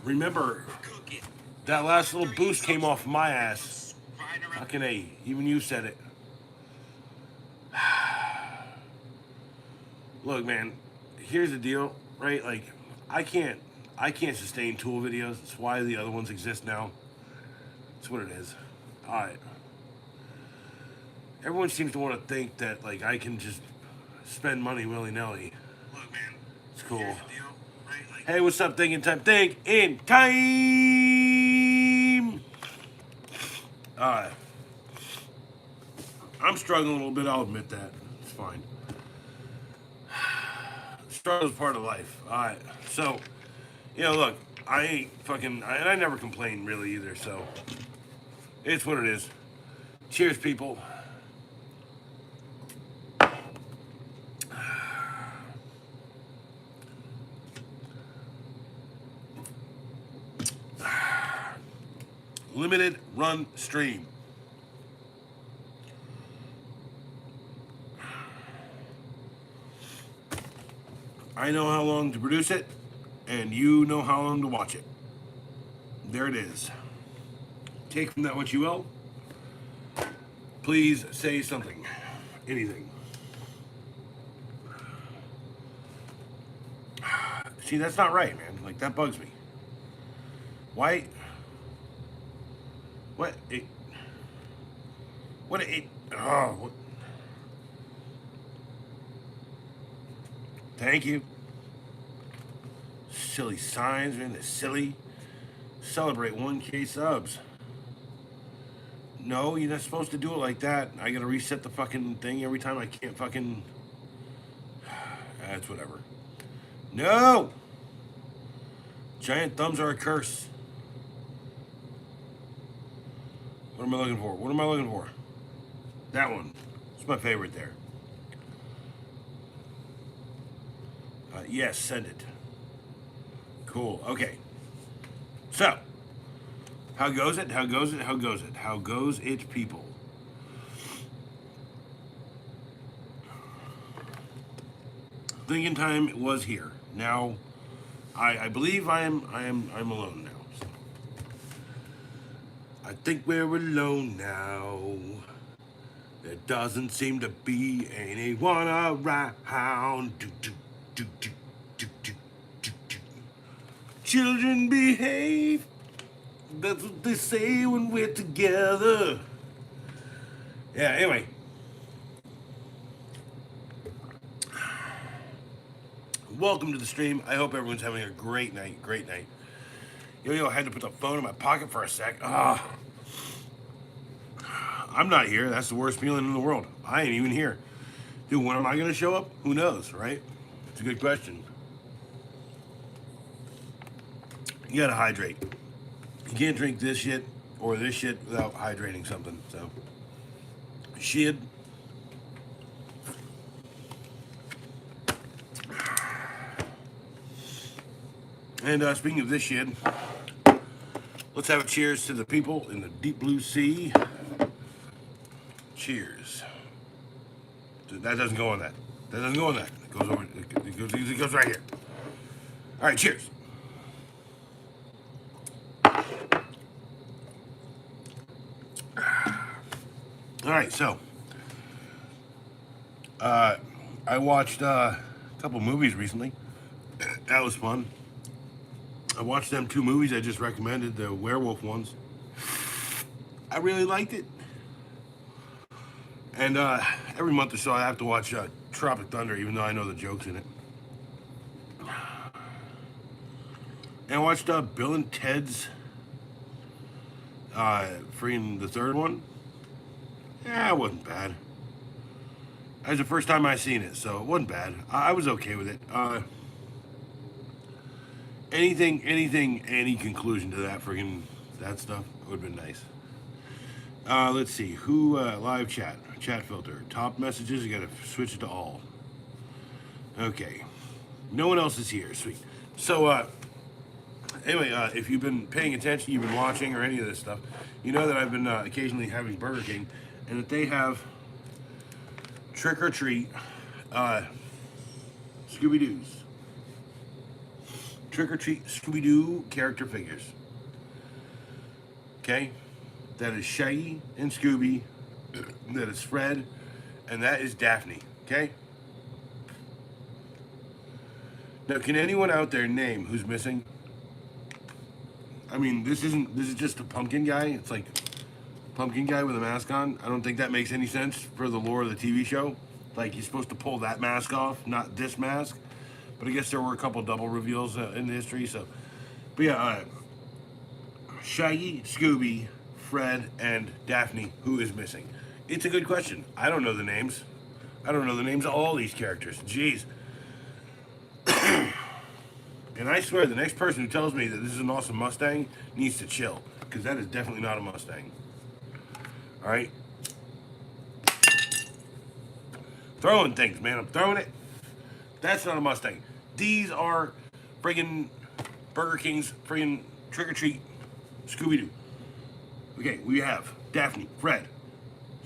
remember, that last little boost came off my ass. Fucking A. Even you said it. Look, man, here's the deal, right? Like, I can't sustain tool videos. That's why the other ones exist now. That's what it is. All right. Everyone seems to want to think that, like, I can just spend money willy-nilly. Look, man, it's cool. Here's the deal, right? Like, hey, what's up, thinking time? Think in time. All right. I'm struggling a little bit. I'll admit that. It's fine. Struggle is part of life. All right. So, look, I ain't fucking, and I never complain really either. So, it's what it is. Cheers, people. Limited run stream. I know how long to produce it, and you know how long to watch it. There it is. Take from that what you will. Please say something. Anything. See, that's not right, man. Like, that bugs me. Why? What? What? Thank you. Silly signs, man. They're silly. Celebrate 1K subs. No, you're not supposed to do it like that. I gotta reset the fucking thing every time. I can't fucking... That's whatever. No! Giant thumbs are a curse. What am I looking for? What am I looking for? That one. It's my favorite there. Yes, send it. Cool. Okay. So, how goes it? How goes it? How goes it? How goes it, people? Thinking time was here. Now, I believe I'm alone now. So. I think we're alone now. There doesn't seem to be anyone around. Do, do, do, do, do, do, do, do. Children behave. That's what they say when we're together. Yeah, anyway. Welcome to the stream. I hope everyone's having a great night. Great night. Yo, I had to put the phone in my pocket for a sec. I'm not here. That's the worst feeling in the world. I ain't even here. Dude, when am I going to show up? Who knows, right? It's a good question. You got to hydrate. You can't drink this shit or this shit without hydrating something. So, shit. And speaking of this shit, let's have a cheers to the people in the deep blue sea. Cheers. That doesn't go on that. That doesn't go on that. It goes over. It goes right here. All right, cheers. All right, so I watched a couple movies recently. That was fun. I watched them 2 movies I just recommended, the werewolf ones. I really liked it. And every month or so I have to watch Tropic Thunder, even though I know the jokes in it. And I watched Bill and Ted's freaking the third one. Yeah, it wasn't bad. That was the first time I seen it, so it wasn't bad. I was okay with it. Any conclusion to that freaking that stuff would have been nice. Let's see, who live chat filter, top messages. You got to switch it to all. Okay, no one else is here. Sweet. So anyway, if you've been paying attention, you've been watching or any of this stuff, you know that I've been occasionally having Burger King, and that they have trick or treat Scooby-Doo's. Trick or Treat Scooby-Doo character figures. Okay? That is Shaggy and Scooby. That is Fred. And that is Daphne. Okay? Now, can anyone out there name who's missing? I mean, this is just a pumpkin guy. It's like pumpkin guy with a mask on. I don't think that makes any sense for the lore of the TV show. Like, he's supposed to pull that mask off, not this mask. But I guess there were a couple double reveals in the history. So, but yeah, Shaggy, Scooby, Fred, and Daphne, who is missing? It's a good question. I don't know the names. I don't know the names of all these characters. Jeez. And I swear, the next person who tells me that this is an awesome Mustang needs to chill, because that is definitely not a Mustang. All right? Throwing things, man. I'm throwing it. That's not a Mustang. These are friggin' Burger King's friggin' Trick or Treat Scooby-Doo. Okay, we have Daphne, Fred,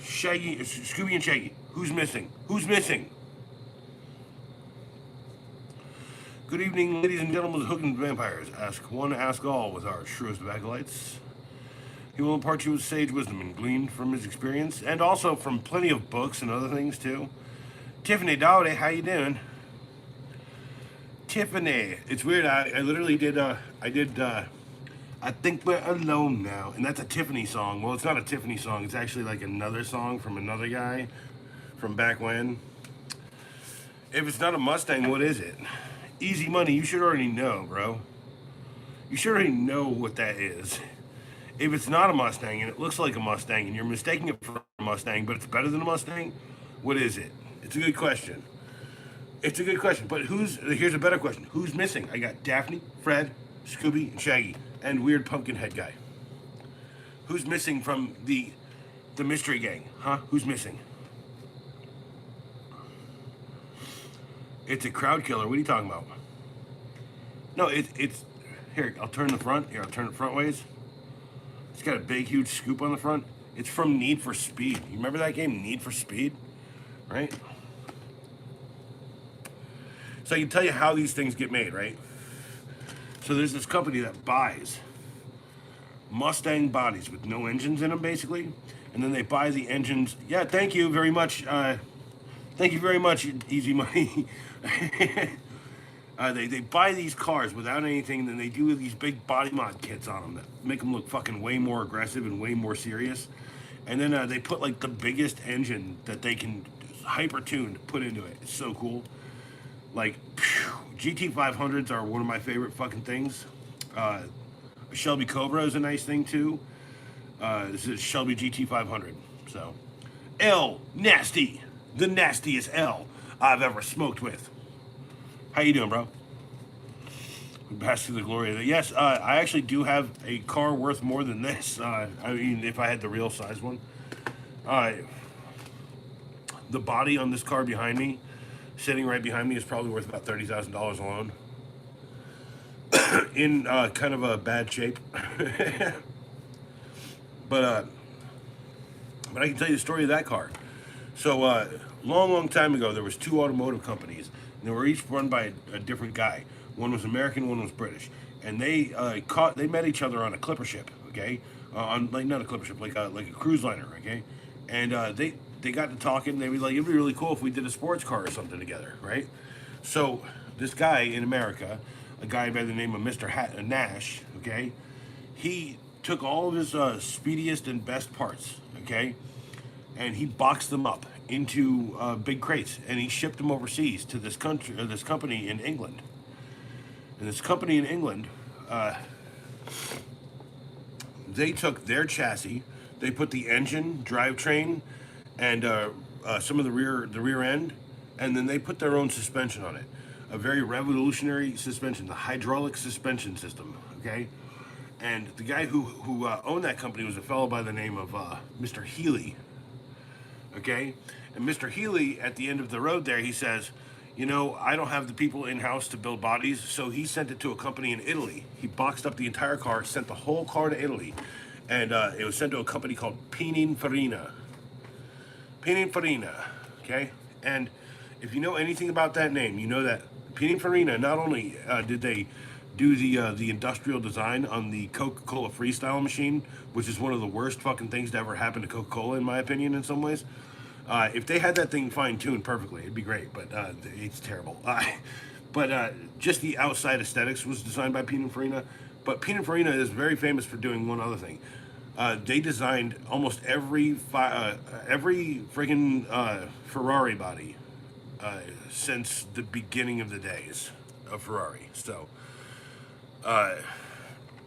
Shaggy, Scooby and Shaggy. Who's missing? Who's missing? Good evening, ladies and gentlemen of Hook and Vampires. Ask one, ask all with our truest of acolytes. He will impart you with sage wisdom and gleaned from his experience, and also from plenty of books and other things too. Tiffany Dowdy, how you doing? Tiffany, it's weird. I literally did. I think we're alone now, and that's a Tiffany song. Well, it's not a Tiffany song. It's actually like another song from another guy from back when. If it's not a Mustang, what is it? Easy Money, you should already know, bro. You should already know what that is. If it's not a Mustang and it looks like a Mustang and you're mistaking it for a Mustang, but it's better than a Mustang, what is it? It's a good question. It's a good question, but here's a better question. Who's missing? I got Daphne, Fred, Scooby, and Shaggy, and weird pumpkin head guy. Who's missing from the mystery gang? Huh? Who's missing? It's a crowd killer. What are you talking about? No, it's here. I'll turn the front. Here, I'll turn it front ways. It's got a big, huge scoop on the front. It's from Need for Speed. You remember that game, Need for Speed? Right? So I can tell you how these things get made, right? So there's this company that buys Mustang bodies with no engines in them, basically. And then they buy the engines. Yeah, thank you very much. Thank you very much, Easy Money. They buy these cars without anything, and then they do these big body mod kits on them that make them look fucking way more aggressive and way more serious. And then they put like the biggest engine that they can hyper tune put into it. It's so cool. Like, GT500s are one of my favorite fucking things. Shelby Cobra is a nice thing too. This is Shelby GT500. So, L Nasty, the nastiest L I've ever smoked with. How you doing, bro? We pass through the glory of it. Yes, I actually do have a car worth more than this. I mean, if I had the real size one. The body on this car behind me, sitting right behind me, is probably worth about $30,000 alone. In kind of a bad shape. But I can tell you the story of that car. So, long time ago, there was two automotive companies. And they were each run by a different guy. One was American, one was British. And they met each other on a clipper ship, okay? On like not a clipper ship, like a cruise liner, okay? And they got to talking. They were like, it'd be really cool if we did a sports car or something together, right? So this guy in America, a guy by the name of Mr. Nash, okay? He took all of his speediest and best parts, okay? And he boxed them up into big crates, and he shipped them overseas to this company in England. And this company in England, they took their chassis, they put the engine, drivetrain, and some of the rear end, and then they put their own suspension on it. A very revolutionary suspension, the hydraulic suspension system, okay? And the guy who owned that company was a fellow by the name of Mr. Healy, okay? And Mr. Healy, at the end of the road there, he says, you know, I don't have the people in-house to build bodies, so he sent it to a company in Italy. He boxed up the entire car, sent the whole car to Italy, and it was sent to a company called Pininfarina. Pininfarina, okay? And if you know anything about that name, you know that Pininfarina, not only did they do the industrial design on the Coca-Cola Freestyle machine, which is one of the worst fucking things to ever happen to Coca-Cola, in my opinion, in some ways. If they had that thing fine-tuned perfectly, it'd be great, but it's terrible. But just the outside aesthetics was designed by Pininfarina. But Pininfarina is very famous for doing one other thing. They designed almost every friggin' Ferrari body since the beginning of the days of Ferrari. So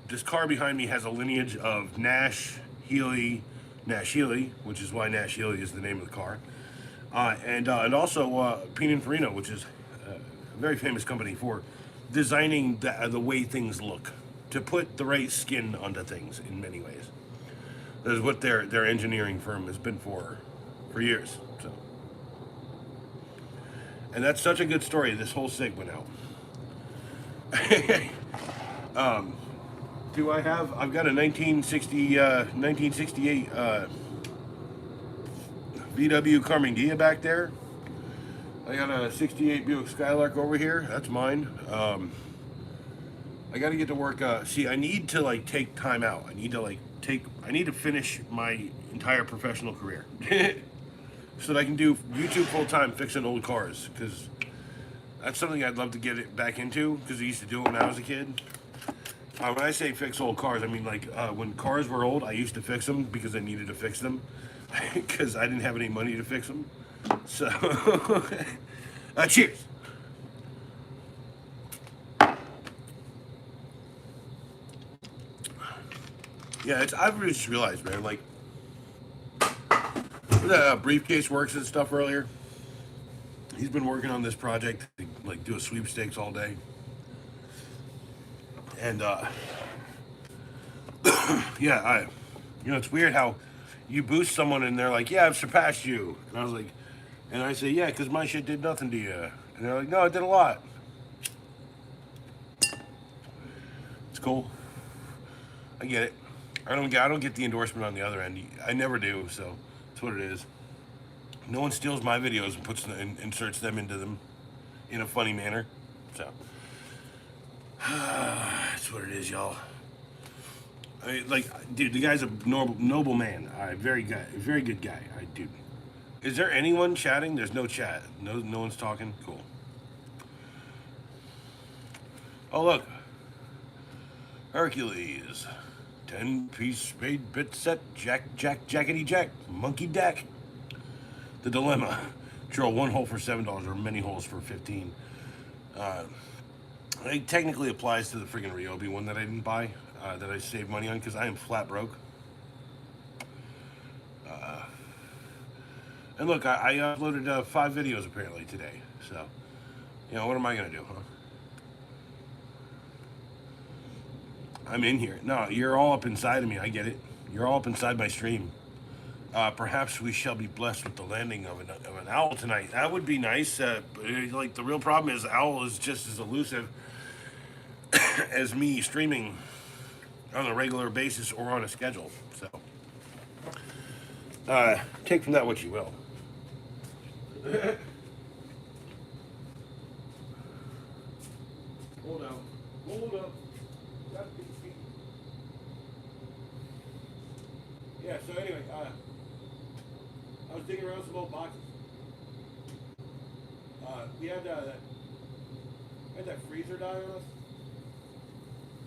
this car behind me has a lineage of Nash Healey, which is why Nash Healey is the name of the car, and also Pininfarina, which is a very famous company for designing the way things look, to put the right skin onto things in many ways. That is what their engineering firm has been for years. So, and that's such a good story. This whole sig went out. Do I have? I've got a 1968 VW Carmendia back there. I got a 68 Buick Skylark over here. That's mine. I got to get to work. See, I need to like take time out. I need to finish my entire professional career so that I can do YouTube full time fixing old cars, because that's something I'd love to get it back into, because I used to do it when I was a kid. When I say fix old cars, I mean like when cars were old, I used to fix them because I needed to fix them because I didn't have any money to fix them. So, cheers. Yeah, I've just realized, man, like, the briefcase works and stuff earlier. He's been working on this project, like, do a sweepstakes all day. And, yeah, it's weird how you boost someone and they're like, yeah, I've surpassed you. And I was like, and I say, yeah, because my shit did nothing to you. And they're like, no, it did a lot. It's cool. I get it. I don't get the endorsement on the other end. I never do, so that's what it is. No one steals my videos and inserts them into them in a funny manner. So that's what it is, y'all. I mean, like, dude, the guy's a noble man. Very good guy. Dude. Is there anyone chatting? There's no chat. No one's talking. Cool. Oh, look. Hercules. 10-piece made bit set, jackety jack, monkey deck. The dilemma. Drill one hole for $7 or many holes for 15. It technically applies to the friggin' Ryobi one that I didn't buy, that I saved money on because I am flat broke. And look, I uploaded 5 videos apparently today, so, what am I gonna do, huh? I'm in here. No, you're all up inside of me. I get it. You're all up inside my stream. Perhaps we shall be blessed with the landing of an owl tonight. That would be nice. Like, the real problem is owl is just as elusive as me streaming on a regular basis or on a schedule. So, take from that what you will. Hold up. Yeah, so anyway, I was digging around some old boxes. We had that freezer die on us.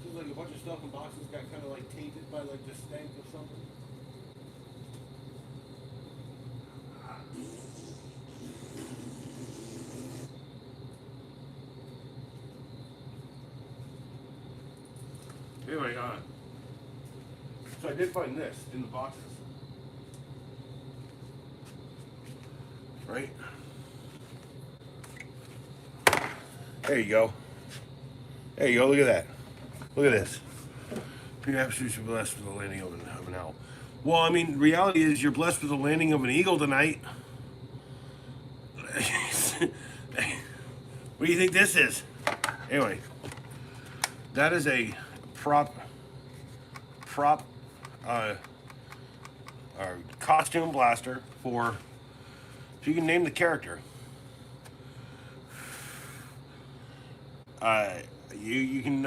Just like a bunch of stuff in boxes got kind of like tainted by like the stank of something. Anyway, so I did find this in the boxes. Right? There you go. There you go, look at that. Look at this. Perhaps you should be blessed with the landing of an owl. Well, I mean, reality is you're blessed with the landing of an eagle tonight. What do you think this is? Anyway, that is a prop costume blaster for, if you can name the character. You can.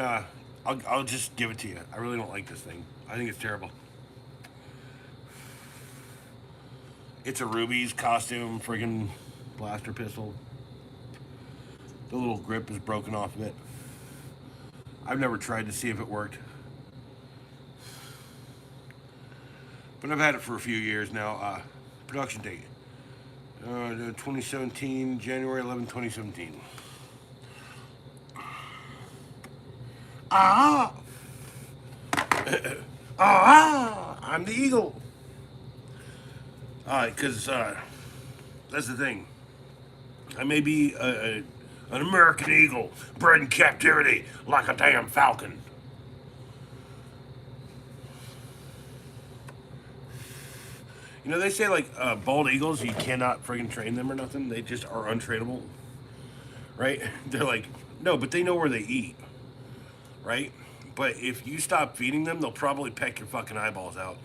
I'll just give it to you. I really don't like this thing. I think it's terrible. It's a Ruby's costume friggin' blaster pistol. The little grip is broken off of it. I've never tried to see if it worked, but I've had it for a few years now. Production date 2017, January 11, 2017. Ah! Ah! I'm the eagle. Because that's the thing. I may be an American eagle bred in captivity like a damn falcon. You know, they say like bald eagles, you cannot friggin' train them or nothing. They just are untrainable, right? They're like, no, but they know where they eat, right? But if you stop feeding them, they'll probably peck your fucking eyeballs out.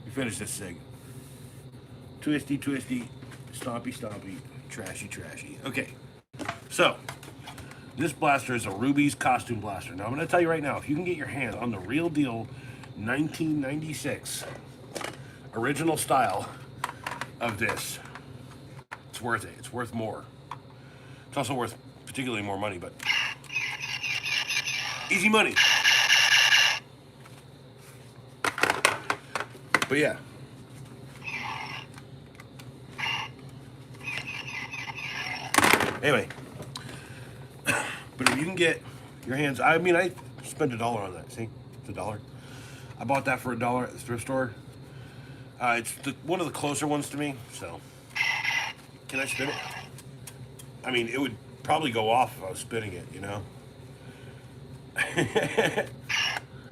We finished this cig. Twisty, twisty, stompy, stompy, trashy, trashy. Okay, so this blaster is a Ruby's costume blaster. Now I'm going to tell you right now, if you can get your hands on the real deal 1996 original style of this, it's worth it. It's worth more. It's also worth particularly more money, but easy money. But yeah. Anyway, but if you can get your hands, I mean, I spent $1 on that. See, it's $1. I bought that for $1 at the thrift store. It's one of the closer ones to me. So, can I spin it? I mean, it would probably go off if I was spinning it. You know.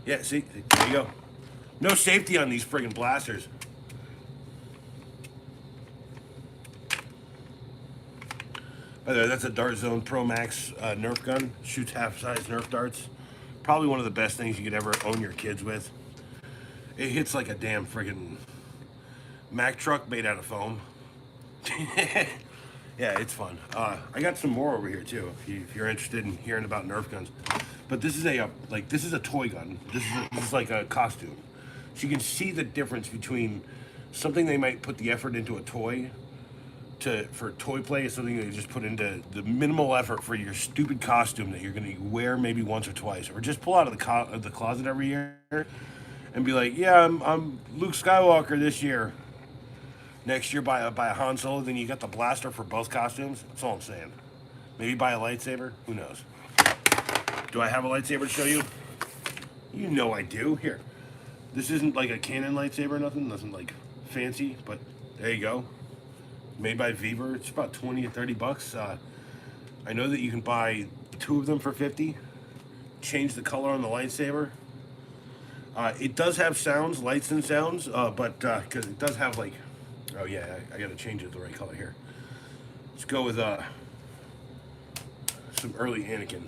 Yeah. See, there you go. No safety on these friggin' blasters. By the way, that's a Dart Zone Pro Max Nerf gun. Shoots half-size Nerf darts. Probably one of the best things you could ever own your kids with. It hits like a damn friggin' Mack truck made out of foam. Yeah, it's fun. I got some more over here too, if you're interested in hearing about Nerf guns. But this is a toy gun. This is like a costume. So you can see the difference between something they might put the effort into a toy for toy play is something that you just put into the minimal effort for your stupid costume that you're going to wear maybe once or twice, or just pull out of the closet every year and be like, yeah, I'm Luke Skywalker this year. Next year buy a Han Solo, then you got the blaster for both costumes. That's all I'm saying. Maybe buy a lightsaber. Who knows? Do I have a lightsaber to show you? You know I do. Here, this isn't like a Canon lightsaber or nothing like fancy, but there you go. Made by Viver. It's about 20 or 30 bucks. I know that you can buy 2 of them for 50. Change the color on the lightsaber. It does have sounds, lights and sounds, but because it does have like, oh yeah, I gotta change it the right color here. Let's go with some early Anakin.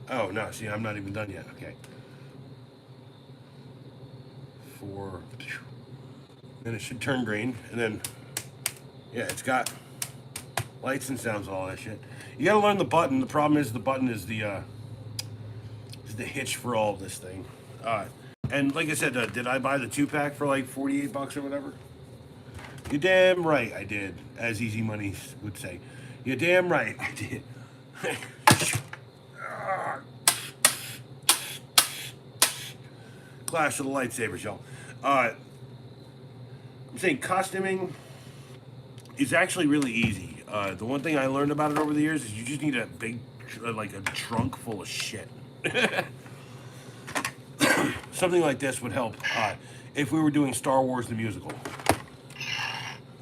Oh no, see, I'm not even done yet. Okay. 4. Then it should turn green, and then, yeah, it's got lights and sounds, all that shit. You gotta learn the button. The problem is the button is the hitch for all of this thing. And like I said, did I buy the 2-pack for like 48 bucks or whatever? You're damn right I did, as Easy Money would say. You're damn right I did. Clash of the lightsabers, y'all. I'm saying costuming is actually really easy. The one thing I learned about it over the years is you just need a big, like a trunk full of shit. Something like this would help if we were doing Star Wars the musical.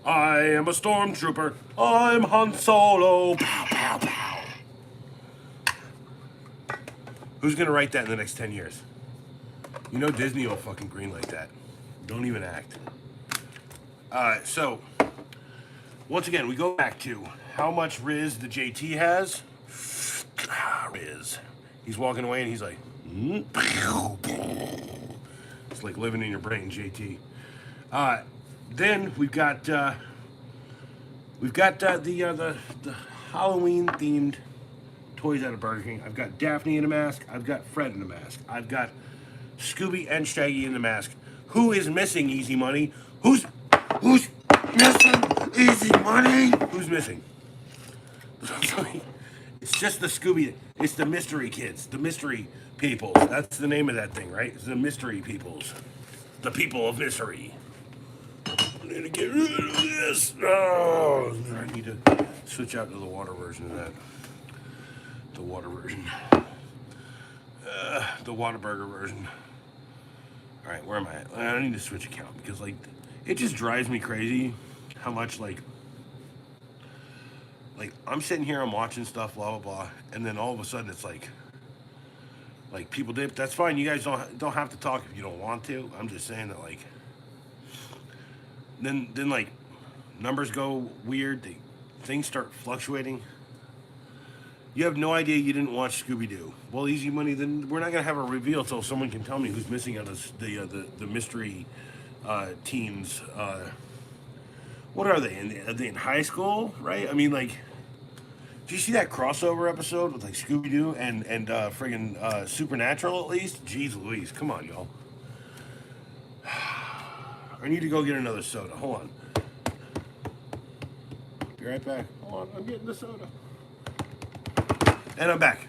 I am a stormtrooper. I'm Han Solo. Pow, pow, pow. Who's gonna write that in the next 10 years? You know Disney will fucking greenlight that. Don't even act. So, once again, we go back to how much Riz the JT has. Riz. He's walking away and he's like, it's like living in your brain, JT. Then we've got We've got the Halloween themed toys out of Burger King. I've got Daphne in a mask. I've got Fred in a mask. I've got Scooby and Shaggy in the mask. Who is missing Easy Money? Who's missing Easy Money? Who's missing? It's just the Scooby. It's the mystery kids, the mystery peoples. That's the name of that thing, right? It's the mystery peoples, the people of mystery. I need to get rid of this. Oh, I need to switch out to the water version of that. The water version. The Whataburger version. All right, where am I? I need to switch account because like it just drives me crazy how much like I'm sitting here, I'm watching stuff, blah blah blah, and then all of a sudden it's like people dip. That's fine. You guys don't have to talk if you don't want to. I'm just saying that like then like numbers go weird. Things start fluctuating. You have no idea you didn't watch Scooby Doo. Well, Easy Money. Then we're not gonna have a reveal until someone can tell me who's missing out of the mystery teens. What are they? Are they in high school? Right? I mean, like, do you see that crossover episode with like Scooby Doo and friggin' Supernatural at least? Jeez Louise, come on, y'all. I need to go get another soda. Hold on. Be right back. Hold on, I'm getting the soda. And I'm back.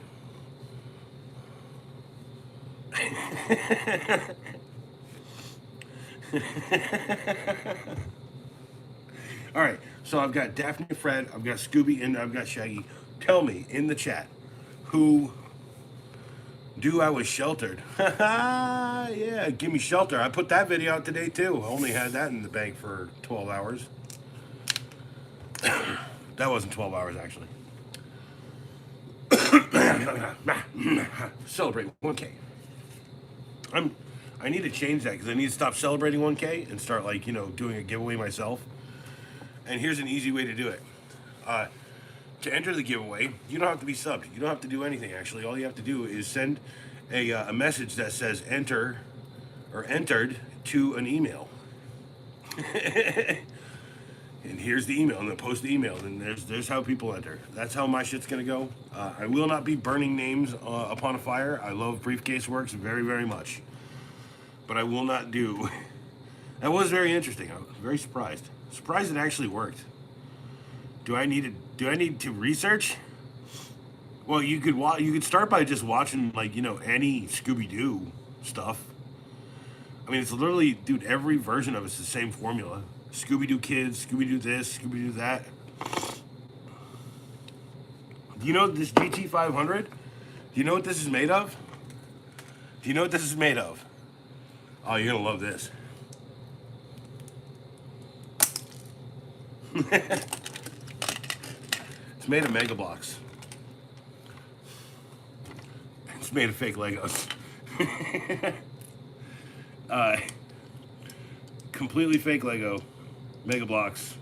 All right, so I've got Daphne and Fred, I've got Scooby, and I've got Shaggy. Tell me in the chat who do I was sheltered. Yeah, give me shelter. I put that video out today too. I only had that in the bank for 12 hours. That wasn't 12 hours actually. Celebrate 1K. I need to change that because I need to stop celebrating 1K and start like doing a giveaway myself. And here's an easy way to do it. To enter the giveaway, you don't have to be subbed. You don't have to do anything actually. All you have to do is send a message that says enter or entered to an email. And here's the email. I'm gonna post the email, and there's how people enter. That's how my shit's gonna go. I will not be burning names upon a fire. I love Briefcase Works very, very much, but I will not do. That was very interesting. I was very surprised. Surprised it actually worked. Do I need to research? Well, you could start by just watching any Scooby Doo stuff. I mean, it's literally, dude, every version of it's the same formula. Scooby-Doo Kids, Scooby-Doo this, Scooby-Doo that. Do you know this GT500? Do you know what this is made of? Do you know what this is made of? Oh, you're gonna love this. It's made of Mega Blocks. It's made of fake Legos. Completely fake Lego. Mega Blocks.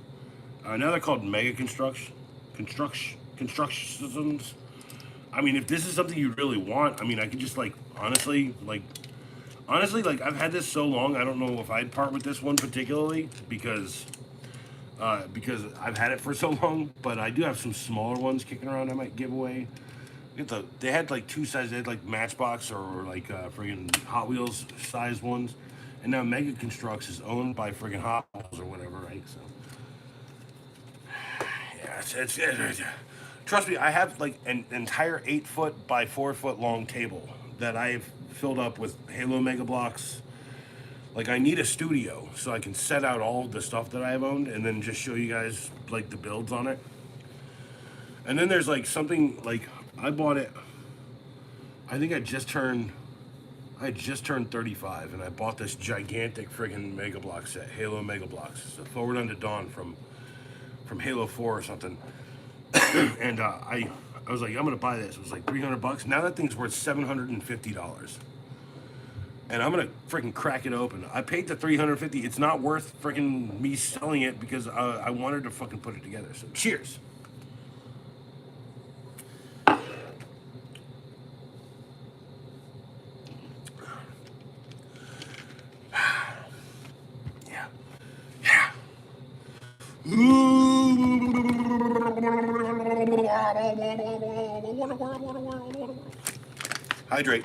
Now they're called Mega Constructions. I mean, if this is something you really want, I mean, I could just honestly, I've had this so long, I don't know if I'd part with this one particularly because I've had it for so long. But I do have some smaller ones kicking around I might give away. They had two sizes. They had Matchbox or friggin' Hot Wheels size ones. And now Mega Constructs is owned by friggin' Hot Wheels or whatever, right? So, yeah, it's trust me, I have an entire 8-foot by 4-foot long table that I've filled up with Halo Mega Blocks. I need a studio so I can set out all of the stuff that I have owned and then just show you guys the builds on it. And then there's something I bought it. I think I just turned 35, and I bought this gigantic friggin' Mega Block set, Halo Mega Blocks. It's a Forward Unto Dawn from Halo 4 or something. And I was like, I'm gonna buy this. It was $300. Now that thing's worth $750. And I'm gonna freaking crack it open. I paid the $350. It's not worth freaking me selling it because I wanted to fucking put it together. So cheers. Yeah. Yeah. Ooh. Hydrate.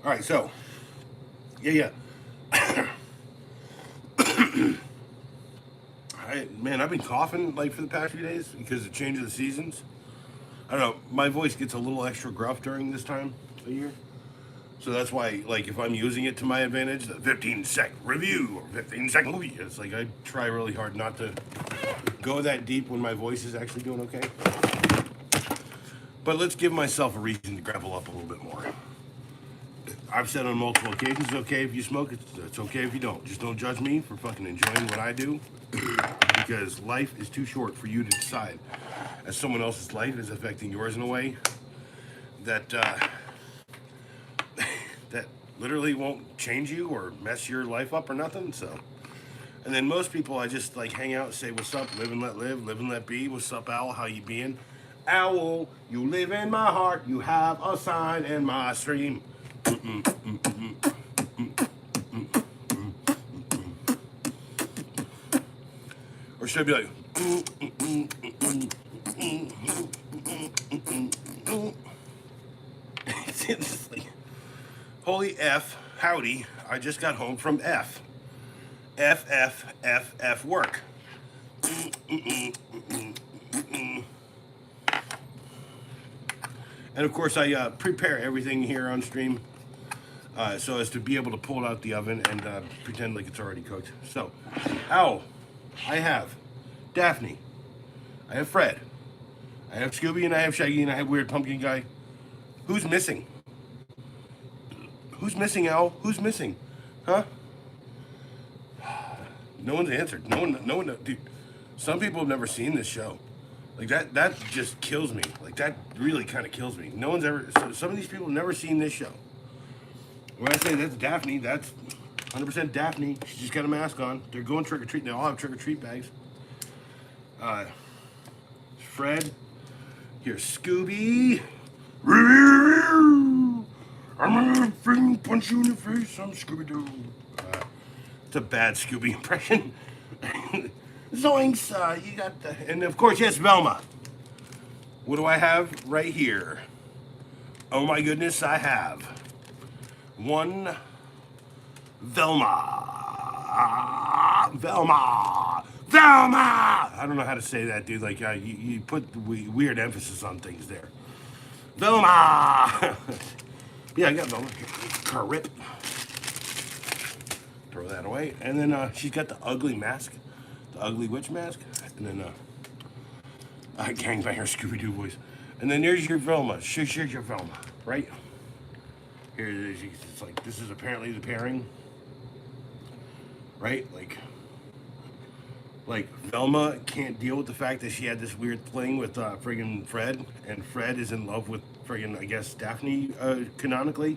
All right, so yeah. I've been coughing like for the past few days because of the change of the seasons. I don't know. My voice gets a little extra gruff during this time of year. So that's why, like, if I'm using it to my advantage, the 15-second review or 15-second movie, it's like I try really hard not to go that deep when my voice is actually doing okay. But let's give myself a reason to gravel up a little bit more. I've said on multiple occasions, it's okay if you smoke, it's okay if you don't. Just don't judge me for fucking enjoying what I do, because life is too short for you to decide as someone else's life is affecting yours in a way that that literally won't change you or mess your life up or nothing. So, and then most people, I just like hang out and say, what's up, live and let live, live and let be. What's up, Owl? How you being? Owl, you live in my heart, you have a sign in my stream. Or should I be like, it's like, holy F, howdy, I just got home from F. F work. And of course, I prepare everything here on stream so as to be able to pull it out the oven and pretend like it's already cooked. So, Owl, I have Daphne, I have Fred, I have Scooby, and I have Shaggy, and I have Weird Pumpkin Guy. Who's missing? Who's missing, Owl? Who's missing? Huh? No one's answered. No one, dude. Some people have never seen this show. Like that just kills me. Like that really kind of kills me. No one's ever, some of these people have never seen this show. When I say that's Daphne, that's 100% Daphne. She's just got a mask on. They're going trick-or-treat. They all have trick-or-treat bags. Fred. Here's Scooby. I'm gonna freaking punch you in the face. I'm Scooby-Doo. It's a bad Scooby impression. Zoinks, you got the... And of course, yes, Velma. What do I have right here? Oh my goodness, I have one Velma. I don't know how to say that, dude. Like, you put weird emphasis on things there. Velma! Yeah, I got Velma. Carrip. Throw that away. And then she's got the ugly mask. The ugly witch mask. And then, gangbanger Scooby-Doo voice. And then there's your Velma. Here's your Velma, right? Here it is. It's like, this is apparently the pairing. Right? Like Velma can't deal with the fact that she had this weird fling with friggin' Fred, and Fred is in love with friggin', I guess, Daphne canonically,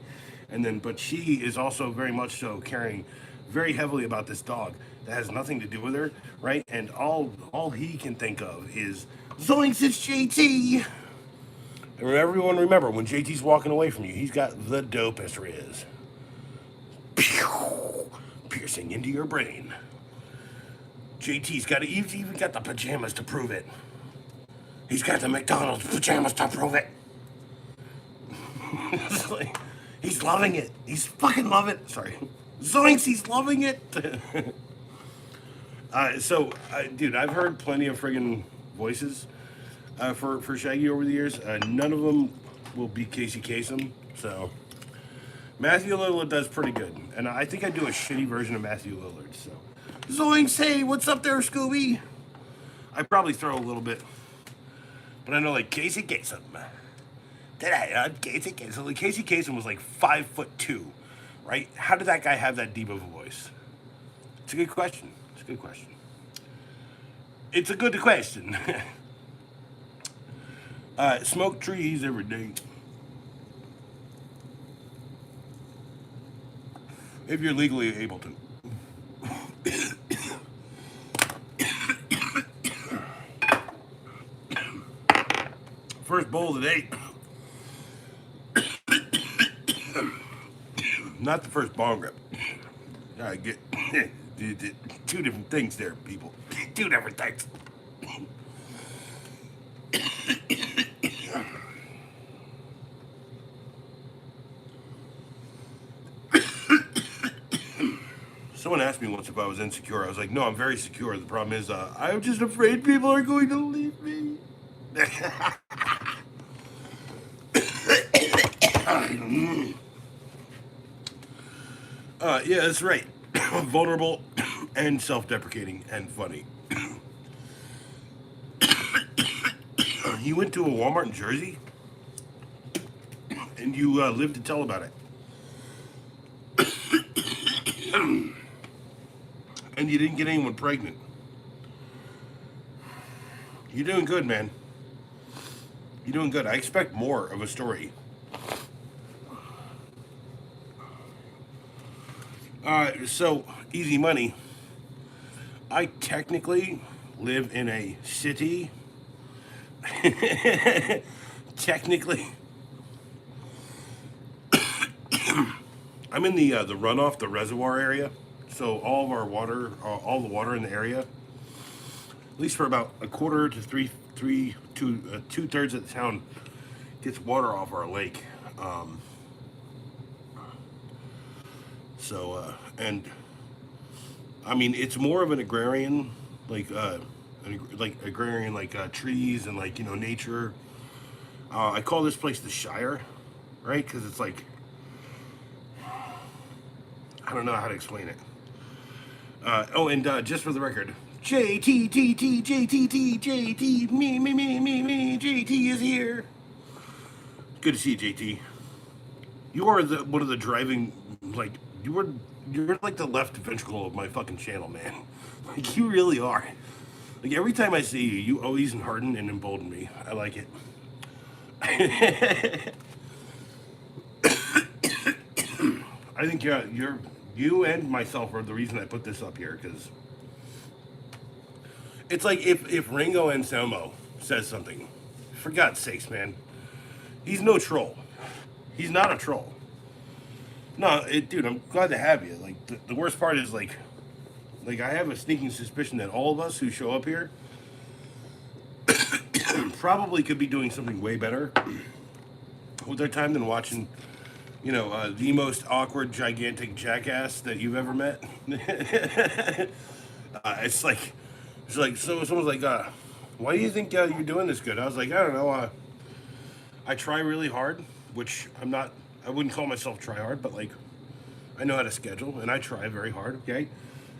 and then but she is also very much so caring very heavily about this dog that has nothing to do with her, right? And all he can think of is zoinks, it's JT. And everyone remember when JT's walking away from you, he's got the dopest riz, piercing into your brain. JT's got he's even got the pajamas to prove it. He's got the McDonald's pajamas to prove it. It's like, he's loving it. He's fucking loving it. Sorry. Zoinks, he's loving it. Dude, I've heard plenty of friggin' voices for Shaggy over the years. None of them will be Casey Kasem. So, Matthew Lillard does pretty good. And I think I do a shitty version of Matthew Lillard, so. Zoinks, hey, what's up there, Scooby? I probably throw a little bit. But I know, like, Casey Kasem. Casey Kasem. Like, Casey Kasem was like 5'2", right? How did that guy have that deep of a voice? It's a good question. It's a good question. It's a good question. Smoke trees every day. If you're legally able to. First bowl of the day. Not the first bong rip. I get two different things there, people. Two different things. Someone asked me once if I was insecure. I was like, no, I'm very secure. The problem is, I'm just afraid people are going to leave me. Yeah, that's right. Vulnerable and self-deprecating and funny. You went to a Walmart in Jersey, and you lived to tell about it. And you didn't get anyone pregnant. You're doing good, man. You're doing good. I expect more of a story. So, easy money. I technically live in a city. Technically, I'm in the runoff, the reservoir area. So all of our water, all the water in the area, at least for about a quarter to two-thirds of the town, gets water off our lake. Um, and I mean, it's more of an agrarian, like agrarian, trees and nature. I call this place the Shire, right? Because it's like I don't know how to explain it. And just for the record, JT, me, JT is here. Good to see you, JT. You are one of the driving, like, you're like the left ventricle of my fucking channel, man. Like, you really are. Like, every time I see you, you always harden and embolden me. I like it. I think you and myself are the reason I put this up here, because it's like if Ringo Anselmo says something, for God's sakes, man, he's no troll. He's not a troll. No, dude, I'm glad to have you. Like the worst part is like I have a sneaking suspicion that all of us who show up here probably could be doing something way better with their time than watching, the most awkward, gigantic jackass that you've ever met. It's like, so someone's like, why do you think you're doing this good? I was like, I don't know. I try really hard, which I wouldn't call myself try hard, but like, I know how to schedule and I try very hard, okay?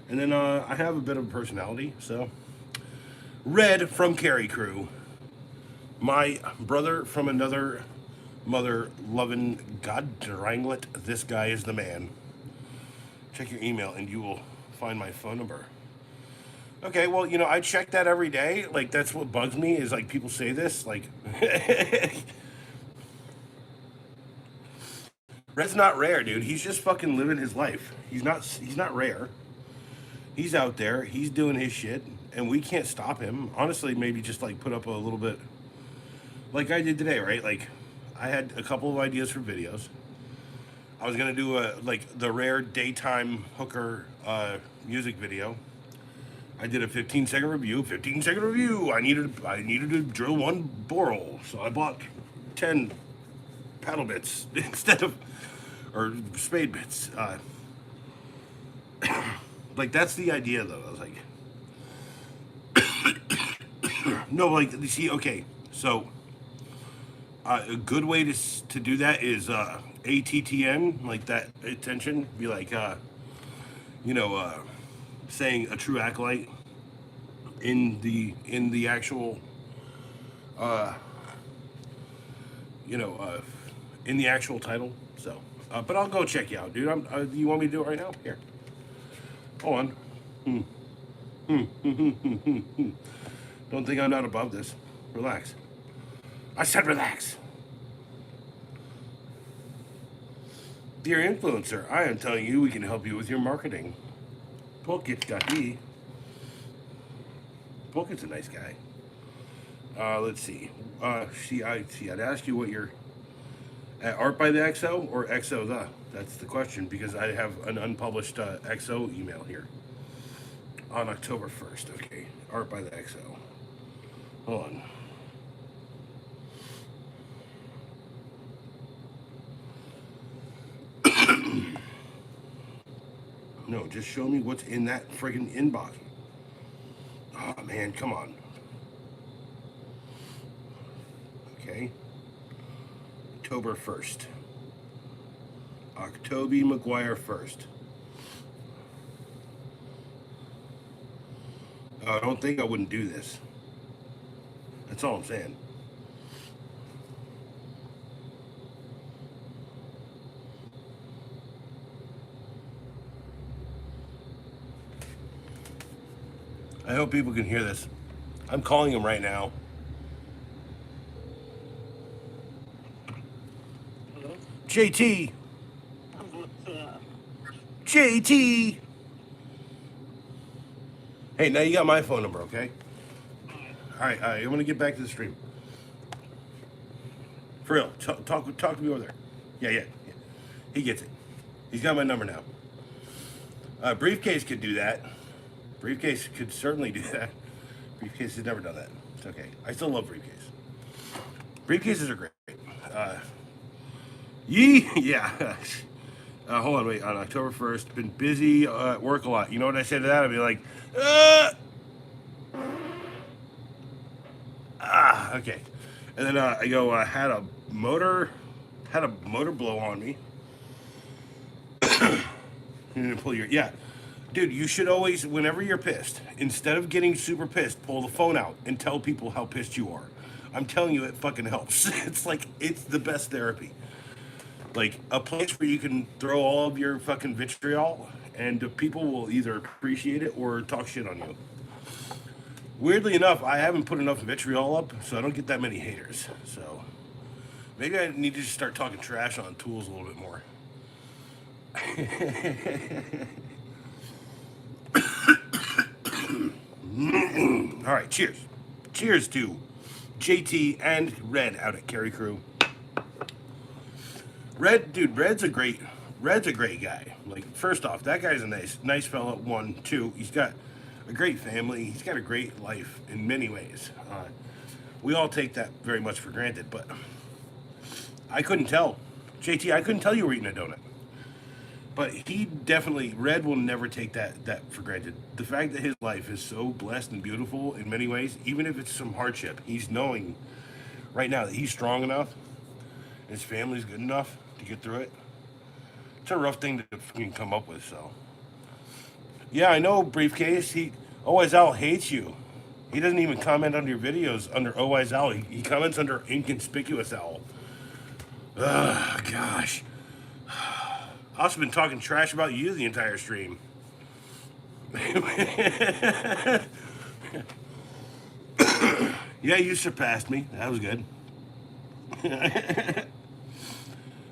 And then I have a bit of a personality, so. Red from Carry Crew, my brother from another mother loving God Dranglet, this guy is the man. Check your email and you will find my phone number. Okay, well, I check that every day. Like, that's what bugs me is like people say this. Like, Red's not rare, dude. He's just fucking living his life. He's not rare. He's out there. He's doing his shit, and we can't stop him. Honestly, maybe just like put up a little bit, like I did today, right? Like, I had a couple of ideas for videos. I was gonna do the rare daytime hooker music video. I did a 15-second review. 15-second review. I needed to drill one borehole, so I bought 10 paddle bits instead of or spade bits. Like that's the idea, though. I was like, no, like you see, okay, so a good way to do that is ATTN, like that attention. Be like, saying a true acolyte in the actual uh, in the actual title. So, but I'll go check you out, dude. You want me to do it right now? Here, hold on. Don't think I'm not above this. Relax. I said relax. Dear influencer, I am telling you we can help you with your marketing. Polkit's got me. Polkit's a nice guy. Let's see. I'd ask you what you're at Art by the XO or XO the. That's the question because I have an unpublished XO email here on October 1st. Okay, Art by the XO. Hold on. No, just show me what's in that friggin' inbox. Oh man, come on. Okay. October 1st. Octoby McGuire 1st. Oh, I don't think I wouldn't do this. That's all I'm saying. I hope people can hear this. I'm calling him right now. Hello? JT! What's up? JT! Hey, now you got my phone number, okay? All right. I'm gonna get back to the stream. For real, talk to me over there. Yeah. He gets it. He's got my number now. Briefcase could do that. Briefcase could certainly do that. Briefcase has never done that. It's okay. I still love briefcase. Briefcases are great. Yeah. Hold on, wait. On October 1st, been busy at work a lot. You know what I say to that? I'd be like, okay. And then I go, had a motor blow on me. You didn't pull your, yeah. Dude, you should always, whenever you're pissed, instead of getting super pissed, pull the phone out and tell people how pissed you are. I'm telling you, it fucking helps. It's the best therapy. Like, a place where you can throw all of your fucking vitriol and people will either appreciate it or talk shit on you. Weirdly enough, I haven't put enough vitriol up, so I don't get that many haters. So, maybe I need to just start talking trash on tools a little bit more. All right, cheers. Cheers to JT and Red out at Carry Crew. Red's a great guy. Like, first off, that guy's a nice fella. 1, 2, he's got a great family. He's got a great life in many ways. We all take that very much for granted, but I couldn't tell. JT, I couldn't tell you were eating a donut. But he definitely, Red will never take that for granted. The fact that his life is so blessed and beautiful in many ways, even if it's some hardship, he's knowing right now that he's strong enough, his family's good enough to get through it. It's a rough thing to fucking come up with, so. Yeah, I know, Briefcase. Always Al hates you. He doesn't even comment under your videos under Always Al. He comments under Inconspicuous Owl. Ugh, gosh. I've also been talking trash about you the entire stream. Yeah, you surpassed me. That was good.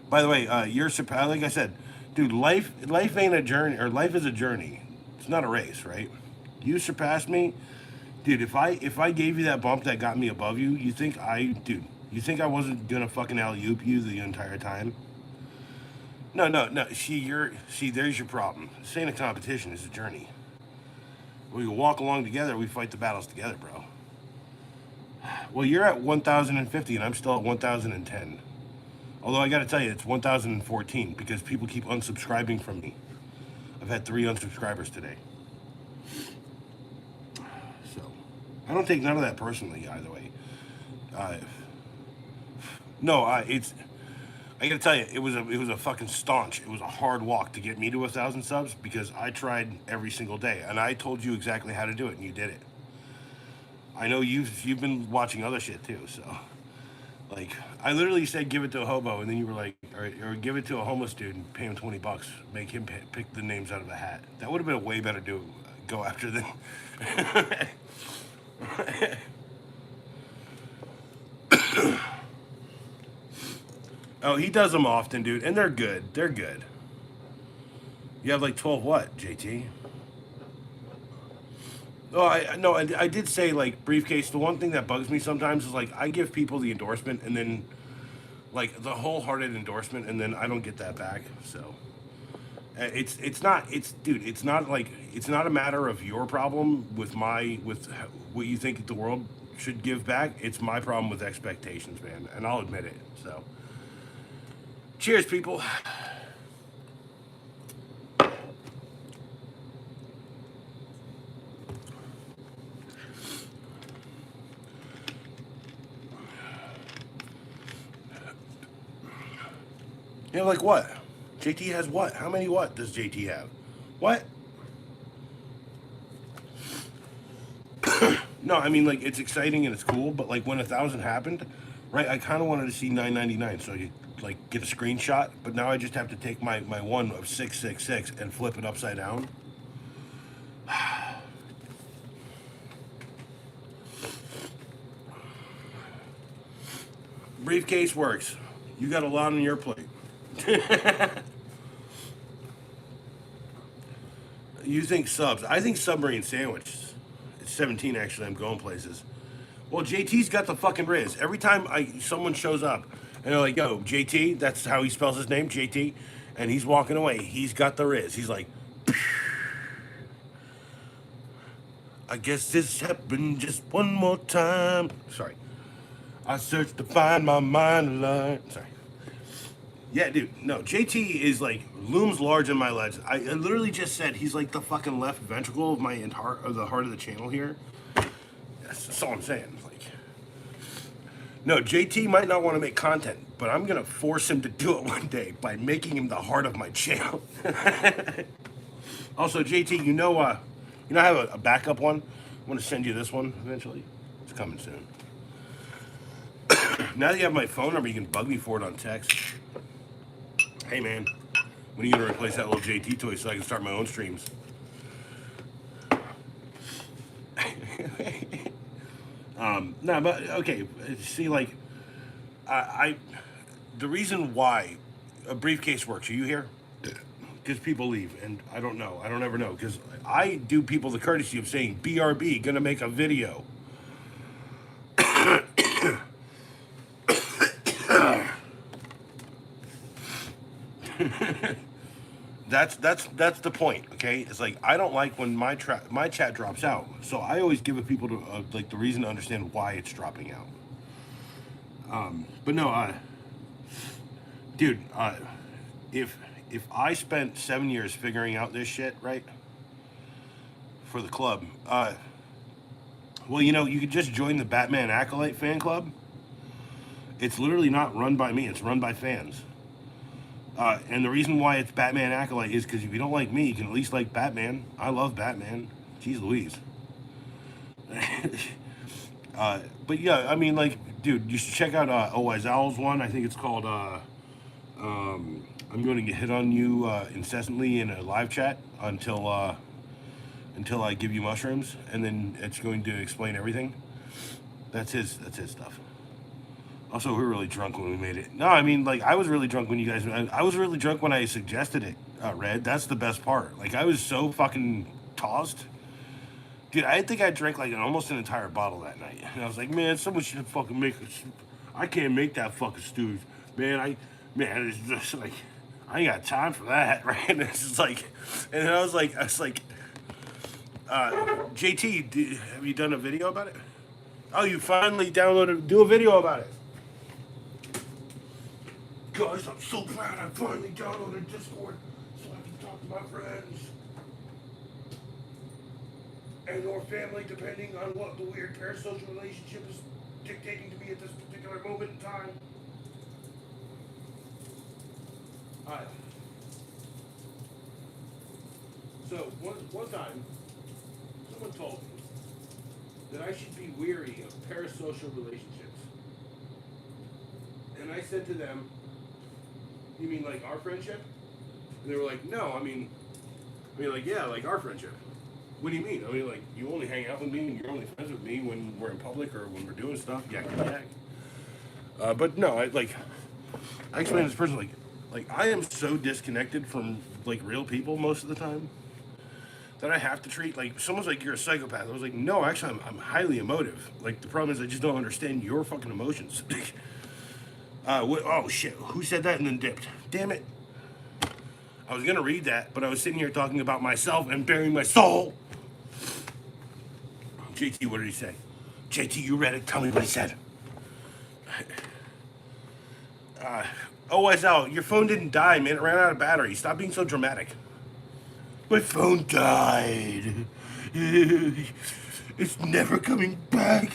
By the way, you're surpassed. Like I said, dude, life ain't a journey, or life is a journey. It's not a race, right? You surpassed me, dude. If I gave you that bump that got me above you, you think I wasn't gonna fucking alley-oop you the entire time? No. See, there's your problem. This ain't a competition. It's a journey. We walk along together. We fight the battles together, bro. Well, you're at 1,050, and I'm still at 1,010. Although I got to tell you, it's 1,014 because people keep unsubscribing from me. I've had 3 unsubscribers today. So, I don't take none of that personally, either way. It's. I gotta tell you, it was a fucking staunch. It was a hard walk to get me to 1,000 subs because I tried every single day, and I told you exactly how to do it, and you did it. I know you've been watching other shit too, so like I literally said give it to a hobo, and then you were like, or give it to a homeless dude and pay him $20, make him pick the names out of a hat. That would have been a way better go after than. Oh, he does them often, dude, and they're good. They're good. You have like 12 what, JT? Oh, I did say like Briefcase. The one thing that bugs me sometimes is like I give people the endorsement and then like the wholehearted endorsement, and then I don't get that back. So it's not a matter of your problem with what you think the world should give back. It's my problem with expectations, man, and I'll admit it. So. Cheers, people. Yeah, like what? JT has what? How many what does JT have? What? No, I mean, like, it's exciting and it's cool, but like when 1,000 happened, right? I kind of wanted to see 999, so you like get a screenshot. But now I just have to take my one of 666 and flip it upside down. Briefcase works. You got a lot on your plate. You think subs? I think submarine sandwiches. It's 17 actually. I'm going places. Well, JT's got the fucking Riz. Every time someone shows up and they're like, "Yo, JT," that's how he spells his name, JT, and he's walking away. He's got the Riz. He's like, "I guess this happened just one more time." Sorry, I searched to find my mind alive. Sorry. Yeah, dude. No, JT is like looms large in my legend. I literally just said he's like the fucking left ventricle of my entire of the heart of the channel here. That's all I'm saying. Like, no, JT might not want to make content, but I'm gonna force him to do it one day by making him the heart of my channel. Also, JT, I have a backup one. I'm gonna send you this one eventually. It's coming soon. Now that you have my phone number, you can bug me for it on text. Hey man, when are you gonna replace that little JT toy so I can start my own streams? No, but okay. See, like, the reason why a briefcase works. Are you here? Because people leave, and I don't know. I don't ever know. Because I do people the courtesy of saying, "BRB, gonna make a video." That's the point, okay? It's like I don't like when my chat drops out, so I always give it people to like the reason to understand why it's dropping out. But no, dude, if I spent 7 years figuring out this shit, right, for the club, well, you could just join the Batman Acolyte fan club. It's literally not run by me; it's run by fans. And the reason why it's Batman Acolyte is because if you don't like me, you can at least like Batman. I love Batman. Jeez Louise. But yeah, I mean, like, dude, you should check out OY Owl's one. I think it's called I'm going to get hit on you incessantly in a live chat until I give you mushrooms, and then it's going to explain everything. That's his stuff. Also, we were really drunk when we made it. No, I mean, like, I was really drunk when you guys... I was really drunk when I suggested it, Red. That's the best part. Like, I was so fucking tossed. Dude, I think I drank, like, almost an entire bottle that night. And I was like, man, someone should fucking make... I can't make that fucking stew. Man, it's just, like... I ain't got time for that, right? And it's just like... And then I was like... JT, have you done a video about it? Oh, you finally downloaded... Do a video about it. Guys, I'm so proud I finally downloaded Discord so I can talk to my friends. And or family, depending on what the weird parasocial relationship is dictating to me at this particular moment in time. Alright. So, one time, someone told me that I should be weary of parasocial relationships. And I said to them, "You mean like our friendship?" And they were like, "No, I mean like, yeah, like our friendship." "What do you mean?" "I mean, like, you only hang out with me and you're only friends with me when we're in public or when we're doing stuff, yak. But no, I explained to this person, like I am so disconnected from, like, real people most of the time that I have to treat, like, someone's like, "You're a psychopath." I was like, "No, actually, I'm highly emotive. Like, the problem is I just don't understand your fucking emotions." Oh shit, who said that and then dipped? Damn it. I was gonna read that, but I was sitting here talking about myself and burying my soul. JT, what did he say? JT, you read it, tell me what he said. OS out, your phone didn't die, man, it ran out of battery. Stop being so dramatic. My phone died. It's never coming back.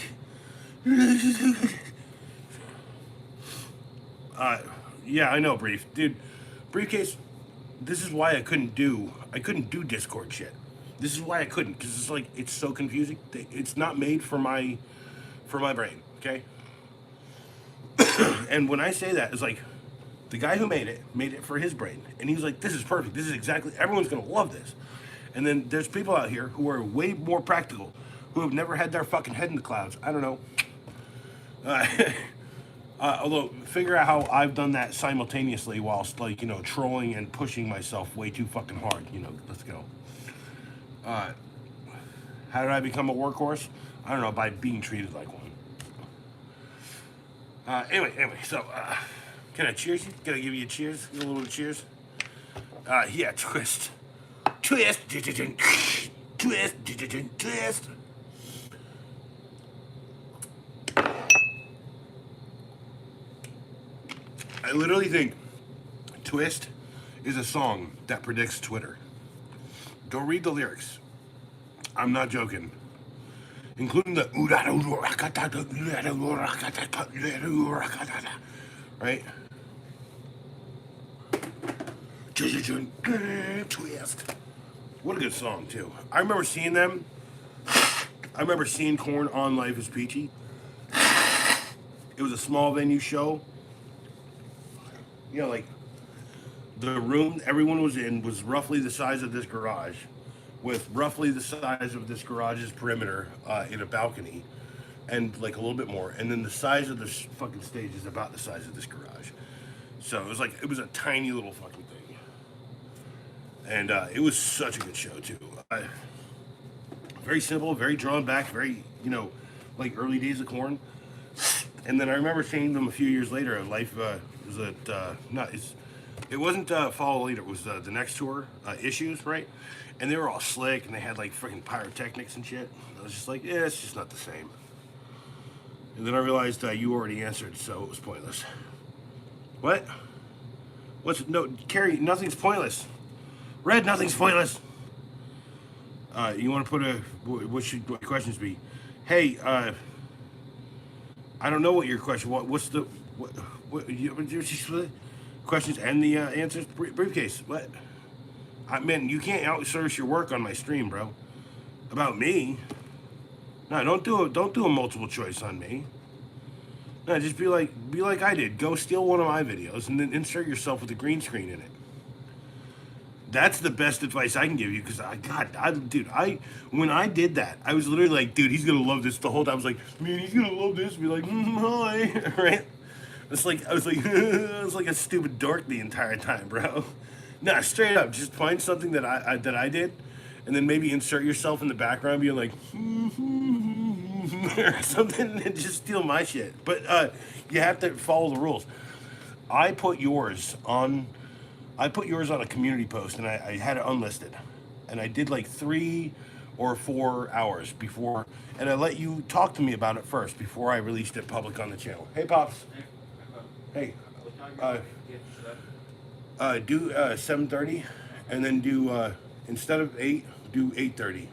Yeah, I know, Brief. Dude, Briefcase, this is why I couldn't do Discord shit. This is why I couldn't, because it's like it's so confusing. It's not made for my brain, okay? And when I say that, it's like the guy who made it for his brain, and he was like, "This is perfect. This is exactly everyone's gonna love this." And then there's people out here who are way more practical, who have never had their fucking head in the clouds. I don't know. Uh, although, figure out how I've done that simultaneously whilst, like, you know, trolling and pushing myself way too fucking hard. You know, let's go. How did I become a workhorse? I don't know, by being treated like one. Anyway, so, can I cheers you? Can I give you a cheers? A little cheers? Yeah, twist. Twist. Twist. Twist. I literally think Twist is a song that predicts Twitter. Go read the lyrics. I'm not joking. Including the right? Twist. What a good song too. I remember seeing them. I remember seeing Korn on Life is Peachy. It was a small venue show. You know, like the room everyone was in was roughly the size of this garage, with roughly the size of this garage's perimeter in a balcony, and like a little bit more. And then the size of this fucking stage is about the size of this garage. So it was a tiny little fucking thing. And it was such a good show too. Very simple, very drawn back, very, you know, like early days of Korn. And then I remember seeing them a few years later at Life. It wasn't Follow Later. It was the next tour, Issues, right? And they were all slick, and they had like freaking pyrotechnics and shit. I was just like, yeah, it's just not the same. And then I realized you already answered, so it was pointless. What? No, Carrie? Nothing's pointless. Red, nothing's pointless. You want to put what should my questions be? Hey, I don't know what your question. What's the questions and the answers? Briefcase. What? I mean, you can't outsource your work on my stream, bro. About me? No, don't do a multiple choice on me. No, just be like I did. Go steal one of my videos and then insert yourself with a green screen in it. That's the best advice I can give you, because when I did that, I was literally like, dude, he's gonna love this the whole time. I was like, man, he's gonna love this. Be like, hi, right? I was like a stupid dork the entire time, bro. Nah, straight up, just find something that I did, and then maybe insert yourself in the background, being like, or something, and just steal my shit. But you have to follow the rules. I put yours on a community post, and I had it unlisted, and I did like 3 or 4 hours before, and I let you talk to me about it first before I released it public on the channel. Hey, Pops. Hey. Do 7:30, and then do instead of 8, do 8:30.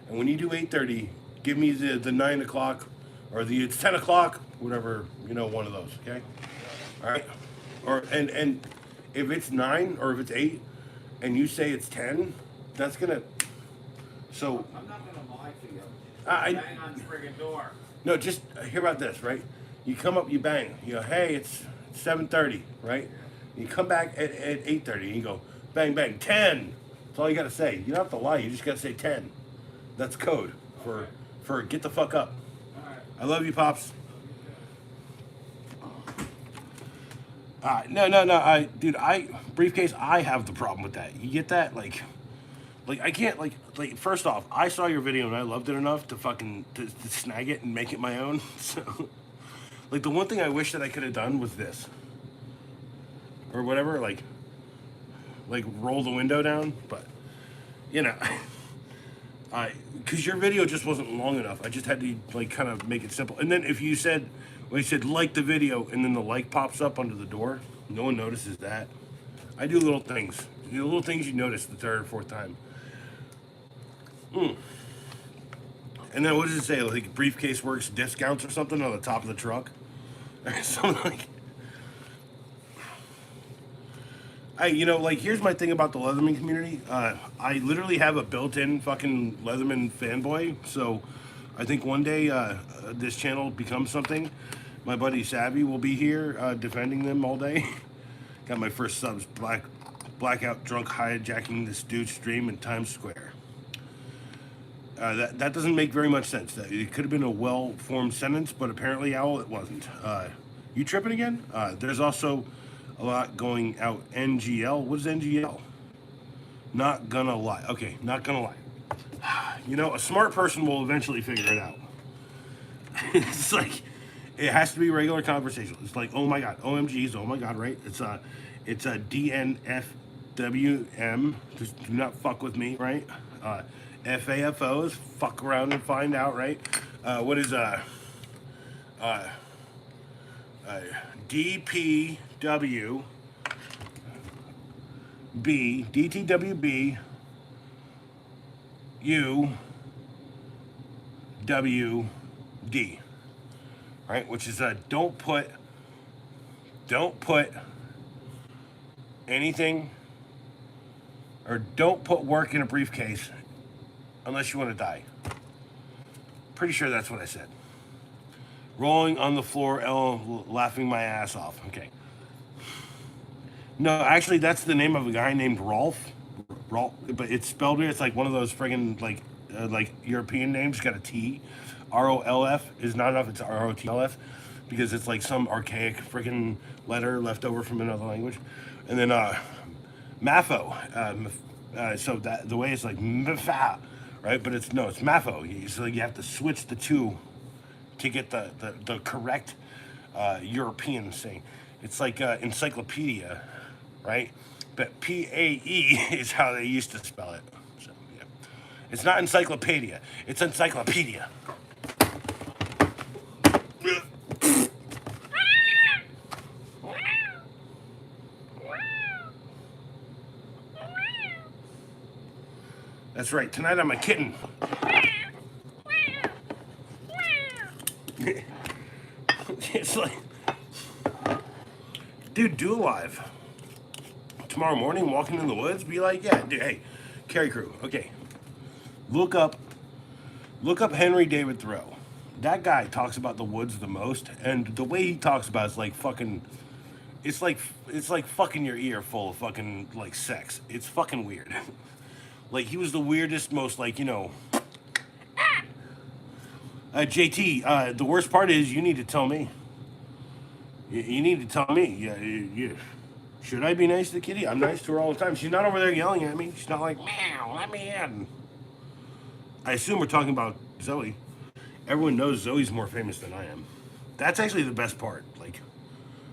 And when you do 8:30, give me the 9 o'clock or it's 10 o'clock, whatever, you know, one of those. Okay. All right. Or and if it's 9 or if it's 8, and you say it's 10, that's gonna. So. I'm not gonna lie to you. I Bang on the friggin' door. No, just hear about this, right? You come up, you bang. You go, hey, it's 7:30, right? You come back at 8:30, and you go, bang, bang, 10. That's all you gotta say. You don't have to lie. You just gotta say 10. That's code for get the fuck up. All right. I love you, Pops. No, Briefcase, I have the problem with that. You get that? Like I can't, like, first off, I saw your video and I loved it enough to fucking, to snag it and make it my own. So, like, the one thing I wish that I could have done was this. Or whatever, like roll the window down, but, you know, because your video just wasn't long enough. I just had to, like, kind of make it simple. And then if you said, when you said like the video and then the like pops up under the door, no one notices that. I do little things. The little things you notice the third or fourth time. And then what does it say? Like Briefcase Works discounts or something on the top of the truck? Or something like. Like, here's my thing about the Leatherman community. I literally have a built-in fucking Leatherman fanboy. So, I think one day this channel becomes something. My buddy Savvy will be here defending them all day. Got my first subs blackout drunk hijacking this dude's stream in Times Square. That doesn't make very much sense. It could have been a well-formed sentence, but apparently, Owl, it wasn't. You tripping again? There's also a lot going out. NGL. What is NGL? Not gonna lie. Okay, not gonna lie. A smart person will eventually figure it out. It's like, it has to be regular conversation. It's like, oh my god, OMGs, oh my god, right? It's a DNFWM. Just do not fuck with me, right? FAFOs, fuck around and find out, right? What is DPW B DTWB UWD, right? Which is don't put anything, or don't put work in a briefcase unless you want to die. Pretty sure that's what I said. Rolling on the floor, laughing my ass off. Okay. No, actually, that's the name of a guy named Rolf. Rolf, but it's spelled weird. It's like one of those friggin' like European names. Got a T. ROLF is not enough. It's ROTLF because it's like some archaic friggin' letter left over from another language. And then Mafo. So that the way it's like Mfa, right? But it's Mafo. So you have to switch the two to get the correct European saying. It's like encyclopedia, right? But PAE is how they used to spell it. So yeah, it's not encyclopedia. It's encyclopedia. That's right. Tonight I'm a kitten. It's like, dude, do live. Tomorrow morning, walking in the woods, be like, yeah, dude, hey, Carry Crew, okay. Look up Henry David Thoreau. That guy talks about the woods the most, and the way he talks about it's like fucking, it's like fucking your ear full of fucking like sex. It's fucking weird. Like he was the weirdest, most like JT. The worst part is you need to tell me. You need to tell me. Yeah. Should I be nice to the kitty? I'm nice to her all the time. She's not over there yelling at me. She's not like, meow, let me in. I assume we're talking about Zoe. Everyone knows Zoe's more famous than I am. That's actually the best part. Like,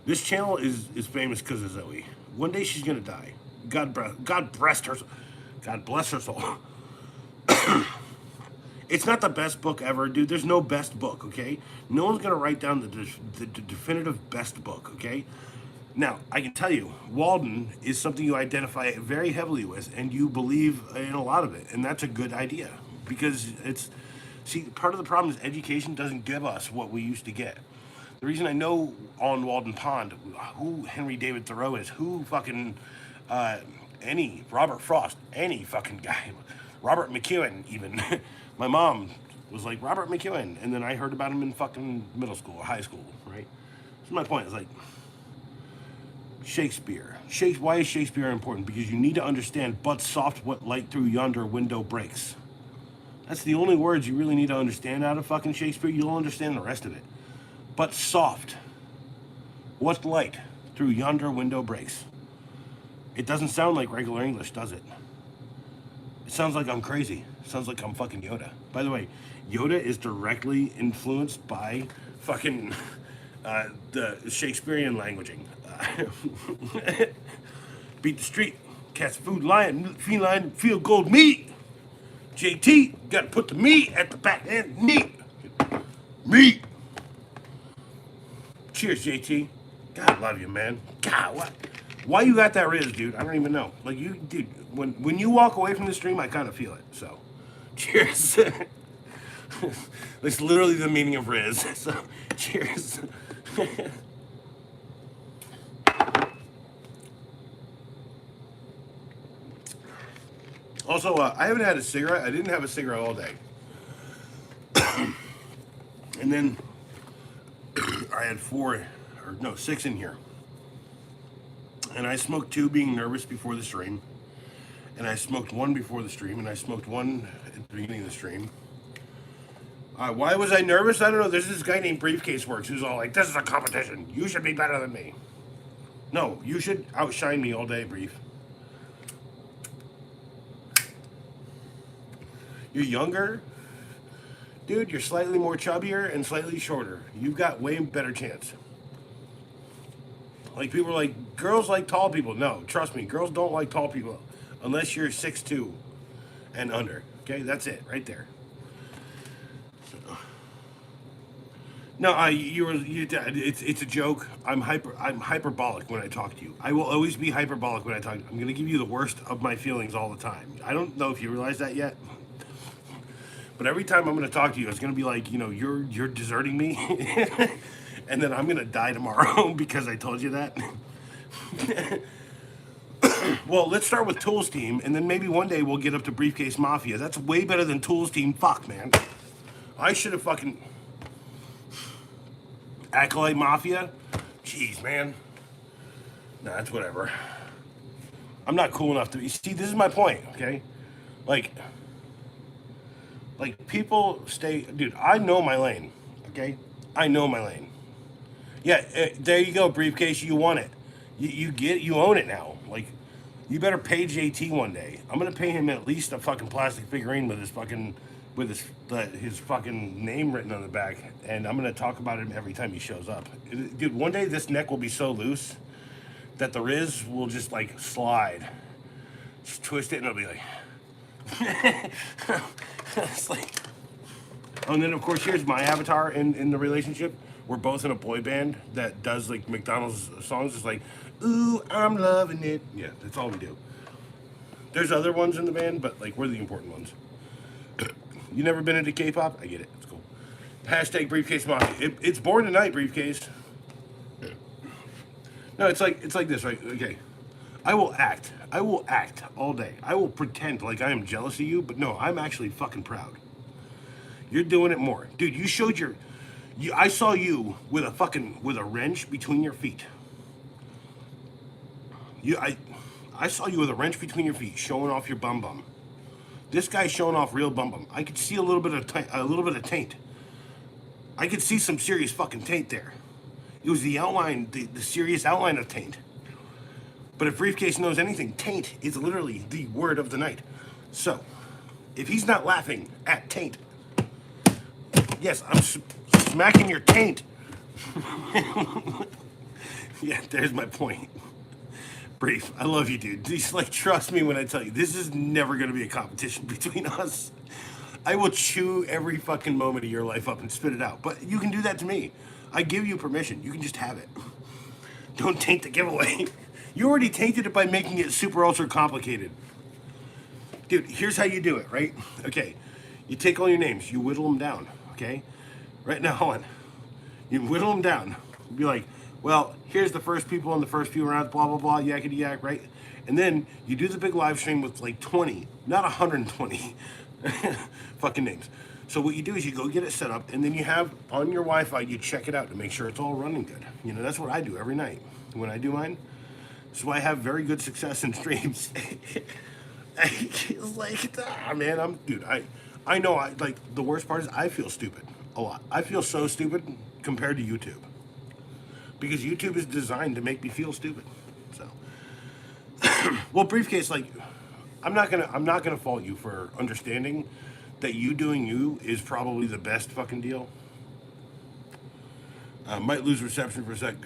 this channel is famous because of Zoe. One day she's gonna die. God bless her. God bless her soul. It's not the best book ever, dude. There's no best book, okay? No one's gonna write down the definitive best book, okay? Now, I can tell you, Walden is something you identify very heavily with, and you believe in a lot of it, and that's a good idea because part of the problem is education doesn't give us what we used to get. The reason I know on Walden Pond who Henry David Thoreau is, who fucking any Robert Frost, any fucking guy, Robert McEwen even. My mom was like, Robert McEwen, and then I heard about him in fucking middle school or high school, right? So my point is like, Shakespeare. Why is Shakespeare important? Because you need to understand, but soft what light through yonder window breaks. That's the only words you really need to understand out of fucking Shakespeare. You'll understand the rest of it. But soft, what light through yonder window breaks. It doesn't sound like regular English, does it? It sounds like I'm crazy. It sounds like I'm fucking Yoda. By the way, Yoda is directly influenced by fucking the Shakespearean languaging. Beat the street, catch food, lion, feline, field gold meat. JT, gotta put the meat at the back end. Meat. Cheers, JT. God, I love you, man. God, what? Why you got that Riz, dude? I don't even know. Like you, dude. When you walk away from the stream, I kind of feel it. So, cheers. That's literally the meaning of Riz. So, cheers. Also, I haven't had a cigarette. I didn't have a cigarette all day. And then I had 6 in here. And I smoked 2 being nervous before the stream. And I smoked 1 before the stream. And I smoked 1 at the beginning of the stream. Why was I nervous? I don't know. There's this guy named Briefcase Works who's all like, this is a competition. You should be better than me. No, you should outshine me all day, Brief. You're younger. Dude, you're slightly more chubbier and slightly shorter. You've got way better chance. Like, people are like, girls like tall people. No, trust me, girls don't like tall people unless you're 6'2" and under. Okay, that's it, right there. No, it's a joke. I'm hyperbolic when I talk to you. I will always be hyperbolic when I talk. I'm gonna give you the worst of my feelings all the time. I don't know if you realize that yet, but every time I'm gonna talk to you, it's gonna be like, you're deserting me, and then I'm gonna die tomorrow because I told you that. Well, let's start with Tools Team, and then maybe one day we'll get up to Briefcase Mafia. That's way better than Tools Team. Fuck, man. I should have fucking. Acolyte Mafia? Jeez, man. Nah, that's whatever. I'm not cool enough to be. See, this is my point, okay? Like people stay. Dude, I know my lane, okay? I know my lane. Yeah, there you go, Briefcase. You won it. You own it now. Like, you better pay JT one day. I'm gonna pay him at least a fucking plastic figurine with his fucking name written on the back, and I'm gonna talk about him every time he shows up. Dude, one day this neck will be so loose that the Riz will just like slide, just twist it, and it'll be like, it's like. Oh, and then of course here's my avatar in the relationship. We're both in a boy band that does like McDonald's songs. It's like, ooh, I'm loving it. Yeah, that's all we do. There's other ones in the band, but like we're the important ones. You never been into K-pop? I get it. It's cool. Hashtag Briefcase Mafia. It's born tonight, Briefcase. No, it's like this, right? Okay. I will act all day. I will pretend like I am jealous of you, but no, I'm actually fucking proud. You're doing it more. Dude, you showed I saw you with a wrench between your feet. I saw you with a wrench between your feet, showing off your bum bum. This guy's showing off real bum bum. I could see a little bit of taint. I could see some serious fucking taint there. It was the outline, the serious outline of taint. But if Briefcase knows anything, taint is literally the word of the night. So, if he's not laughing at taint, yes, I'm smacking your taint. Yeah, there's my point. Brief, I love you, dude. Just like, trust me when I tell you, this is never going to be a competition between us. I will chew every fucking moment of your life up and spit it out. But you can do that to me. I give you permission. You can just have it. Don't taint the giveaway. You already tainted it by making it super ultra complicated. Dude, here's how you do it, right? Okay, you take all your names, you whittle them down, okay? Right now, hold on. You whittle them down. Be like, well, here's the first people in the first few rounds, blah, blah, blah, yakety yak, right? And then you do the big live stream with like 20, not 120 fucking names. So what you do is you go get it set up, and then you have on your Wi-Fi, you check it out to make sure it's all running good. You know, that's what I do every night when I do mine. So I have very good success in streams. It's like, man, I know, like, the worst part is I feel stupid a lot. I feel so stupid compared to YouTube. Because YouTube is designed to make me feel stupid. So, well, Briefcase, like, I'm not gonna fault you for understanding that you doing you is probably the best fucking deal. Might lose reception for a sec.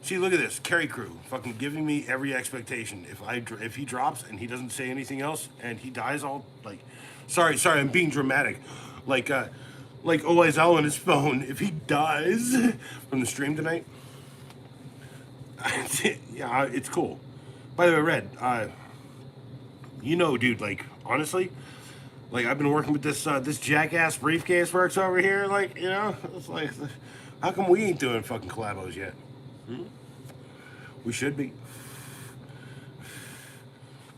See, look at this, Carry Crew, fucking giving me every expectation. If he drops and he doesn't say anything else and he dies, all like, sorry, I'm being dramatic, like Olazal on his phone. If he dies from the stream tonight, yeah, it's cool. By the way, Red, dude, like, honestly, like, I've been working with this jackass Briefcase Works over here, like, it's like, how come we ain't doing fucking collabos yet? We should be.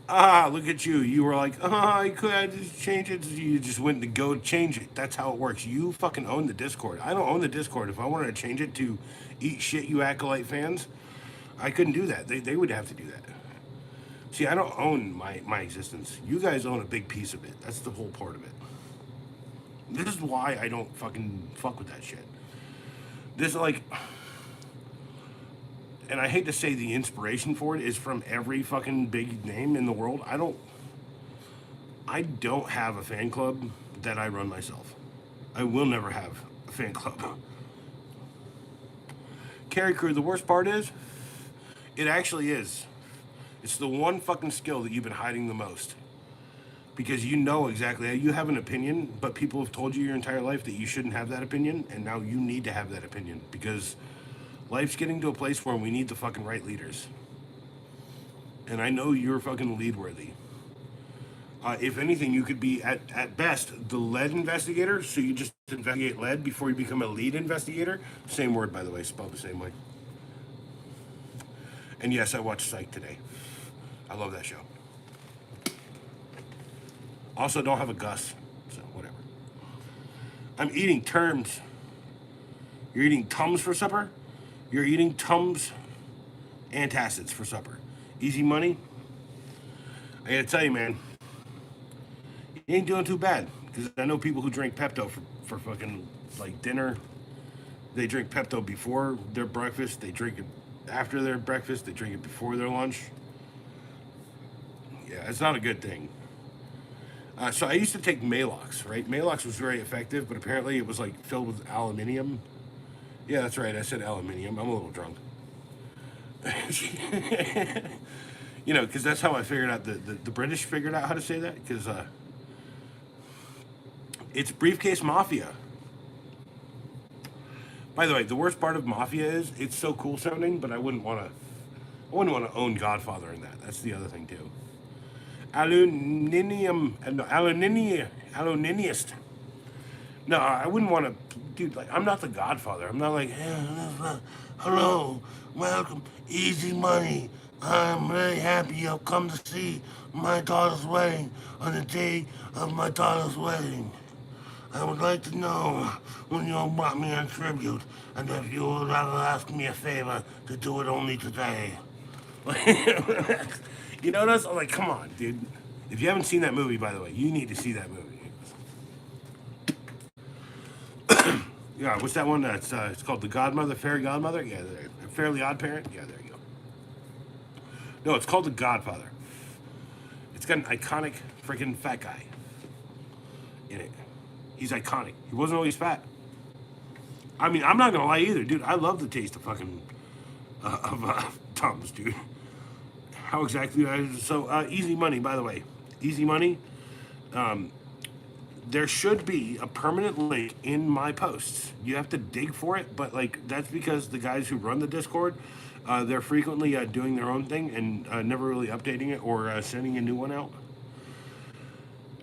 Look at you. You were like, I could I just change it. You just went to go change it. That's how it works. You fucking own the Discord. I don't own the Discord. If I wanted to change it to eat shit, you acolyte fans, I couldn't do that. They would have to do that. See, I don't own my existence. You guys own a big piece of it. That's the whole part of it. This is why I don't fucking fuck with that shit. This is like, and I hate to say the inspiration for it is from every fucking big name in the world. I don't have a fan club that I run myself. I will never have a fan club. Carry crew, the worst part is, it actually is. It's the one fucking skill that you've been hiding the most. Because you know exactly, you have an opinion, but people have told you your entire life that you shouldn't have that opinion, and now you need to have that opinion. Because life's getting to a place where we need the fucking right leaders. And I know you're fucking lead worthy. If anything, you could be, at best, the lead investigator, so you just investigate lead before you become a lead investigator. Same word, by the way, spelled the same way. And yes, I watched Psych today. I love that show. Also, don't have a Gus, so whatever. I'm eating terms. You're eating Tums for supper? You're eating Tums antacids for supper. Easy money? I gotta tell you, man, you ain't doing too bad. Because I know people who drink Pepto for fucking, like, dinner. They drink Pepto before their breakfast. They drink it after their breakfast. They drink it before their lunch. Yeah, it's not a good thing. So I used to take Malox, right? Malox was very effective, but apparently it was, like, filled with aluminium. Yeah, that's right. I said aluminium. I'm a little drunk. You know, because that's how I figured out, the British figured out how to say that, because it's Briefcase Mafia. By the way, the worst part of Mafia is it's so cool sounding, but I wouldn't want to own Godfather in that. That's the other thing too. Aluniniist. No, I wouldn't want to, dude. Like, I'm not the Godfather. I'm not like, hello, welcome, easy money. I'm very happy you've come to see my daughter's wedding on the day of my daughter's wedding. I would like to know when you brought me a tribute, and if you would rather ask me a favor to do it only today. You know what else? I'm like, come on, dude. If you haven't seen that movie, by the way, you need to see that movie. Yeah, what's that one? It's called The Godmother, Fairy Godmother? Yeah, Fairly Odd Parent? Yeah, there you go. No, it's called The Godfather. It's got an iconic freaking fat guy in it. He's iconic. He wasn't always fat. I mean, I'm not gonna lie either, dude. I love the taste of fucking Tums, dude. How exactly? So easy money, by the way. Easy money. There should be a permanent link in my posts. You have to dig for it, but like that's because the guys who run the Discord, they're frequently doing their own thing and never really updating it or sending a new one out.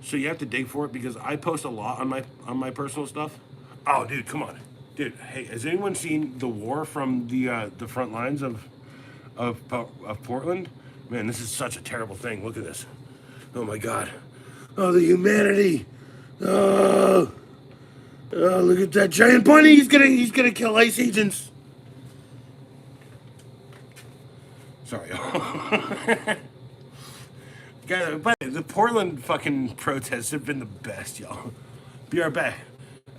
So you have to dig for it because I post a lot on my personal stuff. Oh, dude, come on, dude. Hey, has anyone seen the war from the front lines of Portland? Man, this is such a terrible thing. Look at this. Oh my God. Oh, the humanity. Oh, look at that giant bunny. He's gonna kill ICE agents. Sorry. Guys, but the Portland fucking protests have been the best, y'all. Be right back.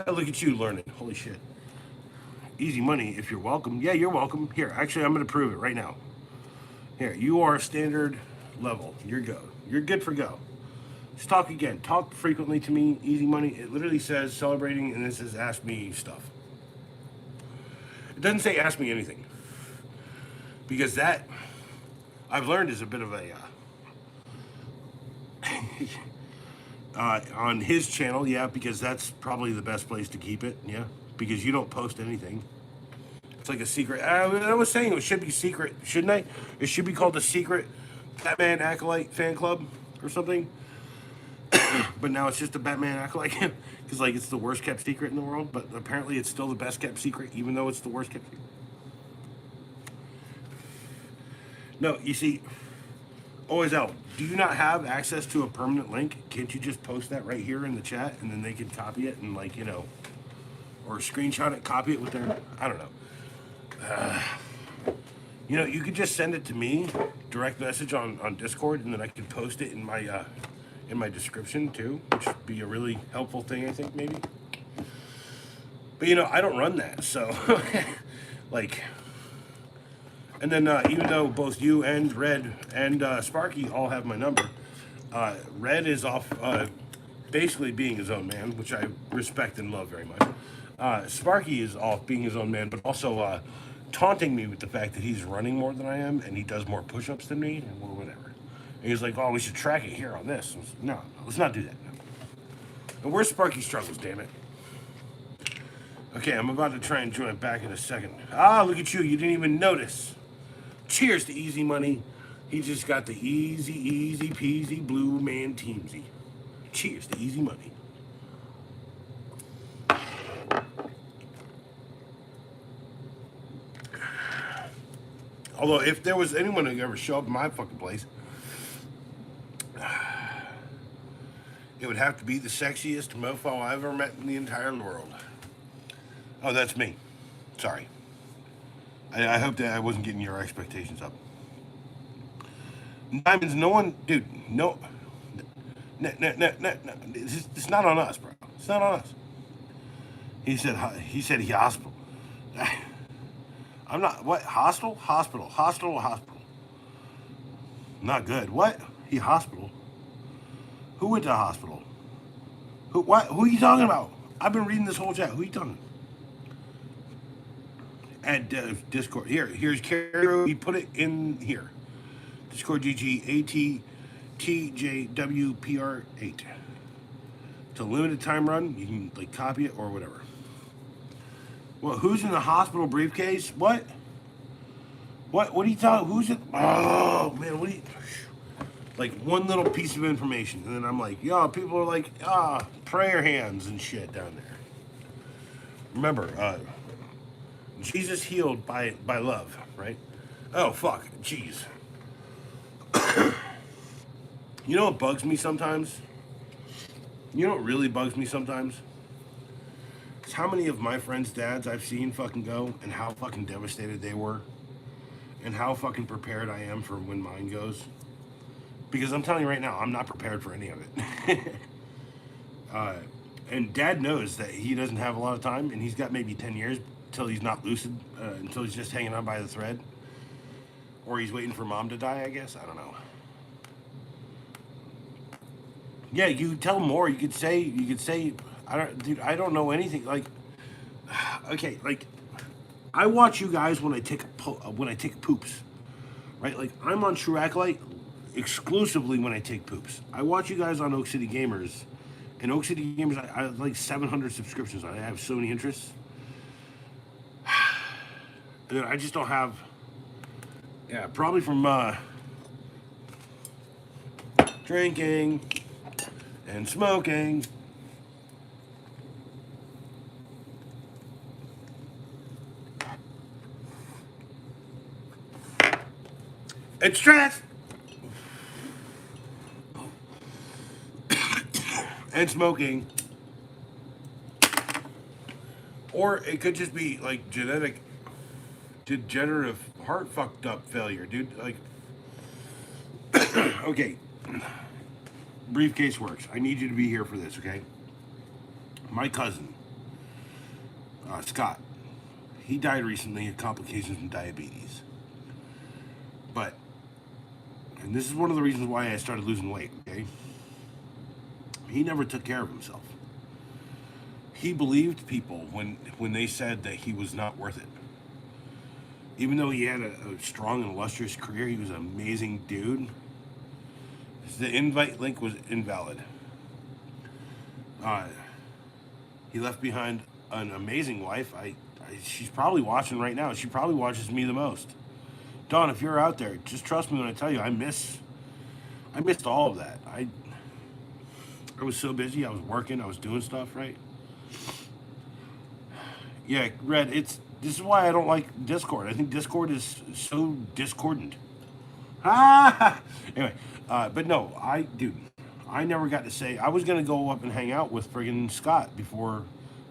Look at you learning. Holy shit. Easy money if you're welcome. Yeah, you're welcome. Here, actually, I'm gonna prove it right now. Here, you are standard level. You're go. You're good for go. Just talk again. Talk frequently to me. Easy money. It literally says celebrating, and it says ask me stuff. It doesn't say ask me anything. Because that, I've learned, is a bit of a, on his channel, yeah, because that's probably the best place to keep it, yeah, because you don't post anything. It's like a secret. I was saying it should be secret, shouldn't I? It should be called the Secret Batman Acolyte Fan Club or something. But now it's just a Batman Acolyte because like it's the worst kept secret in the world. But apparently it's still the best kept secret, even though it's the worst kept secret. No, you see, Always out. Do you not have access to a permanent link? Can't you just post that right here in the chat and then they can copy it and like, or screenshot it, copy it with their, I don't know. You could just send it to me, direct message on Discord, and then I can post it in my description too, which would be a really helpful thing, I think, maybe. But I don't run that, so like, and then even though both you and Red and Sparky all have my number, Red is off basically being his own man, which I respect and love very much. Sparky is off being his own man, but also taunting me with the fact that he's running more than I am and he does more push-ups than me or whatever. And he's like, "Oh, we should track it here on this." No, let's not do that. And where's Sparky struggles, damn it? Okay, I'm about to try and join back in a second. Ah, look at you. You didn't even notice. Cheers to Easy Money. He just got the easy peasy blue man teamsy. Cheers to Easy Money. Although, if there was anyone who ever show up in my fucking place, it would have to be the sexiest mofo I've ever met in the entire world. Oh, that's me. Sorry. I hope that I wasn't getting your expectations up. Diamonds, no one, dude, no. It's not on us, bro. It's not on us. He said he hospital. I'm not, what, hospital? Hospital. Not good. What? He hospital? Who went to the hospital? Who are you talking about? I've been reading this whole chat. Who are you talking about? At Discord. Here's Carrie. He put it in here. Discord GG ATTJWPR8. It's a limited time run. You can like copy it or whatever. Well, who's in the hospital briefcase? What? What are you talking? Who's it? Oh man, what do you? Like one little piece of information, and then I'm like, yo, people are like, prayer hands and shit down there. Remember, Jesus healed by love, right? Oh fuck, jeez. You know what bugs me sometimes? You know what really bugs me sometimes? It's how many of my friends' dads I've seen fucking go and how fucking devastated they were and how fucking prepared I am for when mine goes. Because I'm telling you right now, I'm not prepared for any of it. And dad knows that he doesn't have a lot of time and he's got maybe 10 years until he's not lucid, until he's just hanging on by the thread. Or he's waiting for mom to die, I guess. I don't know. Yeah, you tell more. You could say, I don't know anything. Like, okay, like, I watch you guys when I take poops, right? Like, I'm on True Acolyte exclusively when I take poops. I watch you guys on Oak City Gamers, and Oak City Gamers, I have like 700 subscriptions. I have so many interests. And I just don't have. Yeah, probably from drinking and smoking. And stress. And smoking. Or it could just be like degenerative heart fucked up failure, dude. Like, okay. Briefcase works. I need you to be here for this, okay? My cousin, Scott, he died recently of complications from diabetes. But, and this is one of the reasons why I started losing weight, okay? He never took care of himself. He believed people when they said that he was not worth it. Even though he had a strong and illustrious career, he was an amazing dude. The invite link was invalid. He left behind an amazing wife. She's probably watching right now. She probably watches me the most. Dawn, if you're out there, just trust me when I tell you, I missed all of that. I was so busy. I was working. I was doing stuff, right? Yeah, Red, this is why I don't like Discord. I think Discord is so discordant. Ah! Anyway, but no, dude, I never got to say. I was gonna go up and hang out with friggin' Scott before,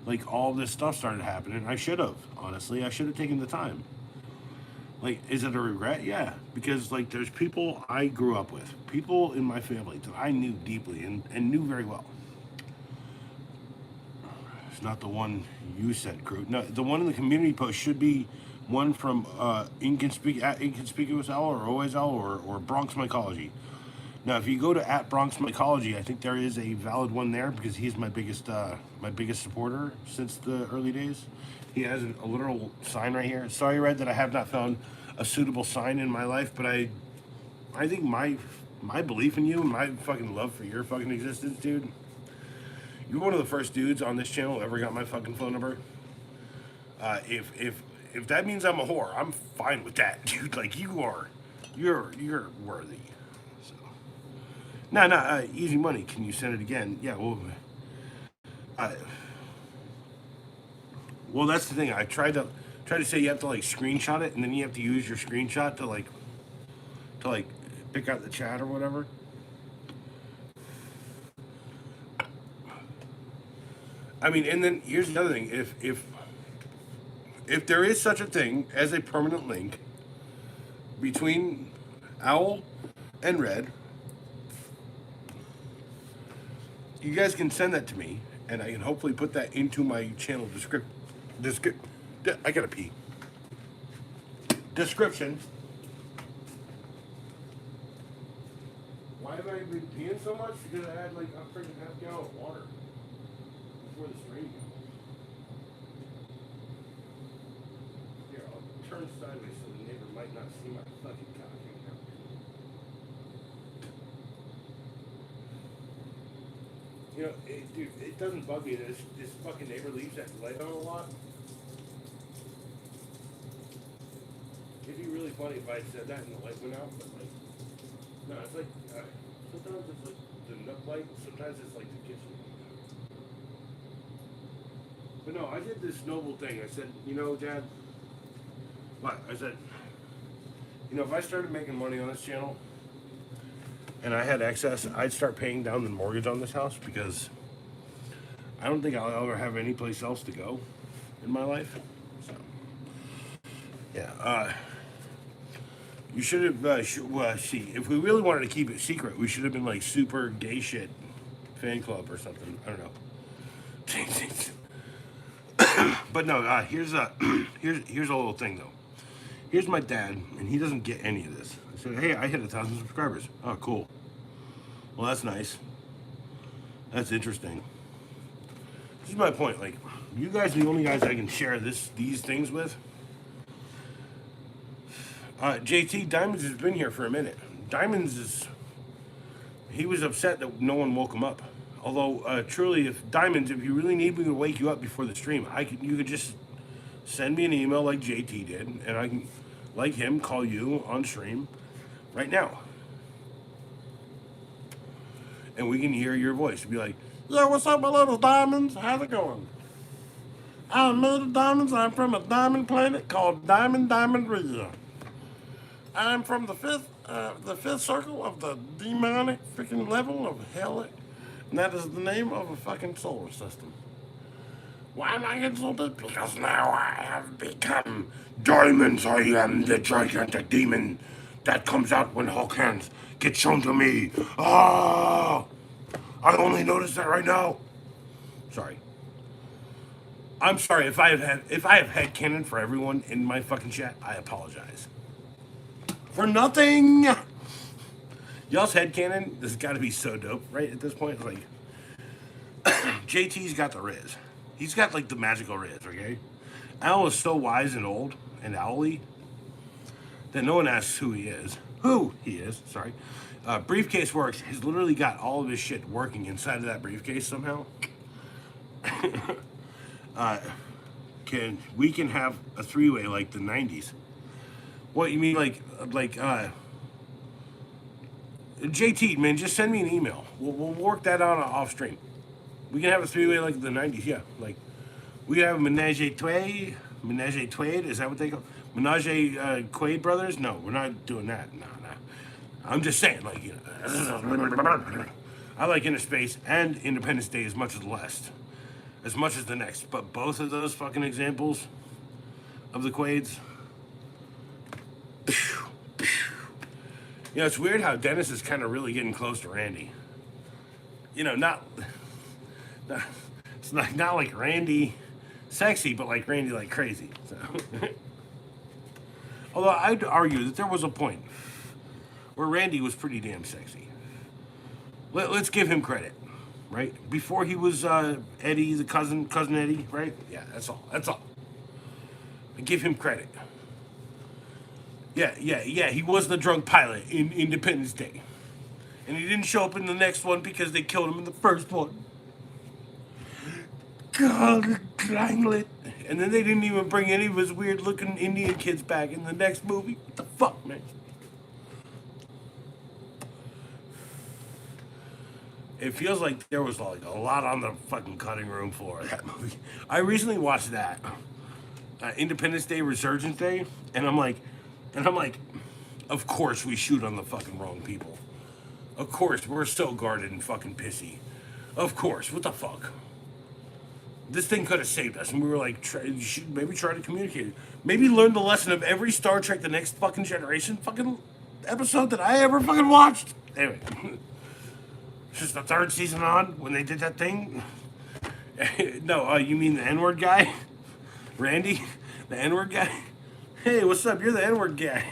like, all this stuff started happening. I should have, honestly. I should have taken the time. Like, is it a regret? Yeah, because like, there's people I grew up with, people in my family that I knew deeply and knew very well. It's not the one you sent, crew. No, the one in the community post should be one from Inconspicuous Owl or Always Owl or Bronx Mycology. Now, if you go to at Bronx Mycology, I think there is a valid one there because he's my biggest supporter since the early days. He has a literal sign right here. Sorry, Red, that I have not found a suitable sign in my life, but I think my belief in you and my fucking love for your fucking existence, dude. You're one of the first dudes on this channel who ever got my fucking phone number. If that means I'm a whore, I'm fine with that, dude. Like, you're worthy. So, no, easy money. Can you send it again? Yeah, well, that's the thing. I tried to say you have to like screenshot it, and then you have to use your screenshot to like pick out the chat or whatever. I mean, and then here's the other thing: if there is such a thing as a permanent link between Owl and Red, you guys can send that to me, and I can hopefully put that into my channel I gotta pee. Description. Why have I been peeing so much? Because I had like a freaking half gallon of water before the stream. Here, I'll turn sideways so the neighbor might not see my fucking cock hanging out. You know, dude, it doesn't bug me that this fucking neighbor leaves that light on a lot. It'd be really funny if I said that and the light went out, but like, no, it's like, sometimes it's like the nook light, sometimes it's like the kitchen. But no, I did this noble thing. I said, you know, Dad, what? I said, you know, if I started making money on this channel and I had excess, I'd start paying down the mortgage on this house because I don't think I'll ever have any place else to go in my life. So, yeah, you should have, see, if we really wanted to keep it secret, we should have been like super gay shit fan club or something. I don't know. But no, here's a little thing though. Here's my dad, and he doesn't get any of this. I said, hey, I hit 1,000 subscribers. Oh, cool. Well, that's nice. That's interesting. This is my point. Like, you guys are the only guys I can share these things with. JT Diamonds has been here for a minute. He was upset that no one woke him up. Although, truly, if you really need me to wake you up before the stream, you could just send me an email like JT did, and I can, like him, call you on stream right now. And we can hear your voice. Be like, yeah, what's up, my little diamonds? How's it going? I'm made of diamonds. I'm from a diamond planet called Diamond Rio. I'm from the fifth circle of the demonic freaking level of hell, and that is the name of a fucking solar system. Why am I getting so deep? Because now I have become diamonds. I am the gigantic demon that comes out when Hulk hands get shown to me. Ah! I only noticed that right now. Sorry. I'm sorry if I have head canon for everyone in my fucking chat. I apologize. For nothing. Y'all's headcanon, this has got to be so dope, right? At this point, like, JT's got the Riz. He's got, like, the magical Riz, okay? Owl is so wise and old and owly that no one asks who he is. Sorry. Briefcase Works has literally got all of his shit working inside of that briefcase somehow. We can have a three-way like the 90s. What, you mean JT, man, just send me an email. We'll work that out off stream. We can have a three-way like the 90s, yeah. Like, we can have a menage a trois Menage a Quaid? Is that what they call Menage Quaid brothers? No, we're not doing that. No. I'm just saying, like, you know, I like Inner Space and Independence Day as much as the next. But both of those fucking examples of the Quaids, you know, it's weird how Dennis is kind of really getting close to Randy. You know, it's not like Randy sexy, but like Randy like crazy. So. Although I'd argue that there was a point where Randy was pretty damn sexy. Let's give him credit, right? Before he was Eddie, the cousin Eddie, right? Yeah, that's all. I give him credit. Yeah. He was the drunk pilot in Independence Day. And he didn't show up in the next one because they killed him in the first one. God, dang it. And then they didn't even bring any of his weird looking Indian kids back in the next movie. What the fuck, man? It feels like there was like a lot on the fucking cutting room floor of that movie. I recently watched that Independence Day, Resurgence Day, and I'm like, of course we shoot on the fucking wrong people. Of course we're so guarded and fucking pissy. Of course, what the fuck? This thing could have saved us, and we were like, you should maybe try to communicate it. Maybe learn the lesson of every Star Trek: The Next Fucking Generation fucking episode that I ever fucking watched. Anyway. This is the third season on when they did that thing. No, you mean the N-word guy? Randy? The N-word guy? Hey, what's up? You're the N-word guy.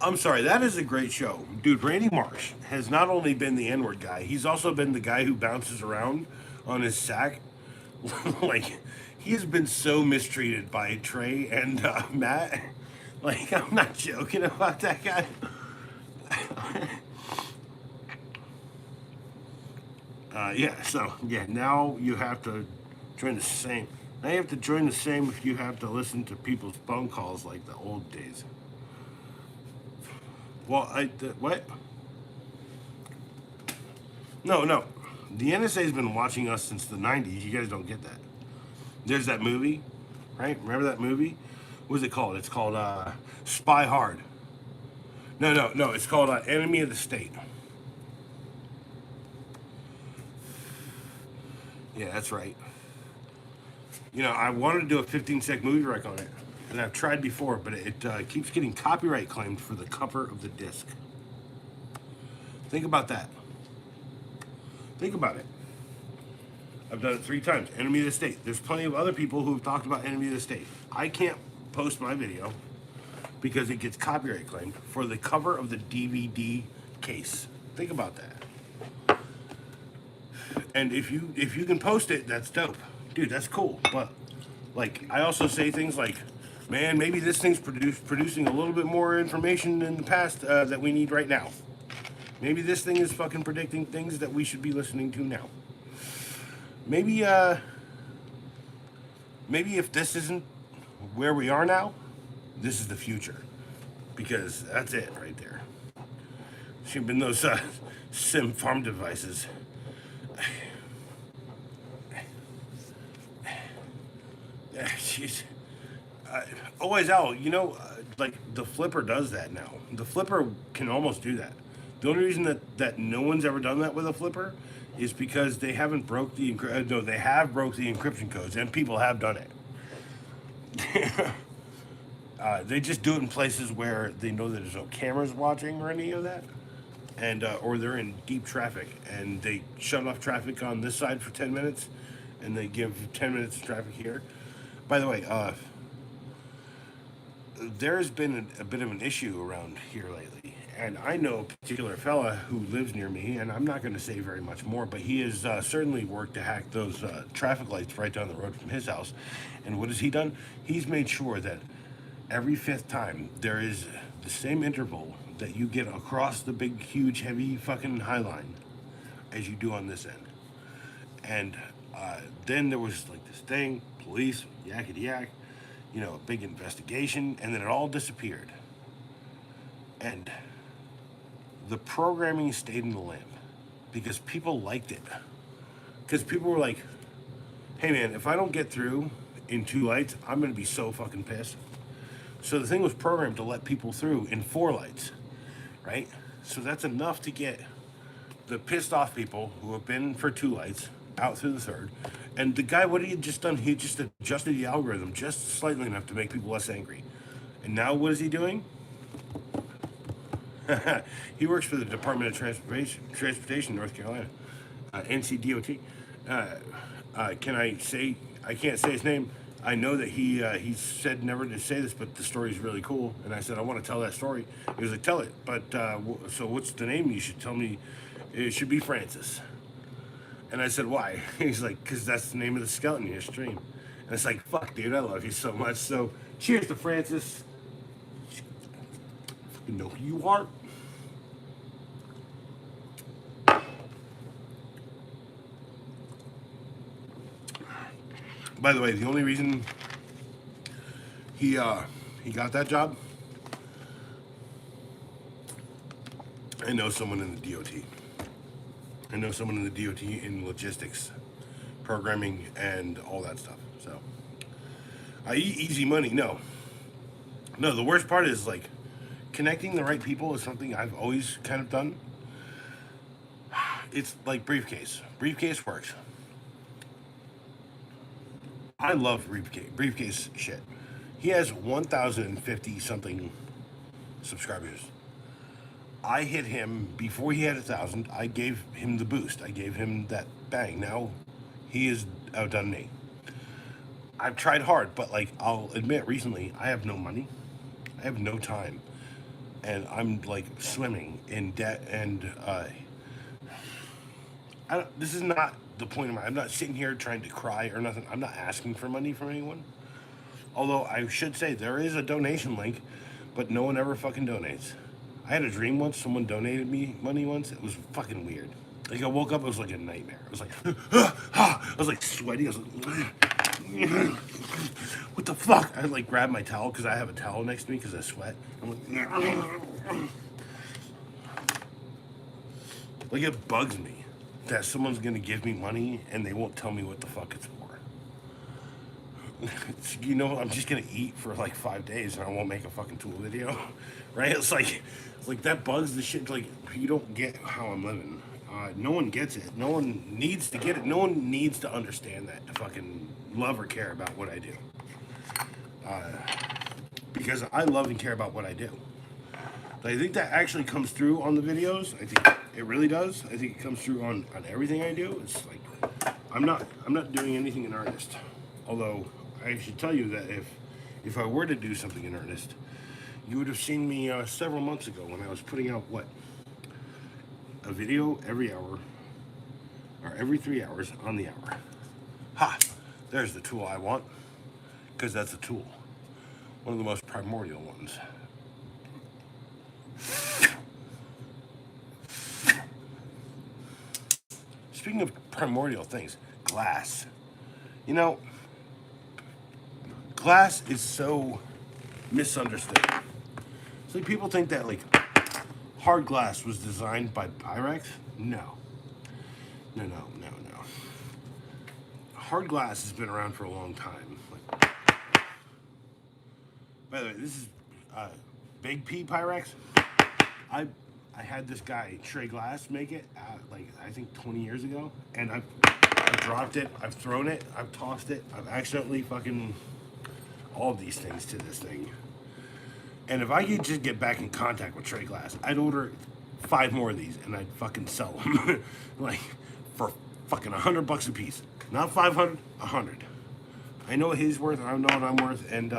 I'm sorry, that is a great show. Dude, Randy Marsh has not only been the N-word guy, he's also been the guy who bounces around on his sack. Like, he has been so mistreated by Trey and Matt. Like, I'm not joking about that guy. Now you have to join the same. Now you have to join the same if you have to listen to people's phone calls like the old days. Well, what? No. The NSA's been watching us since the 90s. You guys don't get that. There's that movie, right? Remember that movie? What is it called? It's called Spy Hard. No. It's called Enemy of the State. Yeah, that's right. You know, I wanted to do a 15-sec movie rec on it, and I've tried before, but it keeps getting copyright claimed for the cover of the disc. Think about that. Think about it. I've done it 3 times. Enemy of the State. There's plenty of other people who have talked about Enemy of the State. I can't post my video because it gets copyright claimed for the cover of the DVD case. Think about that. And if you can post it, that's dope. Dude, that's cool. But like, I also say things like, man, maybe this thing's producing a little bit more information in the past that we need right now. Maybe this thing is fucking predicting things that we should be listening to now. Maybe if this isn't where we are now, this is the future. Because that's it right there. Should have been those sim farm devices. Jeez. Always out, you know, like the flipper does that now. The flipper can almost do that. The only reason that no one's ever done that with a flipper is because they haven't broke the they have broke the encryption codes, and people have done it. They just do it in places where they know that there's no cameras watching or any of that, and or they're in deep traffic, and they shut off traffic on this side for 10 minutes, and they give 10 minutes of traffic here. By the way, there's been a bit of an issue around here lately, and I know a particular fella who lives near me, and I'm not going to say very much more, but he has certainly worked to hack those traffic lights right down the road from his house. And what has he done? He's made sure that every 5th time there is the same interval that you get across the big, huge, heavy fucking high line as you do on this end. And then there was like this thing, police, yakety yak, you know, a big investigation, and then it all disappeared. And the programming stayed in the lamp because people liked it. Because people were like, hey man, if I don't get through in 2 lights, I'm gonna be so fucking pissed. So the thing was programmed to let people through in 4 lights, right? So that's enough to get the pissed off people who have been for 2 lights out through the third. And the guy, what he had just done, he just adjusted the algorithm just slightly enough to make people less angry. And now what is he doing? He works for the Department of Transportation, North Carolina, NCDOT. Can I say? I can't say his name. I know that he said never to say this, but the story's really cool. And I said I want to tell that story. He was like, tell it. But so what's the name? You should tell me. It should be Francis. And I said, why? He's like, because that's the name of the skeleton in your stream. And it's like, fuck, dude, I love you so much. So cheers to Francis. You know who you are. By the way, the only reason he got that job, I know someone in the DOT. I know someone in the DOT in logistics, programming, and all that stuff. So, I eat easy money. No, the worst part is like connecting the right people is something I've always kind of done. It's like Briefcase. Briefcase works. I love Briefcase shit. He has 1,050 something subscribers. I hit him before he had 1,000. I gave him the boost. I gave him that bang. Now he has outdone me. I've tried hard, but like I'll admit, recently I have no money. I have no time, and I'm like swimming in debt. And this is not the point of my. I'm not sitting here trying to cry or nothing. I'm not asking for money from anyone. Although I should say there is a donation link, but no one ever fucking donates. I had a dream once. Someone donated me money once. It was fucking weird. Like I woke up, it was like a nightmare. I was like, I was like sweaty. I was like, what the fuck? I like grabbed my towel because I have a towel next to me because I sweat. I'm like it bugs me that someone's gonna give me money and they won't tell me what the fuck it's for. You know, I'm just gonna eat for like 5 days and I won't make a fucking tool video, right? It's like that bugs the shit. Like you don't get how I'm living. No one gets it. No one needs to get it. No one needs to understand that to fucking love or care about what I do. Because I love and care about what I do. But I think that actually comes through on the videos. I think it really does. I think it comes through on everything I do. It's like I'm not doing anything in earnest. Although I should tell you that if I were to do something in earnest, you would have seen me several months ago when I was putting out a video every hour or every 3 hours on the hour. Ha! There's the tool I want, because that's a tool. One of the most primordial ones. Speaking of primordial things, glass. You know, glass is so misunderstood. It's like people think that like hard glass was designed by Pyrex. No. Hard glass has been around for a long time. Like, by the way, this is Big P Pyrex. I had this guy Trey Glass make it like I think 20 years ago, and I've dropped it, I've thrown it, I've tossed it, I've accidentally fucking all of these things to this thing. And if I could just get back in contact with Trey Glass, I'd order 5 more of these and I'd fucking sell them like for fucking $100 a piece. Not 500, 100. I know what he's worth, I know what I'm worth, and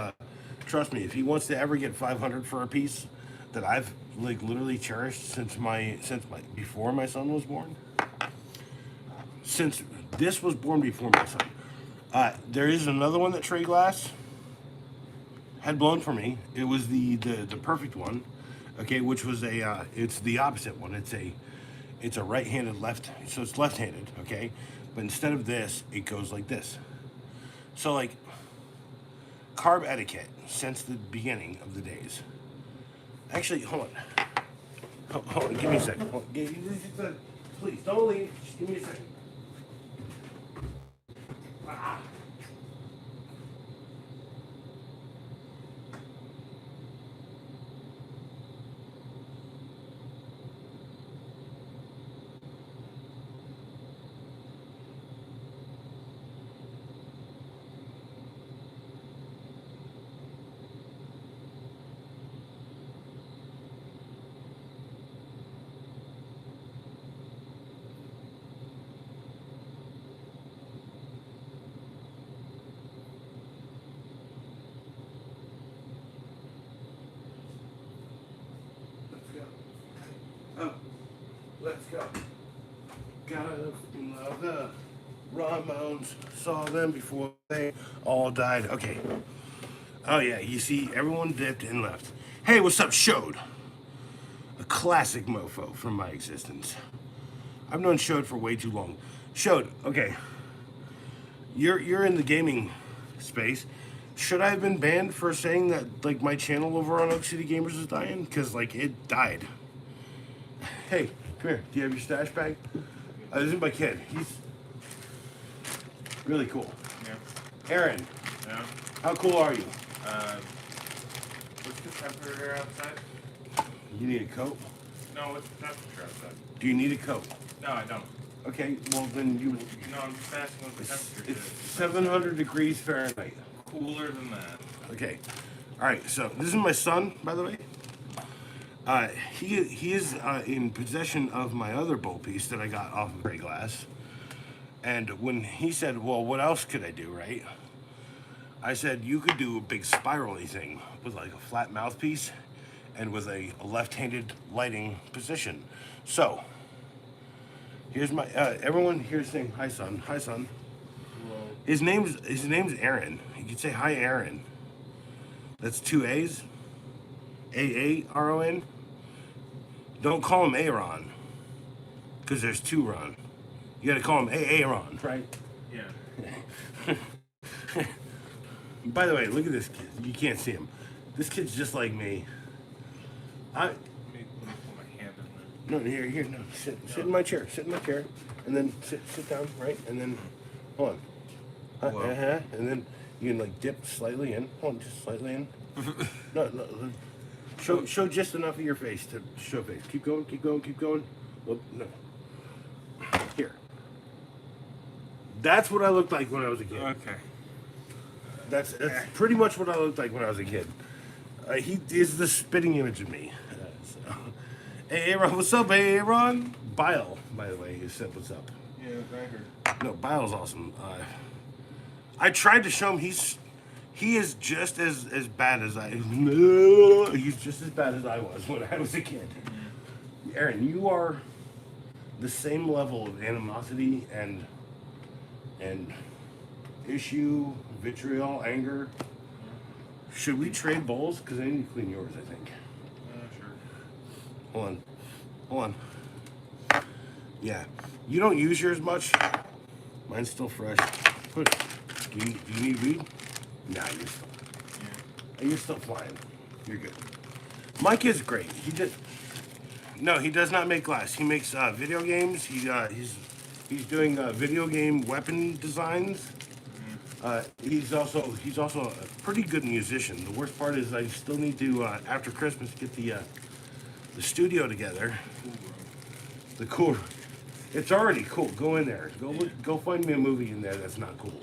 trust me, if he wants to ever get 500 for a piece that I've like literally cherished since before my son was born, since this was born before my son. There is another one that Trey Glass had blown for me. It was the perfect one, okay, which was it's the opposite one. It's a right-handed left, so it's left-handed, okay, but instead of this, it goes like this. So like carb etiquette since the beginning of the days. Actually, hold on. Hold on, give me a second. Hold on, please, don't leave. Just give me a second. Ah. Oh, let's go. Gotta love the Ramones. Saw them before they all died. Okay. Oh yeah, you see, everyone dipped and left. Hey, what's up, Shode? A classic mofo from my existence. I've known Shode for way too long. Shode, okay. You're in the gaming space. Should I have been banned for saying that like my channel over on Oak City Gamers is dying? Cause like it died. Hey, come here. Do you have your stash bag? This is my kid. He's really cool. Yeah. Aaron, Yeah. how cool are you? What's the temperature outside? You need a coat? No, what's the temperature outside? Do you need a coat? No, I don't. Okay, well then you. No, I'm just asking what the temperature It's is. 700 degrees Fahrenheit. Cooler than that. Okay. All right. So this is my son, by the way. He is in possession of my other bowl piece that I got off of Gray Glass. And when he said, "Well, what else could I do?" Right? I said you could do a big spirally thing with like a flat mouthpiece and with a left-handed lighting position. So here's my everyone here's saying hi, son. Hi, son. Well, His name's Aaron. You could say hi, Aaron. That's two A's. Aaron. Don't call him Aaron, because there's two Ron. You gotta call him Aaron, right? yeah. By the way, look at this kid. You can't see him. This kid's just like me. Let me put my hand in there. Here, no. Sit in my chair. Sit in my chair, and then sit down, right? And then, hold on. Whoa. And then you can like dip slightly in. Hold on, just slightly in. No. Show just enough of your face to show face. Keep going. Well, no. Here. That's what I looked like when I was a kid. Okay. That's pretty much what I looked like when I was a kid. He is the spitting image of me. So. Hey, Aaron, what's up, hey, Aaron? Bile, by the way, he said what's up. Yeah, I heard. No, Bile's awesome. I tried to show him he is just as bad as I. He's just as bad as I was when I was a kid. Aaron, you are the same level of animosity and issue, vitriol, anger. Should we trade bowls? Because I need to clean yours, I think. Sure. Hold on. Yeah. You don't use yours much. Mine's still fresh. Do you need weed? Nah, you're still flying. You're good. My kid's great. He does not make glass. He makes video games. He's doing video game weapon designs. He's also a pretty good musician. The worst part is I still need to after Christmas get the studio together. The cool. It's already cool. Go in there. Go find me a movie in there that's not cool.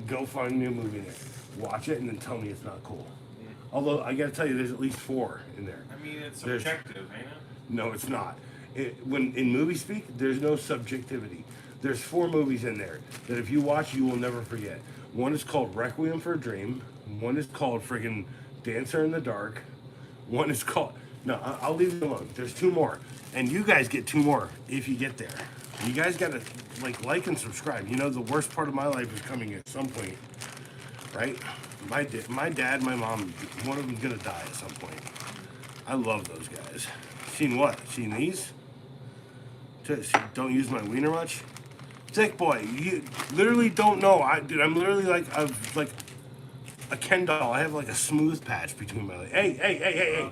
Go find me a movie in there. Watch it and then tell me it's not cool. Yeah. Although I gotta tell you, there's at least 4 in there. I mean, it's There's- subjective, ain't it? No, it's not. When in movie speak, there's no subjectivity. There's 4 movies in there that if you watch, you will never forget. One is called Requiem for a Dream. One is called friggin' Dancer in the Dark. One is called... No, I'll leave it alone. There's 2 more. And you guys get 2 more if you get there. You guys gotta like and subscribe. You know, the worst part of my life is coming at some point, right? My dad, my mom, one of them's gonna die at some point. I love those guys. Seen what? Seen these? Don't use my wiener much? Thick boy, you literally don't know. Dude, I'm literally like a Ken doll. I have like a smooth patch between my legs. Hey.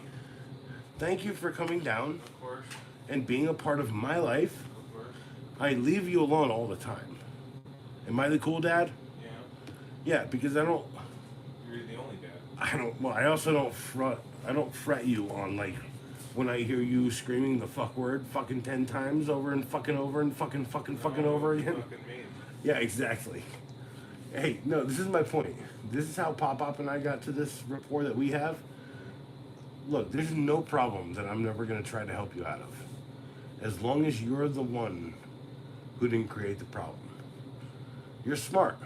Thank you for coming down Of course. and being a part of my life. Of course. I leave you alone all the time. Am I the cool dad? Yeah. Yeah, because I don't. You're the only dad. I don't. Well, I also don't fret. I don't fret you on like when I hear you screaming the fuck word fucking 10 times over and fucking fucking over again. Fucking mean. Yeah, exactly. Hey, no, this is my point. This is how Pop and I got to this rapport that we have. Look, there's no problem that I'm never going to try to help you out of. As long as you're the one who didn't create the problem. You're smart.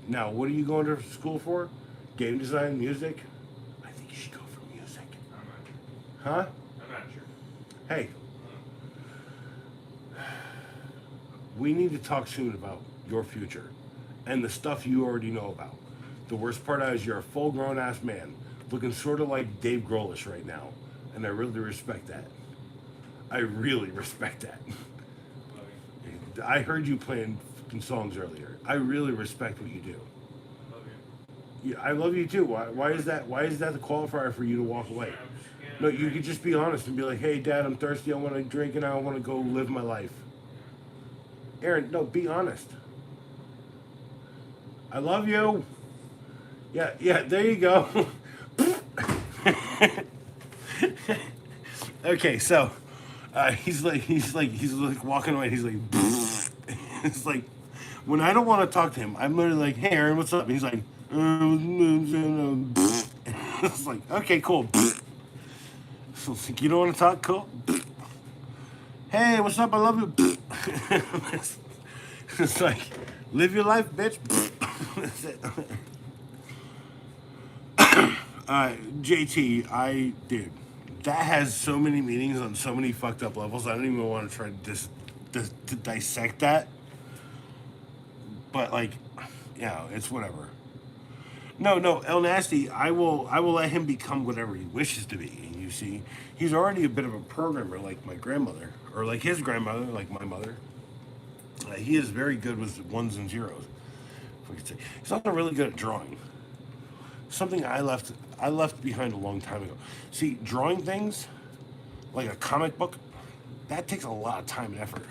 Now, what are you going to school for? Game design, music? I think you should go for music. I'm not sure. Huh? I'm not sure. Hey, we need to talk soon about your future and the stuff you already know about. The worst part is you're a full-grown ass man, looking sort of like Dave Grohl-ish right now, and I really respect that. I really respect that. Love you. I heard you playing fucking songs earlier. I really respect what you do. Love you. Yeah, I love you too. Why is that? Why is that the qualifier for you to walk away? I'm just kidding. No, you could just be honest and be like, "Hey, Dad, I'm thirsty. I want to drink and I want to go live my life." Aaron, no, be honest. I love you. Yeah, there you go. Okay, so he's like walking away. He's like, it's like when I don't want to talk to him, I'm literally like, "Hey, Aaron, what's up?" And he's like, it's like, okay, cool. So it's like, you don't want to talk, cool. Hey, what's up? I love you. It's like, live your life, bitch. That's it. JT, dude, that has so many meanings on so many fucked up levels. I don't even want to try to dissect that. But like, yeah, it's whatever. No, El Nasty, I will let him become whatever he wishes to be. You see, he's already a bit of a programmer, like my grandmother, or like his grandmother, like my mother. He is very good with ones and zeros. If we could say, he's also really good at drawing. Something I left behind a long time ago. See, drawing things like a comic book, that takes a lot of time and effort.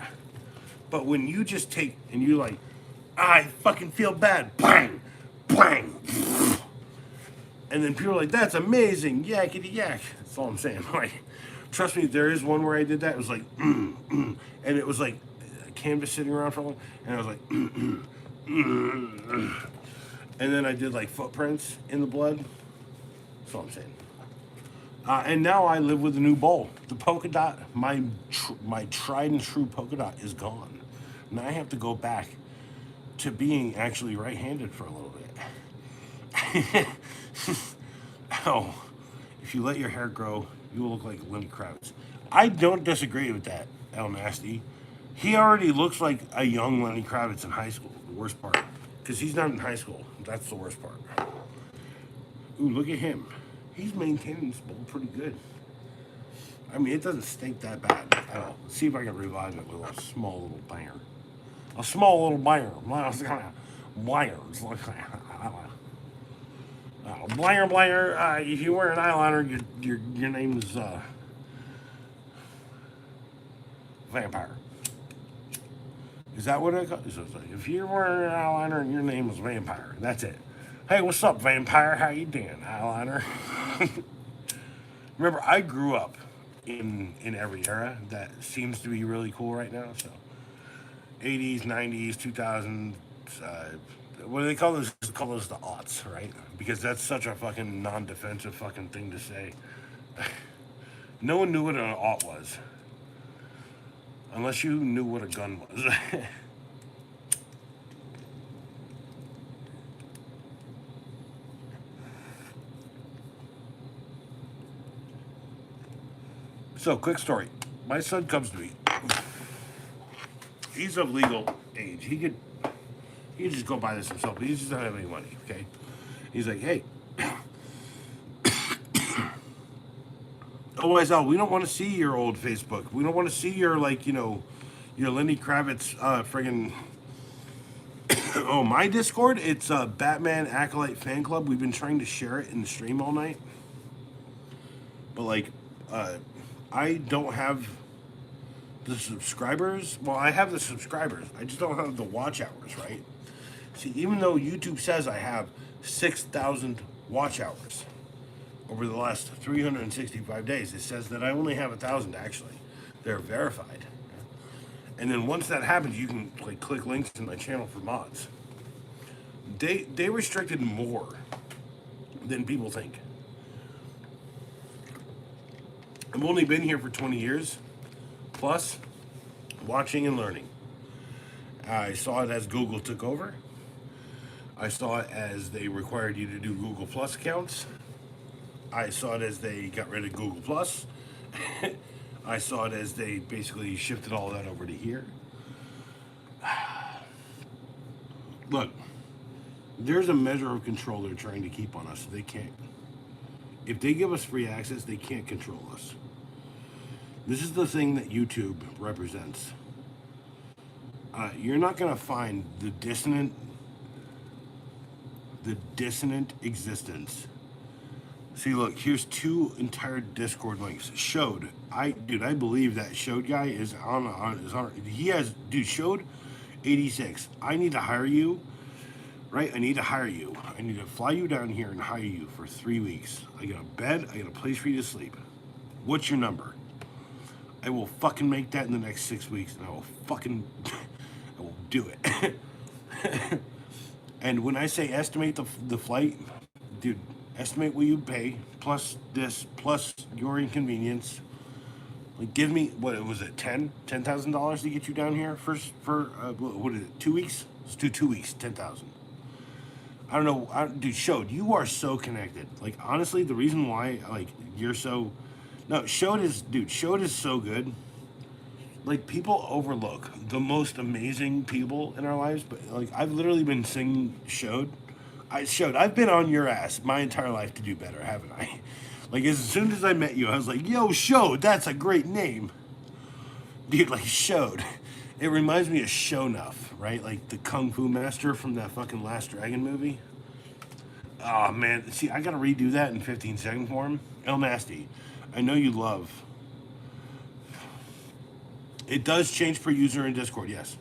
But when you just take and you like, I fucking feel bad, bang, bang, and then people are like, that's amazing, yakety yak. That's all I'm saying. Like, trust me, there is one where I did that. It was like, and it was like a canvas sitting around for a long, and I was like, and then I did like footprints in the blood. That's all I'm saying. And now I live with a new bowl. The polka dot, my tried and true polka dot is gone. Now I have to go back to being actually right-handed for a little bit. Oh, if you let your hair grow, you will look like Lenny Kravitz. I don't disagree with that, El Nasty. He already looks like a young Lenny Kravitz in high school. The worst part, because he's not in high school. That's the worst part. Ooh, look at him. He's maintaining this bowl pretty good. I mean, it doesn't stink that bad at all. Let's see if I can revive it with a small little banger. A small little banger. Blanger. Blanger. If you wear an eyeliner, your name is Vampire. Is that what it is? If you're wearing an eyeliner and your name is Vampire, that's it. Hey, what's up, Vampire? How you doing, eyeliner? Remember, I grew up in every era that seems to be really cool right now. So, 80s, 90s, 2000s. What do they call those? They call those the aughts, right? Because that's such a fucking non-defensive fucking thing to say. No one knew what an aught was. Unless you knew what a gun was. So, quick story. My son comes to me. He's of legal age. He could just go buy this himself, but he just doesn't have any money, okay? He's like, hey. Oh, Isel, we don't want to see your old Facebook. We don't want to see your, like, your Lenny Kravitz friggin'... Oh, my Discord? It's Batman Acolyte Fan Club. We've been trying to share it in the stream all night. But, like, I don't have the subscribers. Well, I have the subscribers. I just don't have the watch hours, right? See, even though YouTube says I have 6,000 watch hours over the last 365 days, it says that I only have 1,000 actually. They're verified. And then once that happens, you can like click links in my channel for mods. They restricted more than people think. I've only been here for 20 years, plus watching and learning. I saw it as Google took over. I saw it as they required you to do Google Plus accounts. I saw it as they got rid of Google Plus. I saw it as they basically shifted all that over to here. Look, there's a measure of control they're trying to keep on us. They can't. If they give us free access, they can't control us. This is the thing that YouTube represents. You're not going to find the dissonant existence. See, look, here's 2 entire Discord links. Showed. I believe that Showed guy is on. He has, Showed 86. I need to hire you, right? I need to hire you. I need to fly you down here and hire you for 3 weeks. I got a bed. I got a place for you to sleep. What's your number? I will fucking make that in the next 6 weeks, and I will do it. And when I say estimate the flight, dude, estimate what you pay plus this plus your inconvenience. Like, give me what was it, $10,000 to get you down here for what is it, 2 weeks? Let's do 2 weeks, 10,000. I don't know, dude. Showed, you are so connected. Like, honestly, the reason why you're so Showed is so good. Like, people overlook the most amazing people in our lives, but like, I've literally been singing Showed. I've been on your ass my entire life to do better, haven't I? Like, as soon as I met you, I was like, yo, Showed, that's a great name. Dude, like, Showed. It reminds me of Shonuff, right? Like the Kung Fu Master from that fucking Last Dragon movie. Oh, man. See, I gotta redo that in 15-second form. El Nasty, I know you love. It does change per user in Discord, yes.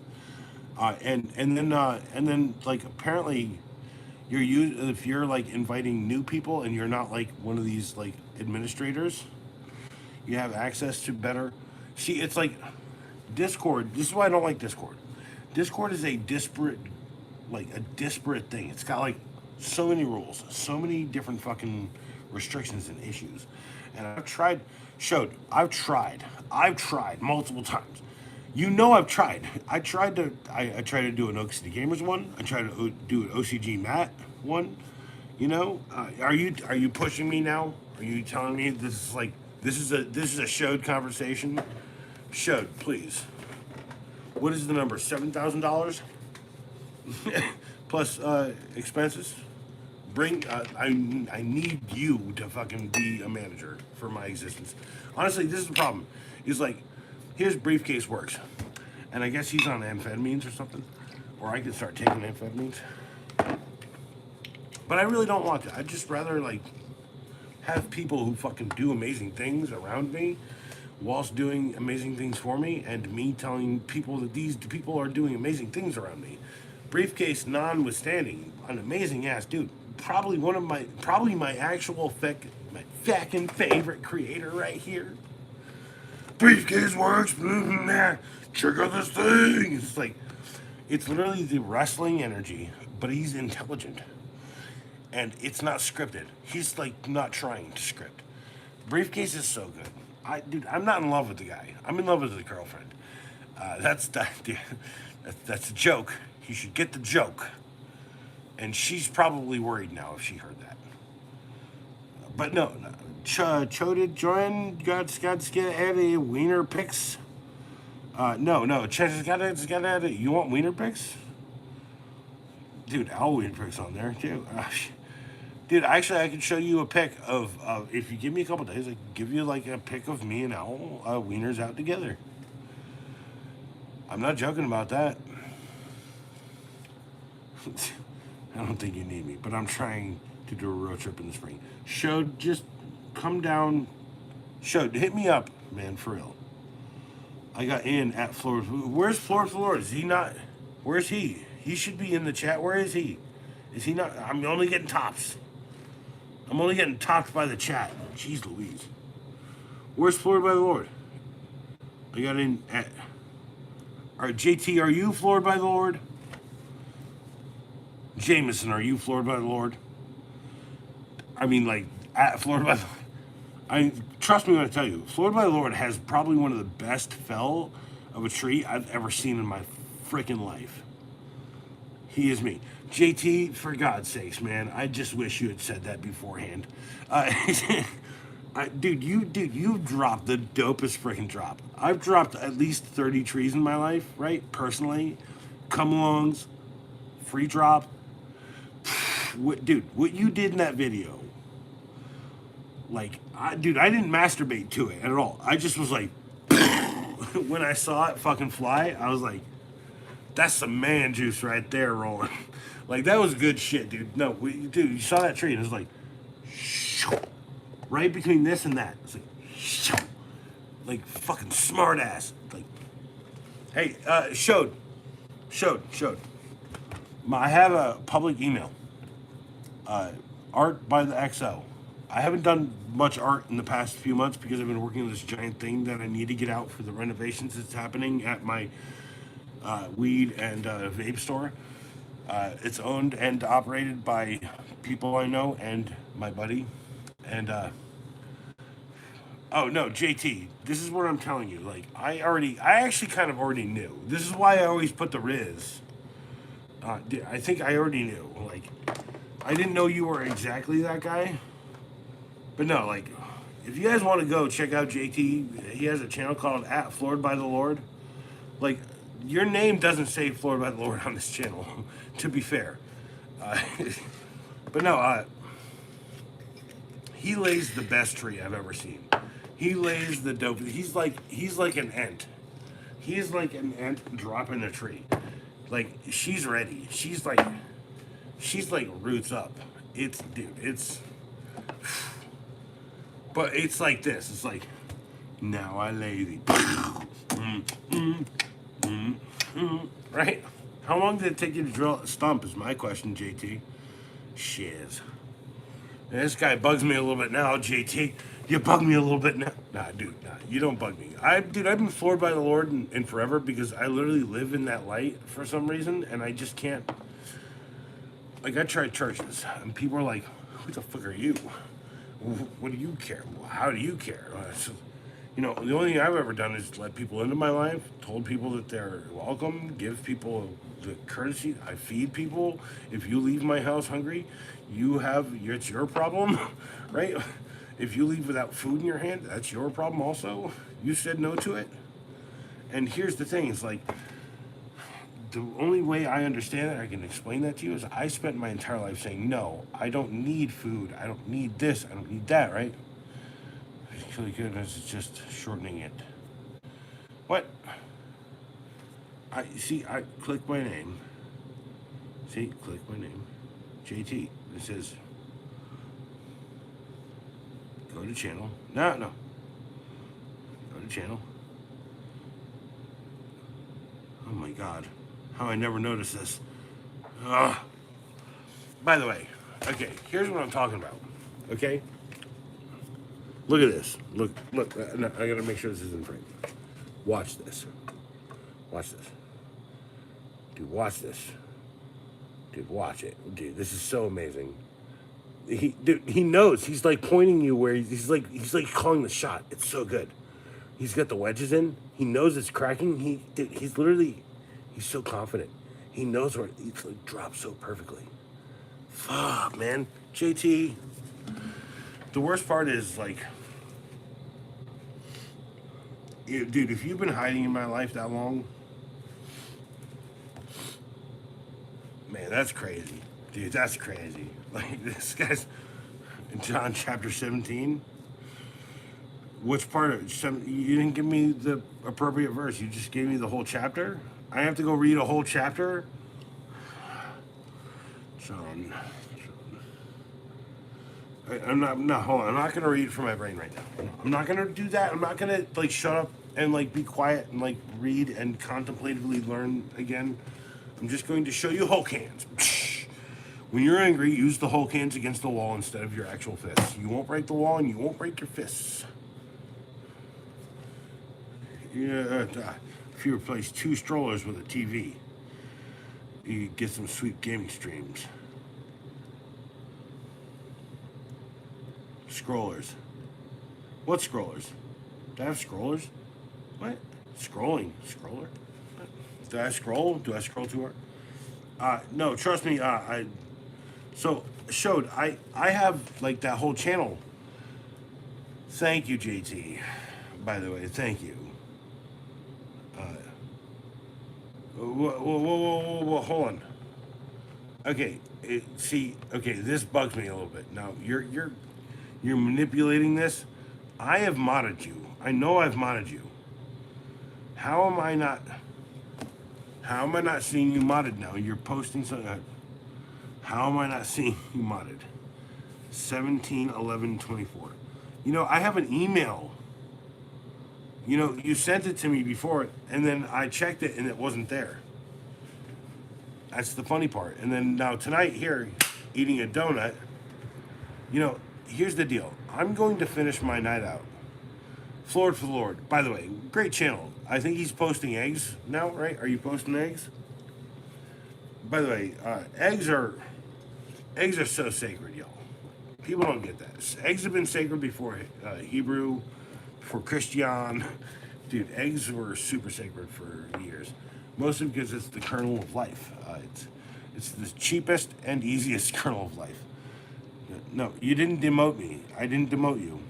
And then like, apparently if you're like inviting new people and you're not like one of these like administrators, you have access to better. See, it's like Discord. This is why I don't like Discord. Discord is a disparate thing. It's got like so many rules, so many different fucking restrictions and issues. And I've tried multiple times. You know, I've tried. I tried to do an OCD Gamers one. I tried to do an OCG Matt one. You know, are you pushing me now? Are you telling me this is a Showed conversation? Showed, please. What is the number? $7,000 plus expenses. I need you to fucking be a manager for my existence. Honestly, this is the problem. Is like, here's Briefcase works, and I guess he's on amphetamines or something, or I could start taking amphetamines. But I really don't want to. I'd just rather like have people who fucking do amazing things around me, whilst doing amazing things for me, and me telling people that these people are doing amazing things around me. Briefcase notwithstanding, an amazing ass dude. Probably my actual my fucking favorite creator right here. Briefcase works. Check out this thing. It's like, it's literally the wrestling energy, but he's intelligent, and it's not scripted. He's like not trying to script. Briefcase is so good. I'm not in love with the guy. I'm in love with his girlfriend. That's a joke. You should get the joke. And she's probably worried now if she heard that. But no. Choded join. God's got a wiener pics. No. Chances got it. You want wiener pics? Dude, all wiener pics on there too. Dude, actually, I can show you a pic of if you give me a couple days, I can give you like a pic of me and Owl wieners out together. I'm not joking about that. I don't think you need me, but I'm trying to do a road trip in the spring. Showed, just come down. Showed, hit me up, man, for real. I got in at Florida. Where's Florida for the Lord? Is he not? Where's he? He should be in the chat. Where is he? Is he not? I'm only getting tops. I'm only getting topped by the chat. Jeez Louise. Where's Floored by the Lord? I got in at... All right, JT, are you floored by the Lord? Jameson, are you floored by the Lord? I mean, like, at floored by the... Trust me when I tell you, floored by the Lord has probably one of the best fell of a tree I've ever seen in my freaking life. He is me. JT, for God's sakes, man, I just wish you had said that beforehand. You've dropped the dopest freaking drop. I've dropped at least 30 trees in my life, right? Personally. Come-alongs, free drop. What you did in that video, like, I didn't masturbate to it at all. I just was like, when I saw it fucking fly, I was like, that's some man juice right there rolling. Like, that was good shit, dude. No, dude, you saw that tree and it was like, right between this and that. It's like fucking smart ass. Like, hey, showed. I have a public email. Art by the XO. I haven't done much art in the past few months because I've been working on this giant thing that I need to get out for the renovations that's happening at my weed and vape store. It's owned and operated by people I know and my buddy. And, oh no, JT, this is what I'm telling you. Like, I actually kind of already knew. This is why I always put the Riz. I think I already knew. Like, I didn't know you were exactly that guy. But no, like, if you guys want to go check out JT, he has a channel called @Floored by the Lord. Like, your name doesn't say Floored by the Lord on this channel, to be fair. But no, he lays the best tree I've ever seen. He lays the dope. He's like an ant. He's like an ant dropping a tree. Like, she's ready. She's like roots up. But it's like this. It's like, now I lay thee. Right? How long did it take you to drill a stump is my question, JT. Shiz. And this guy bugs me a little bit now, JT. You bug me a little bit now. Nah, dude, you don't bug me. I've been floored by the Lord and forever because I literally live in that light for some reason, and I just can't. Like, I tried churches, and people are like, who the fuck are you? What do you care? How do you care? You know, the only thing I've ever done is let people into my life, told people that they're welcome, give people the courtesy. I feed people. If you leave my house hungry, it's your problem, right? If you leave without food in your hand, that's your problem also. You said no to it. And here's the thing, it's like, the only way I understand it, I can explain that to you, is I spent my entire life saying, no, I don't need food, I don't need this, I don't need that, right? Really good, it's just shortening it. What? I click my name. See, click my name. JT. It says, go to channel. No. Go to channel. Oh my God. How I never noticed this. By the way, okay, here's what I'm talking about. Okay? Look at this. Look. I gotta make sure this is in frame. Watch this. Dude, watch this. Dude, watch it. Dude, this is so amazing. He knows. He's like pointing you where he's like calling the shot. It's so good. He's got the wedges in. He knows it's cracking. He's so confident. He knows where it's like dropped so perfectly. Fuck, man. JT. The worst part is, like, dude, if you've been hiding in my life that long, man, that's crazy. Dude, that's crazy. Like, this guy's in John chapter 17. Which part of it? You didn't give me the appropriate verse. You just gave me the whole chapter. I have to go read a whole chapter? John. I'm not. No, hold on. I'm not gonna read from my brain right now. I'm not gonna do that. I'm not gonna like shut up and like be quiet and like read and contemplatively learn again. I'm just going to show you Hulk hands. When you're angry, use the Hulk hands against the wall instead of your actual fists. You won't break the wall and you won't break your fists. Yeah, if you replace 2 strollers with a TV, you get some sweet gaming streams. Scrollers. What scrollers? Do I have scrollers? What? Scrolling. Scroller? What? Do I scroll? Do I scroll too hard? No, trust me, I have like that whole channel. Thank you, JT. By the way, thank you. Whoa, hold on. Okay, okay, this bugs me a little bit. Now you're manipulating this. I have modded you. I know I've modded you. How am I not? How am I not seeing you modded now? You're posting something. How am I not seeing you modded? 17/11/24. You know, I have an email. You know, you sent it to me before, and then I checked it, and it wasn't there. That's the funny part. And then now tonight here, eating a donut, you know, here's the deal. I'm going to finish my night out. Floored for the Lord. By the way, great channel. I think he's posting eggs now, right? Are you posting eggs? By the way, eggs are so sacred, y'all. People don't get that. Eggs have been sacred before Hebrew, before Christian. Dude, eggs were super sacred for years. Mostly because it's the kernel of life. It's the cheapest and easiest kernel of life. No, you didn't demote me. I didn't demote you.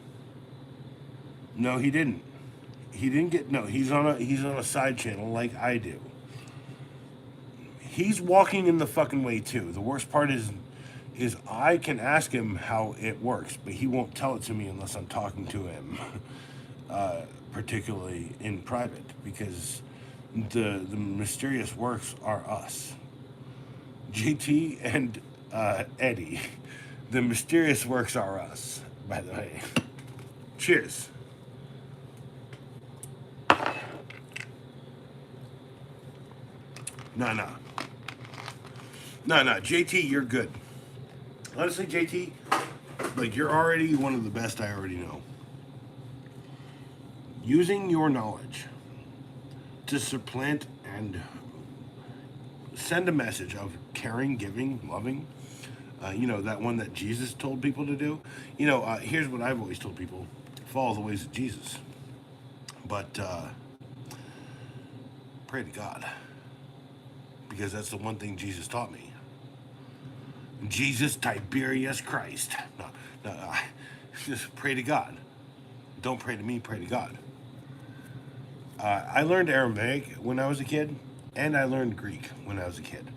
No, he didn't. He didn't get. No, he's on a side channel like I do. He's walking in the fucking way too. The worst part is I can ask him how it works, but he won't tell it to me unless I'm talking to him, particularly in private, because the mysterious works are us, JT and Eddie. The mysterious works are us. By the way, cheers. No, JT, you're good. Honestly, JT, like you're already one of the best I already know. Using your knowledge to supplant and send a message of caring, giving, loving. You know, that one that Jesus told people to do. You know, here's what I've always told people. Follow the ways of Jesus. But pray to God. Because that's the one thing Jesus taught me. Jesus Tiberius Christ. No, just pray to God. Don't pray to me, pray to God. I learned Aramaic when I was a kid, and I learned Greek when I was a kid.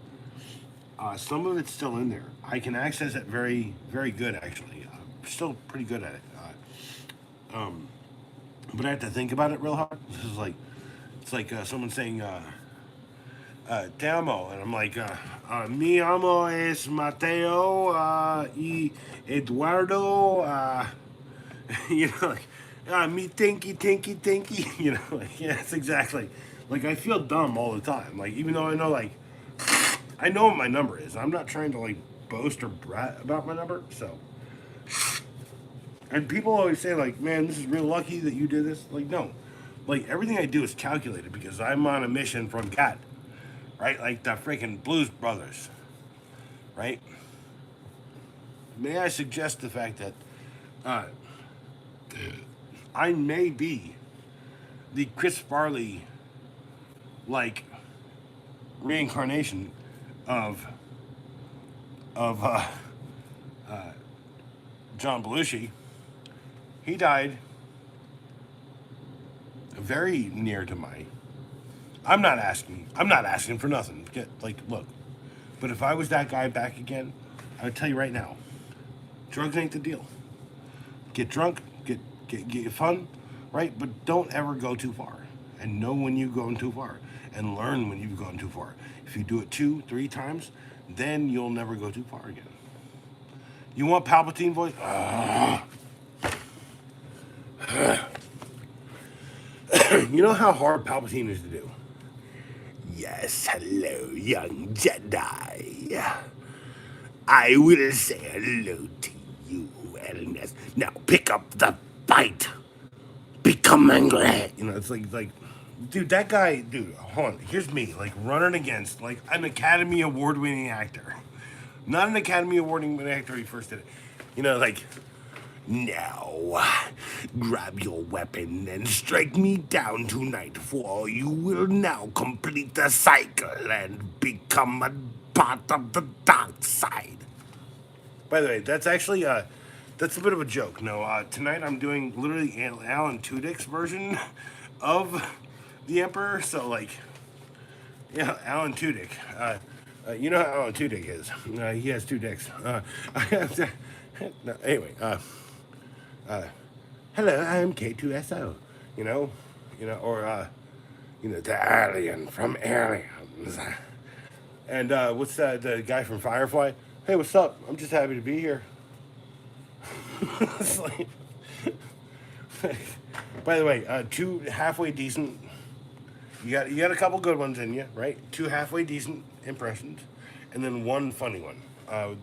Some of it's still in there. I can access it very, very good, actually. I'm still pretty good at it. But I have to think about it real hard. This is like, it's like someone saying, te amo, and I'm like, mi amo es Mateo y Eduardo, you know, like, me tinky, you know, like, yeah, it's exactly, like, I feel dumb all the time, like, even though I know, like, I know what my number is. I'm not trying to, like, boast or brat about my number, so, and people always say, like, man, this is real lucky that you did this, like, no, like, everything I do is calculated, because I'm on a mission from God. Right? Like the freaking Blues Brothers. Right? May I suggest the fact that I may be the Chris Farley like reincarnation of John Belushi. He died very near to my. I'm not asking for nothing. Look. But if I was that guy back again, I would tell you right now, drugs ain't the deal. Get drunk, get fun, right? But don't ever go too far. And know when you've gone too far. And learn when you've gone too far. If you do it 2-3 times, then you'll never go too far again. You want Palpatine voice? You know how hard Palpatine is to do? Yes, hello, young Jedi. I will say hello to you, Elness. Now pick up the fight. Become angry. You know, it's like, dude, that guy, dude, hold on. Here's me, like, running against, like, an Academy Award winning actor. Not an Academy Award winning actor, he first did it. You know, like, now, grab your weapon and strike me down tonight, for you will now complete the cycle and become a part of the dark side. By the way, that's actually that's a bit of a joke. No, tonight I'm doing literally Alan Tudyk's version of the Emperor. So like, yeah, Alan Tudyk. You know how Alan Tudyk is. He has 2 dicks. No, anyway, hello, I'm K2SO. Or the alien from Aliens. And what's that? The guy from Firefly? Hey, what's up? I'm just happy to be here. It's like, by the way, 2 halfway decent. You got a couple good ones in you, right? 2 halfway decent impressions, and then 1 funny one. I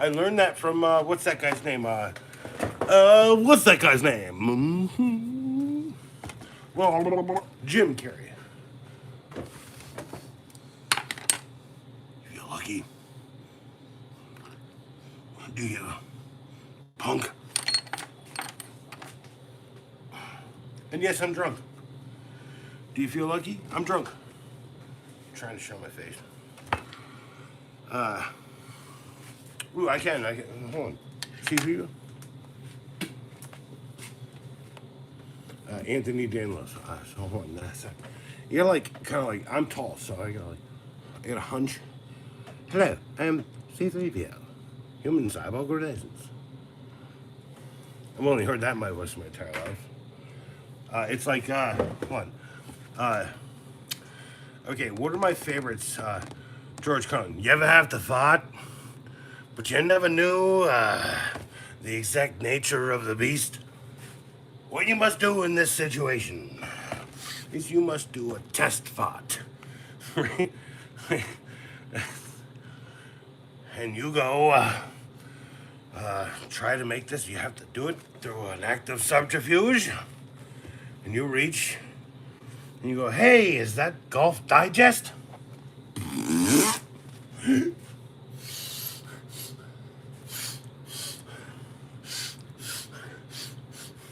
learned that from what's that guy's name? What's that guy's name? Well, Jim Carrey. You're lucky. Do you, punk? And yes, I'm drunk. Do you feel lucky? I'm drunk. I'm trying to show my face. Ooh, I can. Hold on. See for you? Anthony Danlos. So hold on. You're like, kind of like, I'm tall, so I got a hunch. Hello, I'm C3PO. Human cyborg relations. I've only heard that in my voice my entire life. It's like, hold on. Okay, what are my favorites? George Carlin. You ever have to thought, but you never knew the exact nature of the beast? What you must do in this situation is you must do a test thought. And you go, try to make this, you have to do it through an act of subterfuge. And you reach, and you go, hey, is that Golf Digest?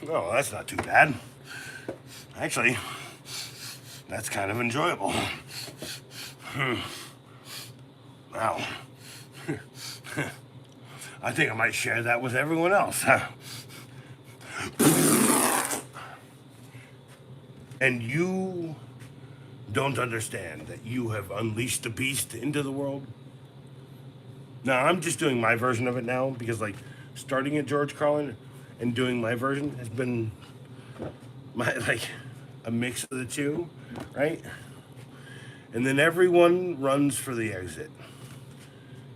Oh, that's not too bad. Actually, that's kind of enjoyable. Wow. I think I might share that with everyone else. And you don't understand that you have unleashed the beast into the world? Now, I'm just doing my version of it now because, like, starting at George Carlin and doing my version has been a mix of the two, right? And then everyone runs for the exit,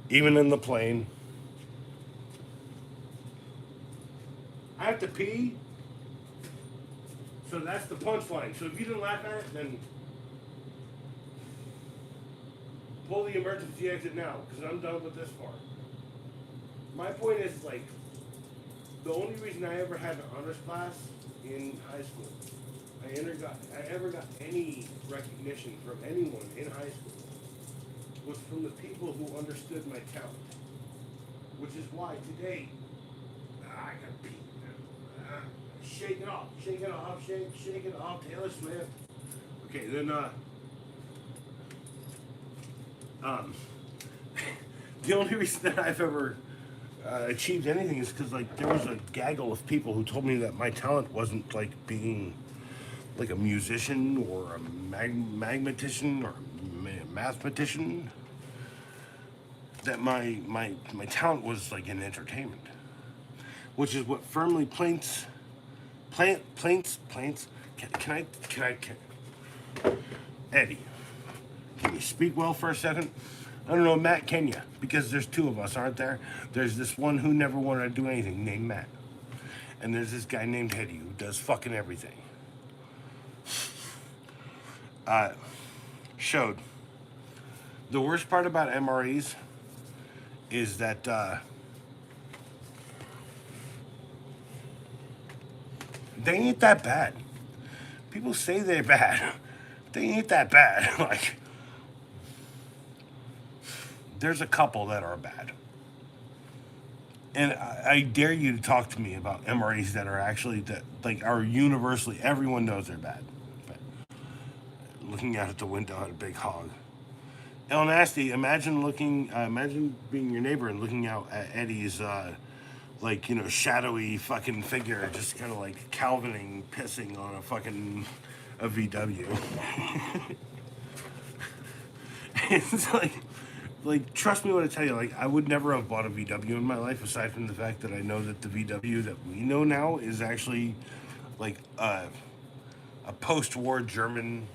even in the plane. I have to pee, so that's the punchline. So if you didn't laugh at it, then pull the emergency exit now, because I'm done with this part. My point is, like, the only reason I ever had an honors class in high school, I ever got any recognition from anyone in high school, was from the people who understood my talent. Which is why today, I got beat. Shake it off, shake it off, shake it off, Taylor Swift. Okay, then, the only reason that I've ever achieved anything is because, like, there was a gaggle of people who told me that my talent wasn't like being like a musician or a mathematician or a mathematician. That my talent was like in entertainment, which is what firmly plaints. Can I, Eddie? Can you speak well for a second? I don't know, Matt Kenya, because there's two of us, aren't there? There's this one who never wanted to do anything named Matt. And there's this guy named Hetty who does fucking everything. Showed. The worst part about MREs is that they ain't that bad. People say they're bad. They ain't that bad. Like, there's a couple that are bad. And I dare you to talk to me about MREs that are actually, that like, are universally, everyone knows they're bad. But looking out at the window at a big hog. El Nasty, imagine being your neighbor and looking out at Eddie's, like, you know, shadowy fucking figure, just kind of like Calvining, pissing on a VW. It's like, trust me when I tell you, like, I would never have bought a VW in my life, aside from the fact that I know that the VW that we know now is actually, like, a post-war German,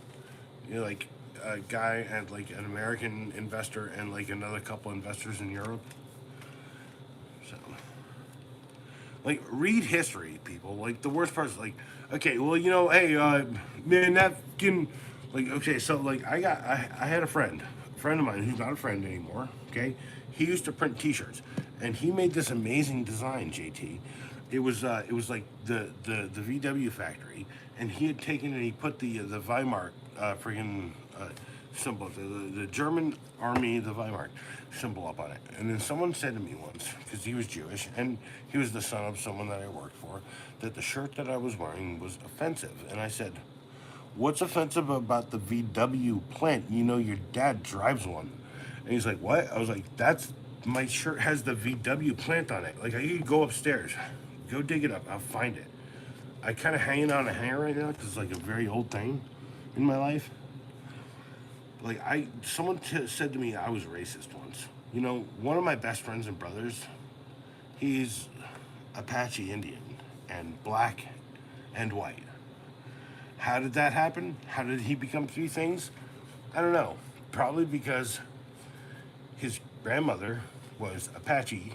you know, like, a guy and, like, an American investor and, like, another couple investors in Europe. So, like, read history, people. Like, the worst part is, like, okay, well, you know, hey, man, that can, like, okay, so, like, I had a friend of mine who's not a friend anymore, okay? He used to print t-shirts, and he made this amazing design, JT. It was like the VW factory, and he had taken and he put the Weimar friggin' symbol, the German army, the Weimar symbol up on it. And then someone said to me once, because he was Jewish, and he was the son of someone that I worked for, that the shirt that I was wearing was offensive. And I said, what's offensive about the VW plant? You know, your dad drives one. And he's like, what? I was like, my shirt has the VW plant on it. Like, I could go upstairs, go dig it up, I'll find it. I kind of hanging on a hanger right now because it's like a very old thing in my life. Like, someone said to me I was racist once. You know, one of my best friends and brothers, he's Apache Indian and black and white. How did that happen? How did he become three things? I don't know. Probably because his grandmother was Apache,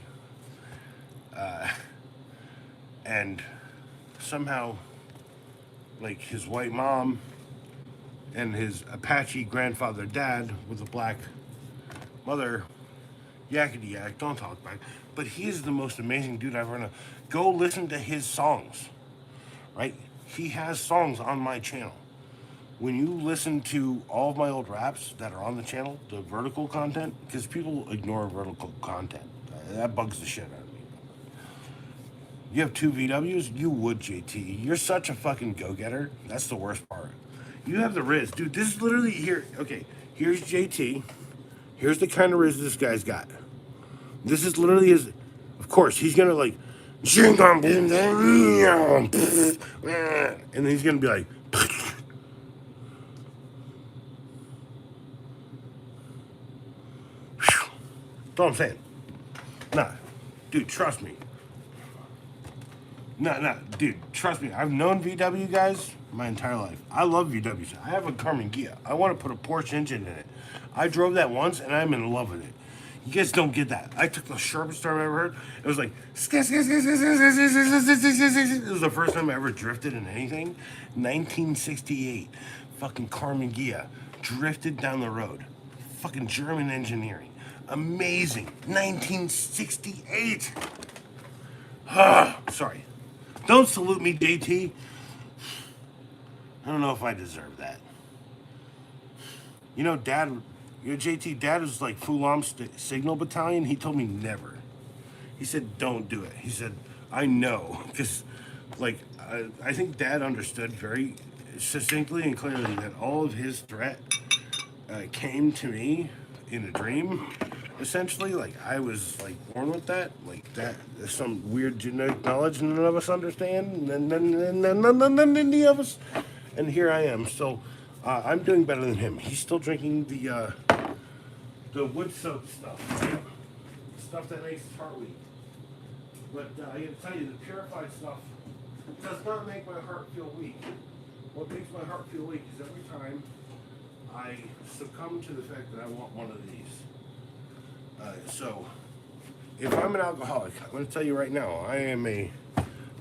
and somehow, like, his white mom and his Apache grandfather dad with a black mother, yakety yak, don't talk back. But he is the most amazing dude I've ever known. Go listen to his songs, right? He has songs on my channel. When you listen to all of my old raps that are on the channel, the vertical content, because people ignore vertical content. That bugs the shit out of me. You have two VWs? You would, JT. You're such a fucking go-getter. That's the worst part. You have the Riz. Dude, this is literally here. Okay, here's JT. Here's the kind of Riz this guy's got. This is literally his... Of course, he's going to, like... And then he's going to be like... That's all I'm saying. Nah, dude, trust me. Nah, dude, trust me. I've known VW guys my entire life. I love VWs. I have a Carmen Ghia. I want to put a Porsche engine in it. I drove that once, and I'm in love with it. You guys don't get that. I took the sharpest turn I ever heard. It was like... It was the first time I ever drifted in anything. 1968. Fucking Carmen Ghia. Drifted down the road. Fucking German engineering. Amazing. 1968. Sorry. Don't salute me, JT. I don't know if I deserve that. You know, JT, Dad was like Fulham Signal Battalion. He told me never. He said, don't do it. He said, I know. Because, like, I think Dad understood very succinctly and clearly that all of his threat came to me in a dream. Essentially, like, I was, like, born with that. Like, that is some weird genetic knowledge none of us understand. None of us. And here I am. So, I'm doing better than him. He's still drinking the wood soap stuff. Right? Stuff that makes his heart weak. But I gotta tell you, the purified stuff does not make my heart feel weak. What makes my heart feel weak is every time I succumb to the fact that I want one of these. So, if I'm an alcoholic, I'm going to tell you right now, I am a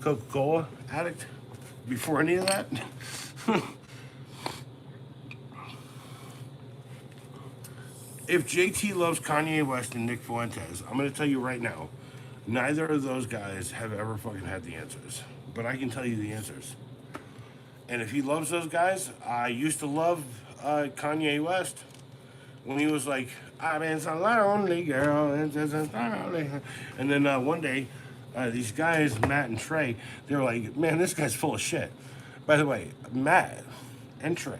Coca-Cola addict. Before any of that, if JT loves Kanye West and Nick Fuentes, I'm going to tell you right now, neither of those guys have ever fucking had the answers. But I can tell you the answers. And if he loves those guys, I used to love Kanye West when he was like, I've been so lonely, girl. And then one day, these guys, Matt and Trey, they were like, man, this guy's full of shit. By the way, Matt and Trey,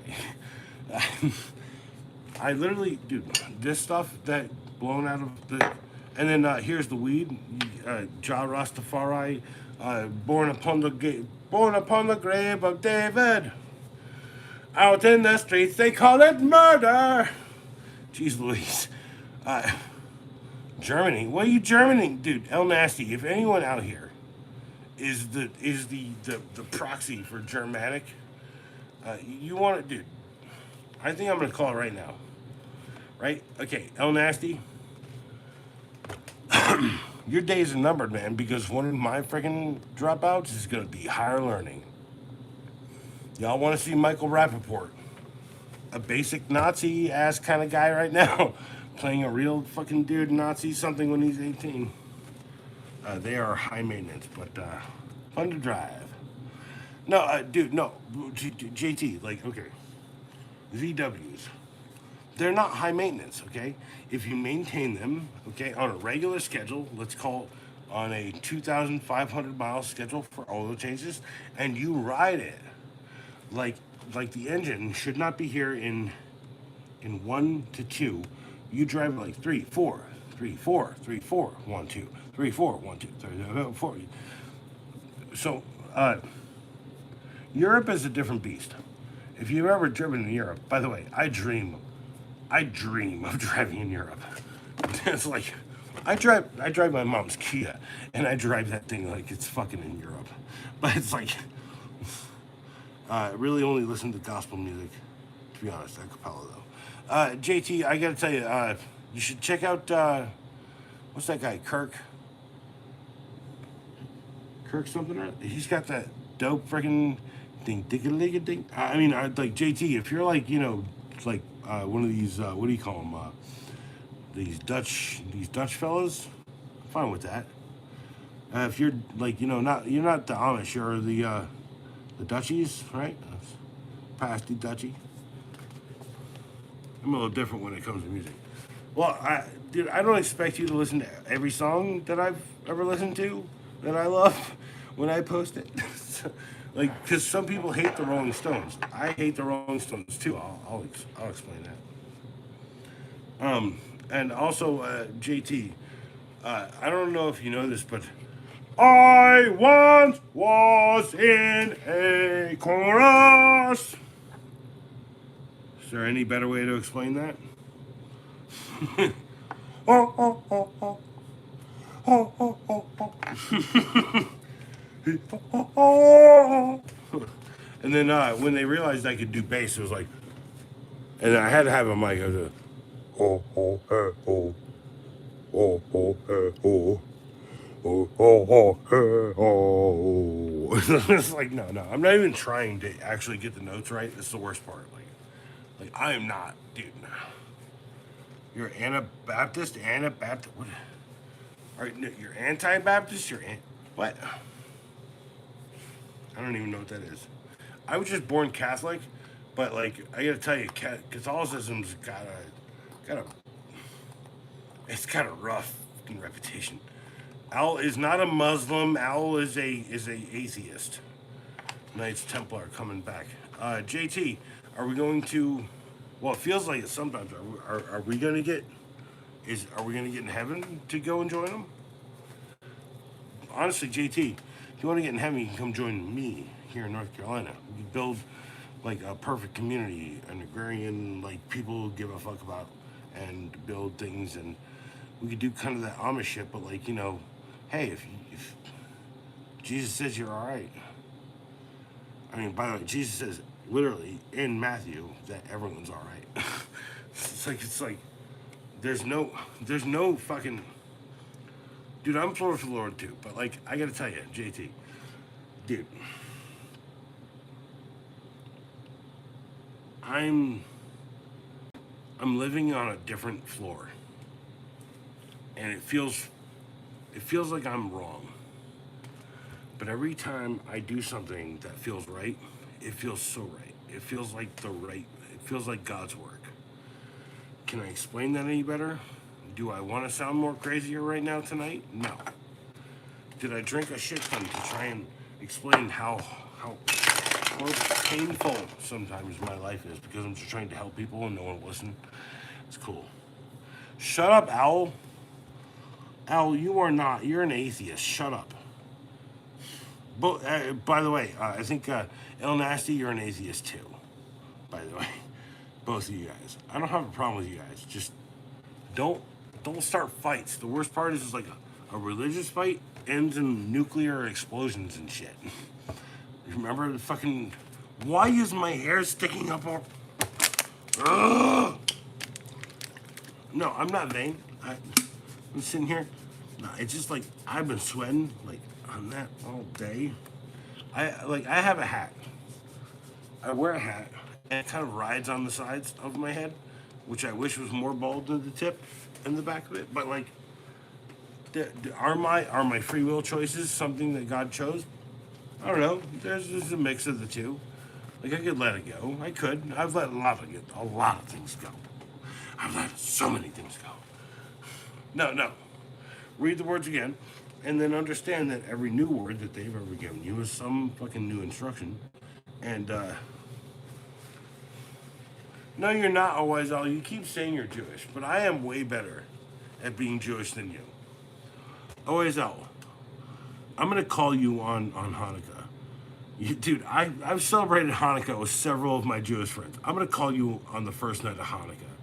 I literally, dude, this stuff that blown out of the, and then here's the weed, Ja Rastafari, born upon the grave of David. Out in the streets, they call it murder. Jeez Louise. Germany. What are you Germany? Dude, El Nasty, if anyone out here is the proxy for Germanic, you want it, dude. I think I'm gonna call it right now. Right? Okay, El Nasty. Your days are numbered, man, because one of my freaking dropouts is gonna be higher learning. Y'all wanna see Michael Rappaport? A basic Nazi ass kind of guy right now, playing a real fucking dude Nazi something when he's 18. They are high maintenance, but fun to drive. No, dude, no. JT, like, okay. VWs. They're not high maintenance, okay? If you maintain them, okay, on a regular schedule, let's call it on a 2,500 mile schedule for oil changes, and you ride it, like the engine should not be here in 1 to 2. You drive it like 3, 4, 3, 4, 3, 4, 1, 2, 3, 4, 1, 2, 3, 4. So, Europe is a different beast. If you've ever driven in Europe, by the way, I dream of driving in Europe. It's like, I drive my mom's Kia, and I drive that thing like it's fucking in Europe. But it's like, really only listen to gospel music, to be honest, a cappella though. JT, I gotta tell you, you should check out, what's that guy, Kirk something, right? He's got that dope freaking ding. I mean, like JT, if you're like, you know, like one of these, what do you call them? These Dutch fellas, I'm fine with that. If you're like, you know, you're not the Amish, you're the Dutchies, right? Past the Dutchie. I'm a little different when it comes to music. Well, dude, I don't expect you to listen to every song that I've ever listened to that I love when I post it. Like, because some people hate the Rolling Stones. I hate the Rolling Stones too. I'll explain that. And also, JT, I don't know if you know this, but I once was in a chorus. Is there any better way to explain that? Oh, oh, oh, oh. Oh, oh, oh, oh. And then when they realized I could do bass, it was like, and I had to have a mic. I was like, oh, oh, oh, oh, oh, oh. Oh. It's like, no, I'm not even trying to actually get the notes right. That's the worst part. Like I am not, dude. You're Anabaptist, what? All right, no, you're anti-Baptist. What? I don't even know what that is. I was just born Catholic, but like I gotta tell you, Catholicism's got a rough reputation. Al is not a Muslim. Al is a atheist. Knights Templar coming back. JT, are we going to? Well, it feels like it sometimes. Are we gonna get? Are we gonna get in heaven to go and join them? Honestly, JT, if you want to get in heaven, you can come join me here in North Carolina. We build like a perfect community, an agrarian, like people give a fuck about, and build things, and we could do kind of that Amish shit, but like, you know, hey, if Jesus says you're all right. I mean, by the way, Jesus says literally in Matthew that everyone's all right. it's like there's no fucking, dude. I'm for the Lord too, but like I gotta tell you, JT, dude, I'm living on a different floor, and it feels like I'm wrong. But every time I do something that feels right, it feels so right. It feels like it feels like God's work. Can I explain that any better? Do I want to sound more crazier right now tonight? No. Did I drink a shit ton to try and explain how painful sometimes my life is because I'm just trying to help people and no one will listen? It's cool. Shut up, Owl. Owl, you are not. You're an atheist. Shut up. By the way, I think El Nasty, you're an atheist too. By the way, both of you guys. I don't have a problem with you guys. Just don't start fights. The worst part is like a religious fight ends in nuclear explosions and shit. Remember the fucking? Why is my hair sticking up all? Ugh! No, I'm not vain. I'm sitting here. No, it's just like I've been sweating like on that all day. I have a hat. I wear a hat and it kind of rides on the sides of my head, which I wish was more bald than the tip and the back of it. But like, are my free will choices something that God chose? I don't know. There's a mix of the two. Like I could let it go. I could. I've let a lot of things go. I've let so many things go. No. Read the words again, and then understand that every new word that they've ever given you is some fucking new instruction. And no, you're not always all. You keep saying you're Jewish, but I am way better at being Jewish than you. Always all. I'm gonna call you on Hanukkah. Dude, I've celebrated Hanukkah with several of my Jewish friends. I'm gonna call you on the first night of Hanukkah.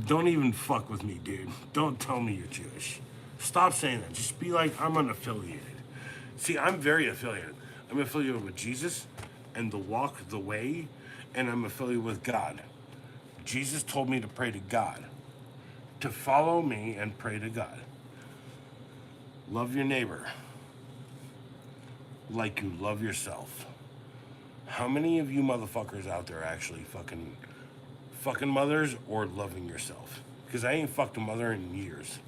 Don't even fuck with me, dude. Don't tell me you're Jewish. Stop saying that. Just be like, I'm unaffiliated. See, I'm very affiliated. I'm affiliated with Jesus and the walk, the way, and I'm affiliated with God. Jesus told me to pray to God, to follow me and pray to God. Love your neighbor like you love yourself. How many of you motherfuckers out there actually fucking mothers or loving yourself? Because I ain't fucked a mother in years.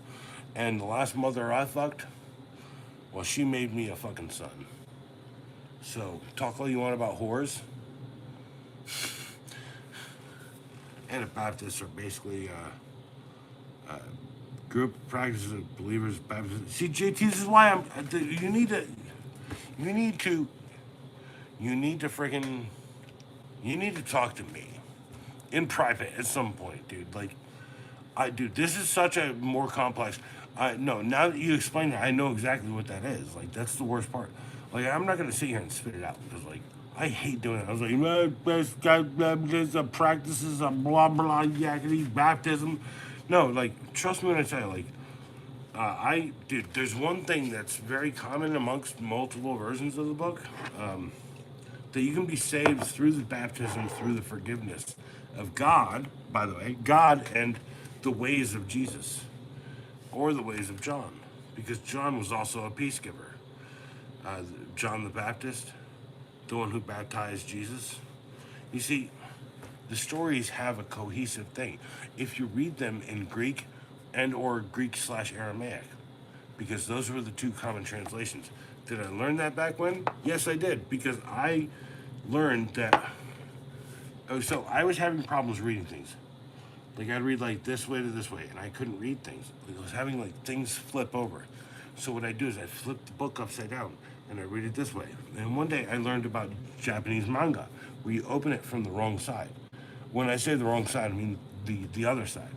And the last mother I fucked, well, she made me a fucking son. So, talk all you want about whores. Anabaptists are basically group practices of believers baptism. See, JT, this is why you need to talk to me in private at some point, dude. Like, dude, this is such a more complex. No, now that you explain it, I know exactly what that is. Like, that's the worst part. Like, I'm not gonna sit here and spit it out because, like, I hate doing it. I was like, this guy, there's practices of blah blah yakety baptism. No, like, trust me when I tell you, like, dude, there's one thing that's very common amongst multiple versions of the book, that you can be saved through the baptism, through the forgiveness of God, by the way, God and the ways of Jesus, or the ways of John, because John was also a peace giver. John the Baptist, the one who baptized Jesus. You see, the stories have a cohesive thing if you read them in Greek and or Greek/Aramaic, because those were the two common translations. Did I learn that back when? Yes, I did, because I learned that. Oh, so I was having problems reading things. Like I'd read like this way to this way, and I couldn't read things. Like, I was having like things flip over. So what I do is I flip the book upside down and I read it this way. And one day I learned about Japanese manga, where you open it from the wrong side. When I say the wrong side, I mean the other side,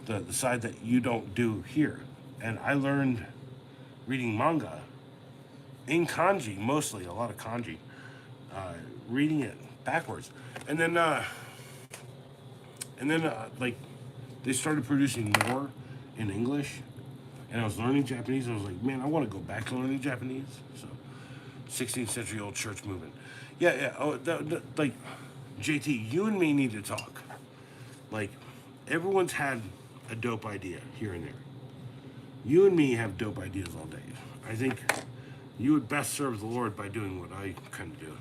the side that you don't do here. And I learned reading manga in kanji, mostly a lot of kanji, reading it backwards, and then like they started producing more in English, and I was learning Japanese. I was like, man, I want to go back to learning Japanese. So, 16th century old church movement. Yeah. Oh, like JT, you and me need to talk. Like, everyone's had a dope idea here and there. You and me have dope ideas all day. I think you would best serve the Lord by doing what I kind of do,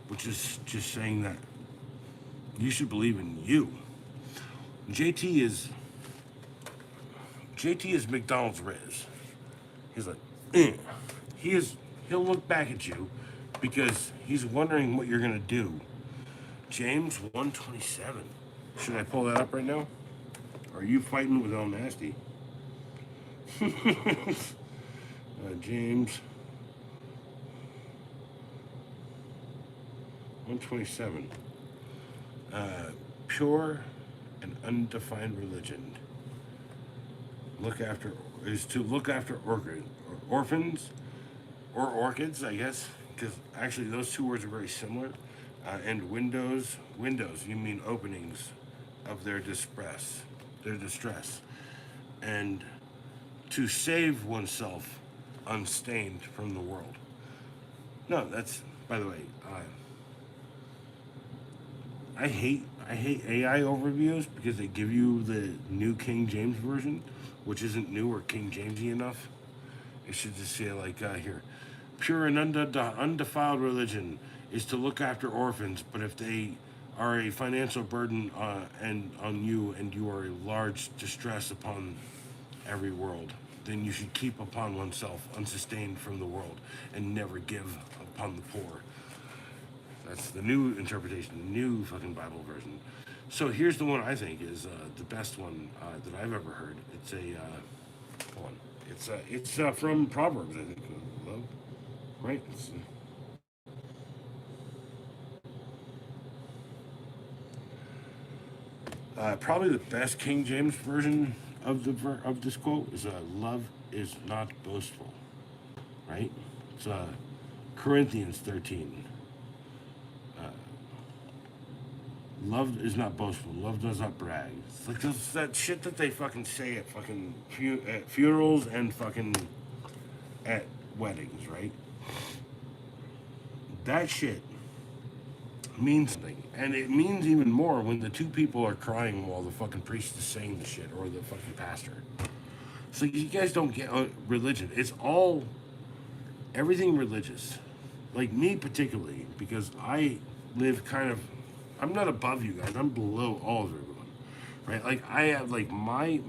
which is just saying that you should believe in you. JT is JT is McDonald's Riz. He's like, he'll look back at you because he's wondering what you're gonna do. James 127. Should I pull that up right now? Are you fighting with El Nasty? James 127. Pure and undefined religion. Look after orphans or orchids, I guess, because actually those two words are very similar. And windows, you mean openings of their distress, and to save oneself unstained from the world. No, that's, by the way, I hate AI overviews because they give you the new King James version, which isn't new or King Jamesy enough. It should just say like here, pure and undefiled religion is to look after orphans, but if they are a financial burden and on you, and you are a large distress upon every world, then you should keep upon oneself unsustained from the world and never give upon the poor. That's the new interpretation, the new fucking Bible version. So here's the one I think is the best one that I've ever heard. It's it's from Proverbs, I think, right? Probably the best King James version of this quote is "Love is not boastful," right? It's Corinthians 13. Love is not boastful. Love does not brag. It's like that shit that they fucking say at fucking at funerals and fucking at weddings, right? That shit means something. And it means even more when the two people are crying while the fucking priest is saying the shit, or the fucking pastor. So you guys don't get religion. It's all, everything religious. Like me particularly, because I live kind of, I'm not above you guys. I'm below all of everyone, right? Like I have like my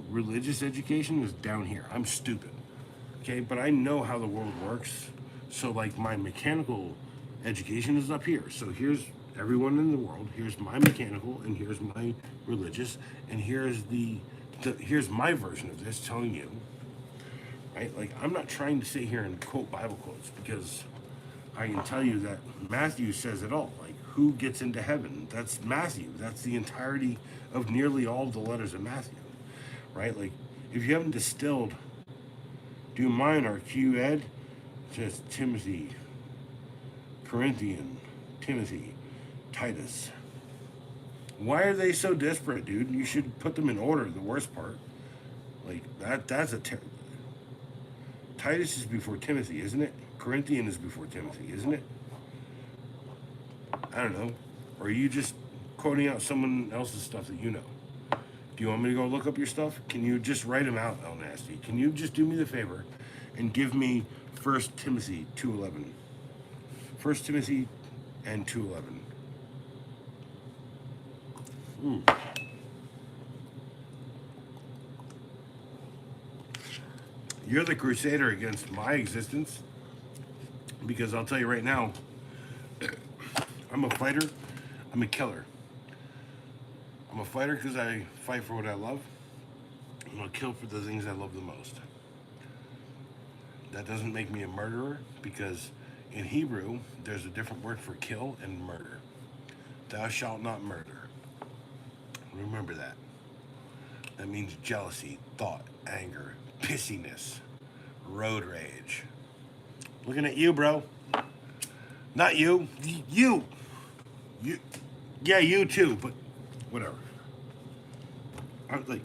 religious education is down here. I'm stupid, okay? But I know how the world works. So like my mechanical education is up here. So here's everyone in the world. Here's my mechanical, and here's my religious, and here's here's my version of this telling you, right? Like I'm not trying to sit here and quote Bible quotes because I can tell you that Matthew says it all. Like, who gets into heaven? That's Matthew. That's the entirety of nearly all of the letters of Matthew, right? Like, if you haven't distilled, do mine or Q Ed, just Timothy, Corinthian, Timothy, Titus. Why are they so disparate, dude? You should put them in order. The worst part, like that's Titus is before Timothy, isn't it? Corinthian is before Timothy, isn't it? I don't know. Or are you just quoting out someone else's stuff that you know? Do you want me to go look up your stuff? Can you just write them out, El Nasty? Can you just do me the favor and give me 1 Timothy 2:11? 1 Timothy and 2:11. You're the crusader against my existence, because I'll tell you right now, I'm a fighter, I'm a killer. I'm a fighter because I fight for what I love. I'm gonna kill for the things I love the most. That doesn't make me a murderer, because in Hebrew, there's a different word for kill and murder. Thou shalt not murder. Remember that. That means jealousy, thought, anger, pissiness, road rage. Looking at you, bro. Not you. You. Yeah, you too, but whatever. I'm like,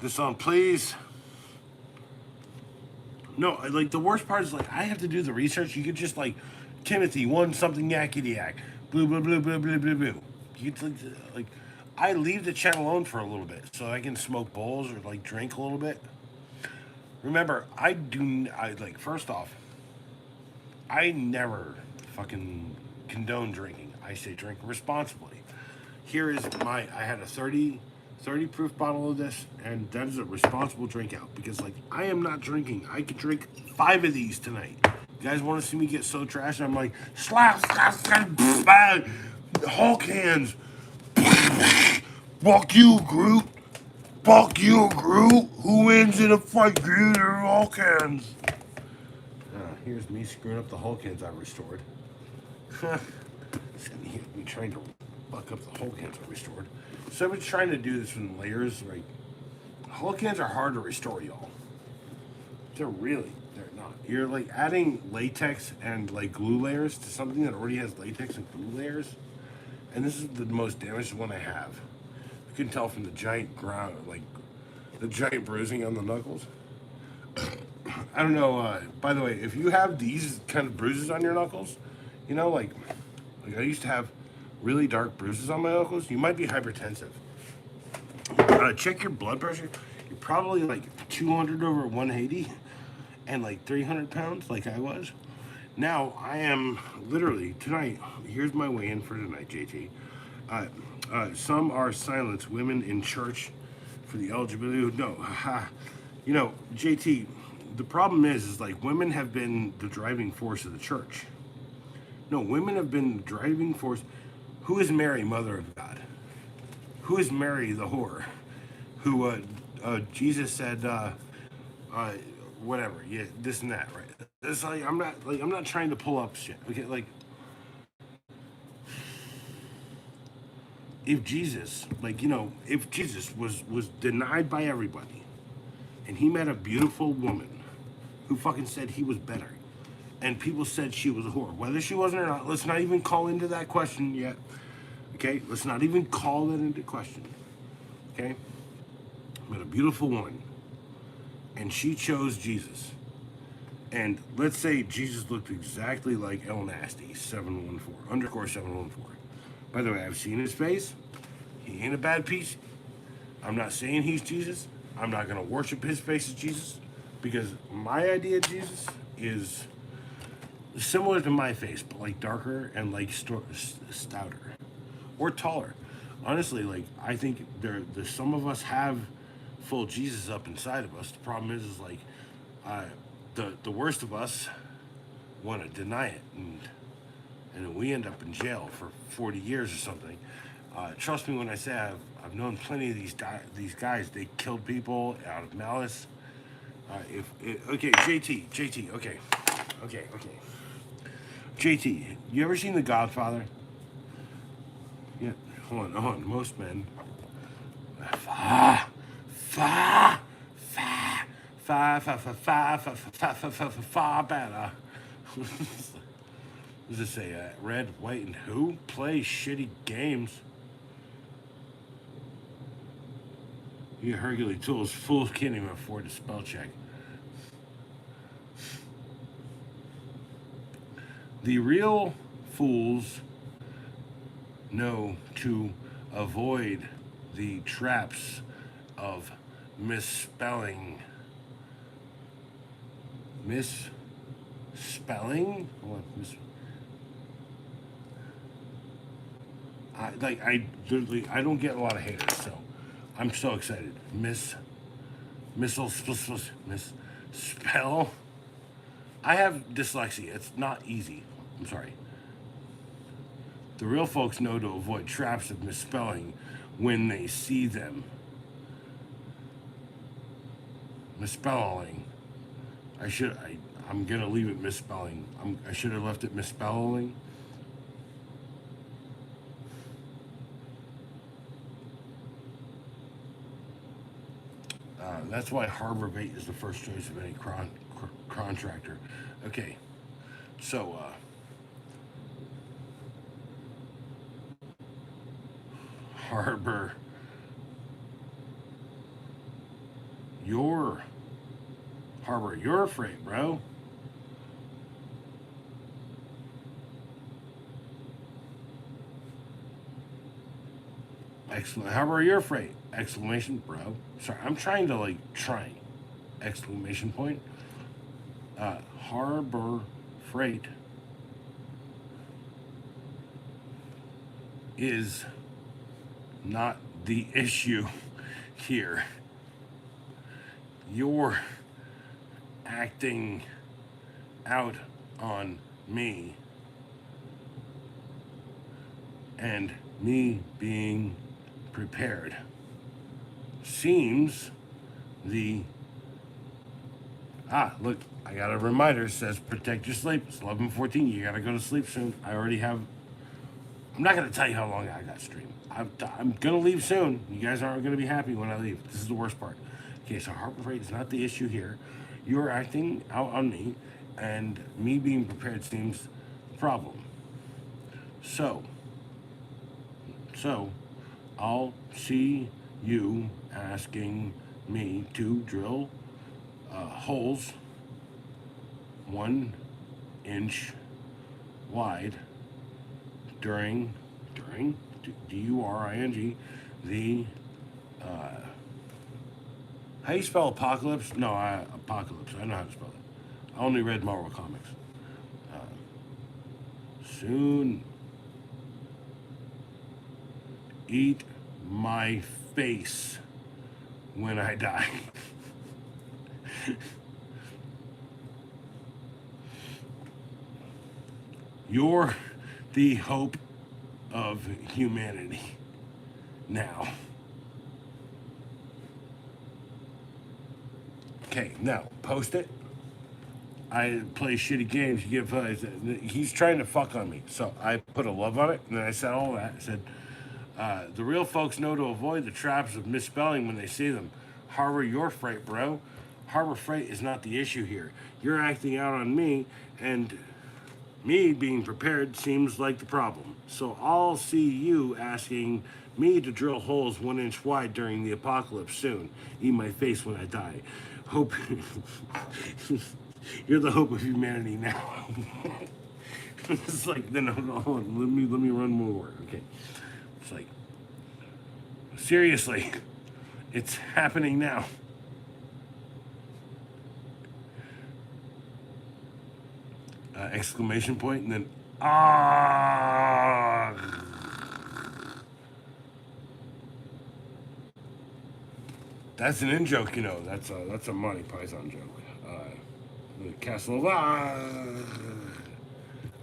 this song, please. No, like the worst part is like I have to do the research. You could just like Timothy 1 something yakety yak, blue blue blue blue blue blue blue. You could like I leave the chat alone for a little bit so I can smoke bowls or like drink a little bit. Remember, first off, I never fucking condone drinking. I say drink responsibly. Here is I had a 30 proof bottle of this, and that is a responsible drink out because, like, I am not drinking. I could drink 5 of these tonight. You guys want to see me get so trashed? I'm like, slap, slap, slap, bang, Hulk hands. Fuck you, Groot. Fuck you, Groot. Who wins in a fight, Groot or Hulk hands? Here's me screwing up the Hulk hands I restored. Me trying to fuck up the Hulk hands I restored. So I've been trying to do this in layers. Like, Hulk hands are hard to restore, y'all. They're not. You're like adding latex and like glue layers to something that already has latex and glue layers. And this is the most damaged one I have. You can tell from the giant the giant bruising on the knuckles. I don't know. By the way, if you have these kind of bruises on your knuckles, you know, like I used to have really dark bruises on my knuckles, you might be hypertensive. Check your blood pressure. You're probably like 200 over 180 and like 300 pounds like I was. Now I am literally tonight. Here's my weigh-in for tonight, JT. Some are silenced women in church for the LGBT. No, you know, JT. The problem is like women have been the driving force of the church. No, women have been the driving force. Who is Mary, Mother of God? Who is Mary, the whore? Who Jesus said, whatever, yeah, this and that, right? It's like I'm not trying to pull up shit. Okay, like if Jesus, if Jesus was denied by everybody, and he met a beautiful woman who fucking said he was better, and people said she was a whore, whether she wasn't or not, let's not even call into that question yet. Okay, let's not even call that into question. Okay, met a beautiful woman, and she chose Jesus. And let's say Jesus looked exactly like El Nasty 714 underscore 714. By the way, I've seen his face. He ain't a bad piece. I'm not saying he's Jesus. I'm not gonna worship his face as Jesus, because my idea of Jesus is similar to my face, but like darker and like stouter or taller. Honestly, like I think there's some of us have full Jesus up inside of us. The problem is like the worst of us want to deny it, and we end up in jail for 40 years or something. Trust me when I say I've known plenty of these guys. They killed people out of malice. Okay, JT, okay. JT, you ever seen The Godfather? Yeah, hold on. Most men. Better. Does it say red, white, and who? Play shitty games. You Hercules tools, fools can't even afford a spell check. The real fools know to avoid the traps of misspelling. Misspelling? I don't get a lot of haters, so I'm so excited. Misspell. I have dyslexia. It's not easy. I'm sorry. The real folks know to avoid traps of misspelling when they see them. Misspelling. I'm gonna leave it misspelling. I should have left it misspelling. That's why Harbor Bait is the first choice of any contractor. Okay, so Harbor, you're afraid, bro. Harbor your freight! Exclamation, bro. Sorry, I'm trying to like trying. Exclamation point. Harbor freight is not the issue here. You're acting out on me and me being prepared seems the look, I got a reminder. It says protect your sleep. It's 11:14. You gotta go to sleep soon. I already have. I'm not gonna tell you how long I got streamed. I'm gonna leave soon. You guys aren't gonna be happy when I leave. This is the worst part. Okay, so heart rate is not the issue here. You're acting out on me, and me being prepared seems the problem. So I'll see you asking me to drill holes 1 inch wide during during the how do you spell apocalypse? No, apocalypse. I know how to spell it. I only read Marvel comics. Soon eat my face when I die. You're the hope of humanity now. Okay, now post it. I play shitty games. You give he's trying to fuck on me, so I put a love on it, and then I said all that. I said the real folks know to avoid the traps of misspelling when they see them. Harbor your freight, bro. Harbor freight is not the issue here. You're acting out on me, and me being prepared seems like the problem. So I'll see you asking me to drill holes 1 inch wide during the apocalypse soon. Eat my face when I die. Hope you're the hope of humanity now. It's like no, hold on. Let me run more. Okay, it's like seriously, it's happening now. Exclamation point, and then that's an in joke, you know. That's a Monty Python joke. The Castle of All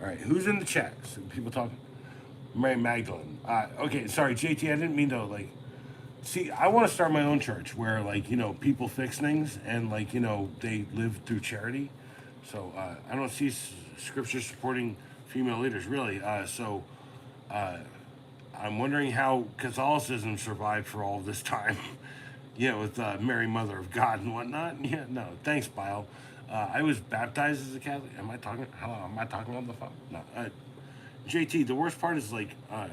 right, who's in the chat? Some people talking. Mary Magdalene. Okay, sorry, JT. I didn't mean to like. See, I want to start my own church where like people fix things and like they live through charity. So I don't see scripture supporting female leaders really. I'm wondering how Catholicism survived for all this time. With Mary, Mother of God and whatnot. Yeah, no, thanks, Bile. I was baptized as a Catholic. Am I talking? Hello, am I talking on the phone? No. JT, the worst part is like, I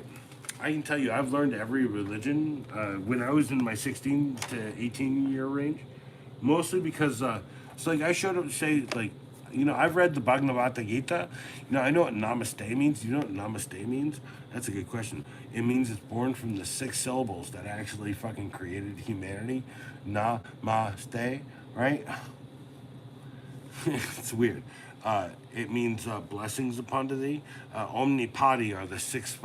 can tell you, I've learned every religion when I was in my 16 to 18 year range, mostly because it's like I showed up to say like, I've read the Bhagavad Gita. I know what Namaste means. Do you know what Namaste means? That's a good question. It means it's born from the 6 syllables that actually fucking created humanity. Namaste, right? It's weird. It means blessings upon thee. Omnipati are the 6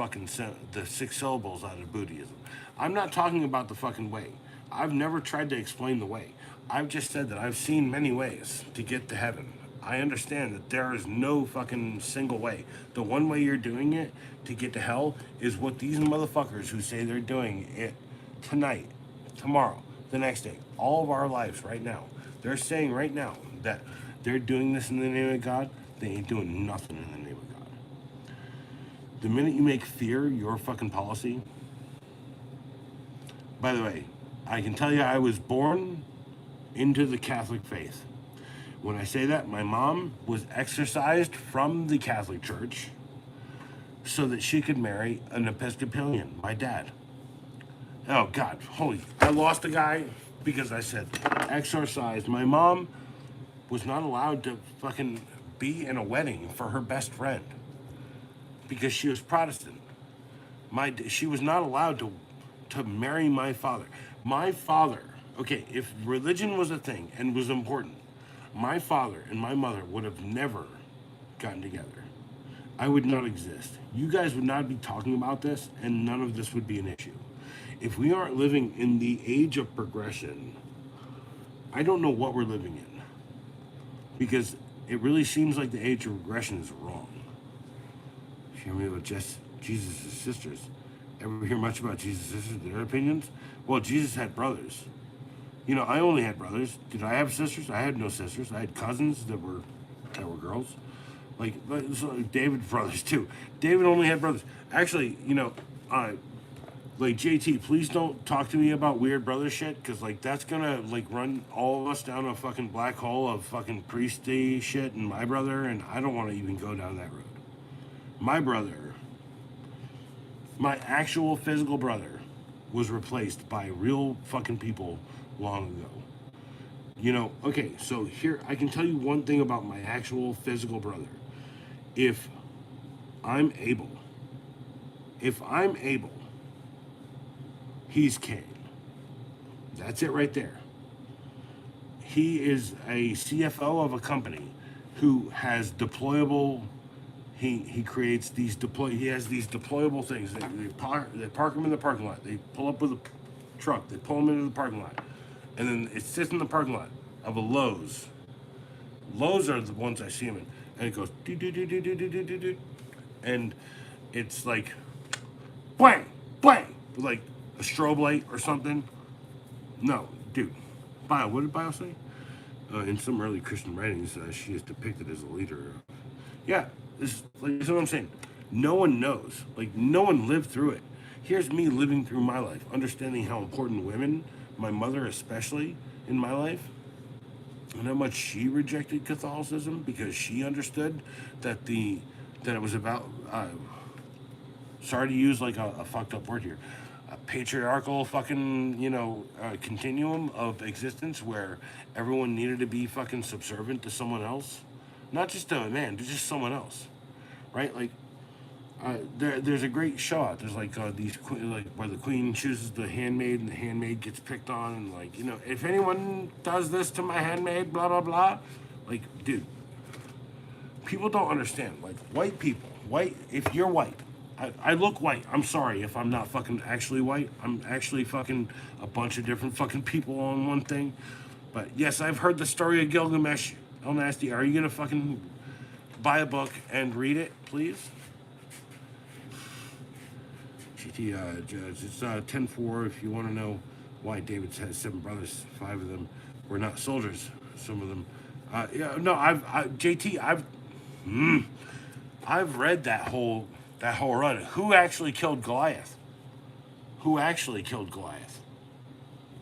syllables out of Buddhism. I'm not talking about the fucking way. I've never tried to explain the way. I've just said that I've seen many ways to get to heaven. I understand that there is no fucking single way. The one way you're doing it to get to hell is what these motherfuckers who say they're doing it tonight, tomorrow, the next day, all of our lives right now. They're saying right now that they're doing this in the name of God. They ain't doing nothing in the name of God. The minute you make fear your fucking policy. By the way, I can tell you I was born into the Catholic faith. When I say that, my mom was exorcised from the Catholic Church so that she could marry an Episcopalian, my dad. Oh, God, I lost a guy because I said exorcised. My mom was not allowed to fucking be in a wedding for her best friend because she was Protestant. She was not allowed to to marry my father. My father, okay, if religion was a thing and was important, my father and my mother would have never gotten together. I would not exist. You guys would not be talking about this, and none of this would be an issue. If we aren't living in the age of progression, I don't know what we're living in. Because it really seems like the age of regression is wrong. If you hear me about Jesus' sisters, ever hear much about Jesus' sisters, their opinions? Well, Jesus had brothers. You know, I only had brothers. Did I have sisters? I had no sisters. I had cousins that were girls. So David's brothers too. David only had brothers. Actually, like JT, please don't talk to me about weird brother shit, because like that's gonna like run all of us down a fucking black hole of fucking priesty shit and my brother, and I don't want to even go down that road. My brother, my actual physical brother, was replaced by real fucking people long ago. Okay, so here I can tell you one thing about my actual physical brother. If I'm able, he's king. That's it right there. He is a CFO of a company who has deployable. He creates these He has these deployable things. They park him in the parking lot. They pull up with a truck. They pull him into the parking lot, and then it sits in the parking lot of a Lowe's. Lowe's are the ones I see him in, and it goes do do do do do do do do do, and it's like bang bang, like a strobe light or something. No, dude. Bio, what did Bio say? In some early Christian writings, she is depicted as a leader. Yeah, this is what I'm saying. No one knows. Like, no one lived through it. Here's me living through my life, understanding how important women, my mother especially, in my life, and how much she rejected Catholicism because she understood that it was about. Sorry to use like a fucked up word here. A patriarchal fucking continuum of existence where everyone needed to be fucking subservient to someone else, not just to a man, but just someone else, right? Like there's a great show out. There's like these like where the queen chooses the handmaid and the handmaid gets picked on, and like if anyone does this to my handmaid, blah blah blah. Like, dude, people don't understand. Like if you're white. I look white. I'm sorry if I'm not fucking actually white. I'm actually fucking a bunch of different fucking people on one thing. But yes, I've heard the story of Gilgamesh. El Nasty, are you gonna fucking buy a book and read it, please? GT, it's 10-4 if you want to know why David has 7 brothers. 5 of them were not soldiers. Some of them, I've read that whole run. Who actually killed Goliath?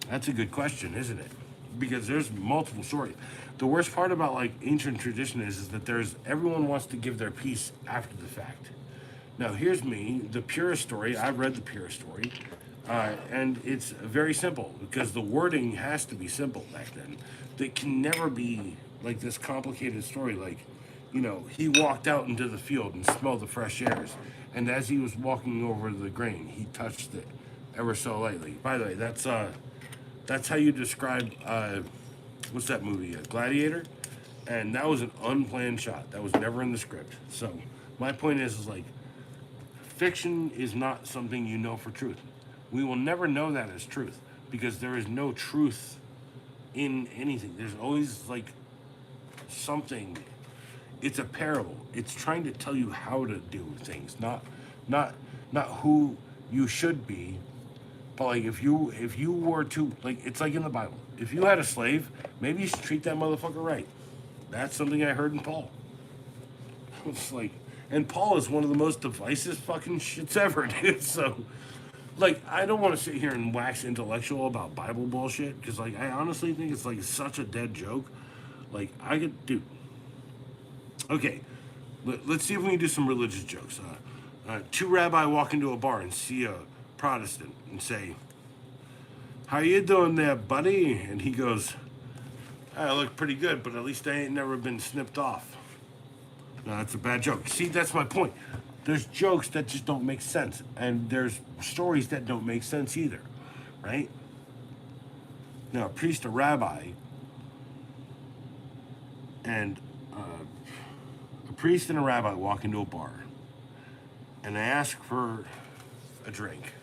That's a good question, isn't it? Because there's multiple stories. The worst part about like ancient tradition is that everyone wants to give their piece after the fact. Now here's me, the purest story. I've read the purest story, and it's very simple because the wording has to be simple back then. It can never be like this complicated story. Like, he walked out into the field and smelled the fresh airs, and as he was walking over the grain, he touched it ever so lightly. By the way, that's how you describe what's that movie? Gladiator, and that was an unplanned shot. That was never in the script. So my point is like, fiction is not something you know for truth. We will never know that as truth because there is no truth in anything. There's always like something. It's a parable. It's trying to tell you how to do things, not who you should be. But like if you were to, like, it's like in the Bible. If you had a slave, maybe you should treat that motherfucker right. That's something I heard in Paul. It's like, and Paul is one of the most divisive fucking shits ever, dude. So, like, I don't want to sit here and wax intellectual about Bible bullshit because, like, I honestly think it's like such a dead joke. Like, I could, dude. Okay, let's see if we can do some religious jokes. Two rabbi walk into a bar and see a Protestant and say, "How you doing there, buddy?" And he goes, "I look pretty good, but at least I ain't never been snipped off." No, that's a bad joke. See, that's my point. there's jokes that just don't make sense, and there's stories that don't make sense either, right? Now, a priest, a rabbi, and a priest and a rabbi walk into a bar, and they ask for a drink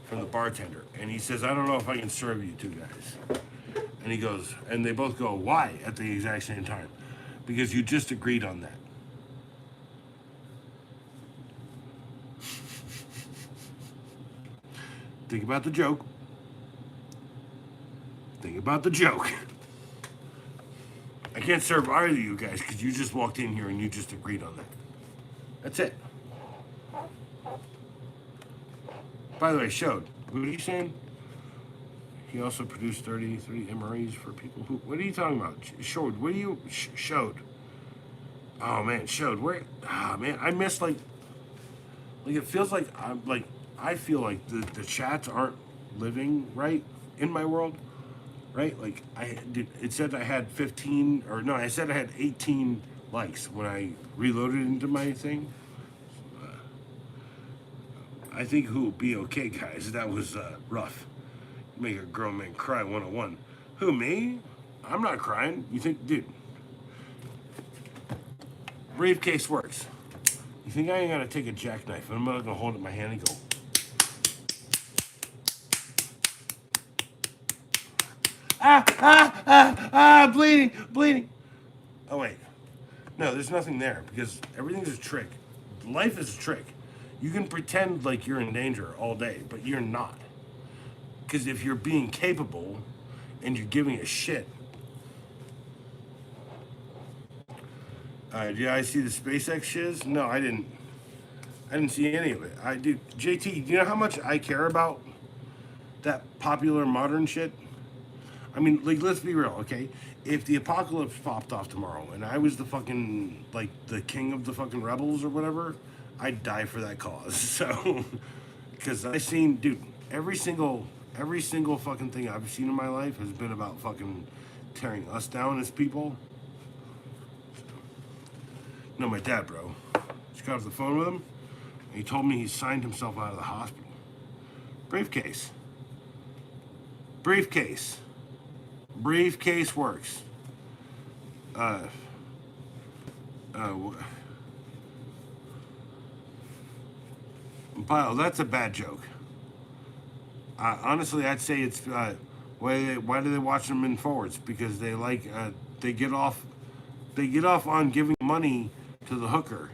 from the bartender, and he says, "I don't know if I can serve you two guys." And he goes, and they both go, "Why?" At the exact same time, because you just agreed on that. Think about the joke. Think about the joke. I can't serve either of you guys because you just walked in here and you just agreed on that. That's it. By the way, Showed. What are you saying? He also produced 33 MREs for people who. What are you talking about? Showed. What are you. Showed. Oh, man. Showed. Where. Ah, man. I miss, like. Like, it feels like I'm, like. I feel like the chats aren't living right in my world. Right? Like, it said I had 15, or no, I said I had 18 likes when I reloaded into my thing. I think who would be okay, guys. That was rough. Make a grown man cry 101. Who, me? I'm not crying. You think, dude, briefcase works. You think I ain't gonna take a jackknife and I'm not gonna hold it in my hand and go, bleeding, bleeding. Oh, wait. No, there's nothing there because everything's a trick. Life is a trick. You can pretend like you're in danger all day, but you're not. Because if you're being capable and you're giving a shit. Did I see the SpaceX shiz? No, I didn't. I didn't see any of it. I do. JT, do you know how much I care about that popular modern shit? I mean, like, let's be real, okay? If the apocalypse popped off tomorrow and I was the fucking, like, the king of the fucking rebels or whatever, I'd die for that cause. So, because I've seen, dude, every single fucking thing I've seen in my life has been about fucking tearing us down as people. No, my dad, bro. Just got off the phone with him, and he told me he signed himself out of the hospital. Briefcase. Briefcase. Briefcase works. Pyle, that's a bad joke. Honestly, I'd say it's why do they watch them in forwards? Because they like they get off on giving money to the hooker.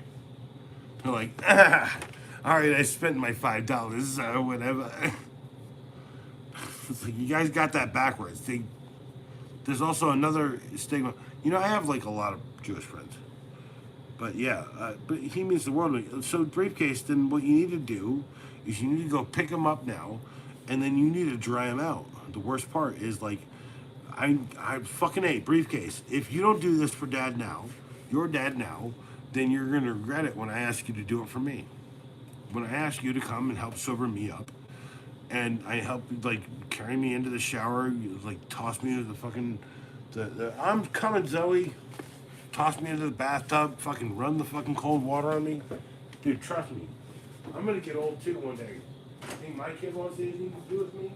They're like, all right, I spent my $5 or whatever. It's like you guys got that backwards. There's also another stigma. You know, I have like a lot of Jewish friends, but yeah, but he means the world. So briefcase, then what you need to do is you need to go pick him up now, and then you need to dry him out. The worst part is like, I fucking hate briefcase. If you don't do this for dad now, your dad now, then you're gonna regret it when I ask you to do it for me. When I ask you to come and help sober me up, and I help you like carry me into the shower, you like toss me into the fucking, I'm coming, Zoe. Toss me into the bathtub, fucking run the fucking cold water on me. Dude, trust me. I'm gonna get old too one day. Think my kid wants anything to do with me?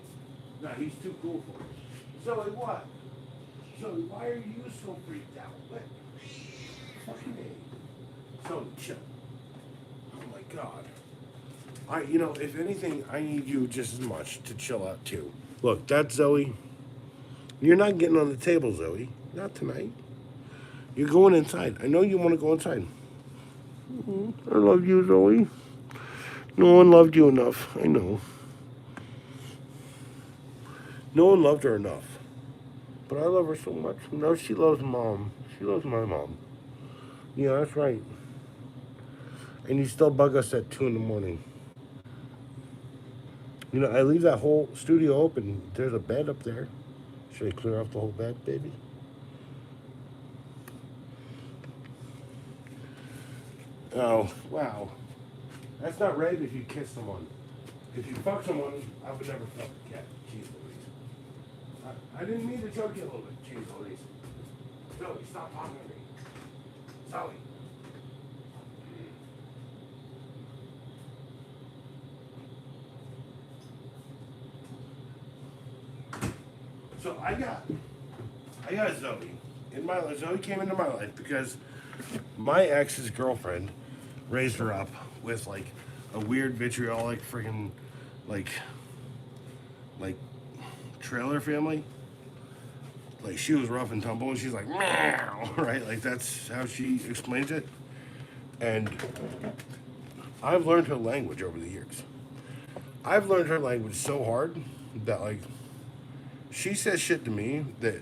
No, he's too cool for it. Zoe, what? Zoe, why are you so freaked out? What? Fucking A. Zoe, chill. Oh my god. You know, if anything, I need you just as much to chill out too. Look, that's Zoe. You're not getting on the table, Zoe. Not tonight. You're going inside. I know you want to go inside. I love you, Zoe. No one loved you enough. I know. No one loved her enough. But I love her so much. No, she loves mom. She loves my mom. Yeah, that's right. And you still bug us at 2 in the morning. You know, I leave that whole studio open. There's a bed up there. Should I clear off the whole bed, baby? Oh, wow. That's not rape if you kiss someone. If you fuck someone, I would never fuck a cat. Jeez Louise. I didn't mean to choke you a little bit. Jeez Louise. Zoe, stop talking to me. Zoe. So I got Zoe in my life. Zoe came into my life because my ex's girlfriend raised her up with like a weird vitriolic freaking like trailer family. Like she was rough and tumble, and she's like, meow, right? Like that's how she explains it. And I've learned her language over the years. I've learned her language so hard that like she says shit to me that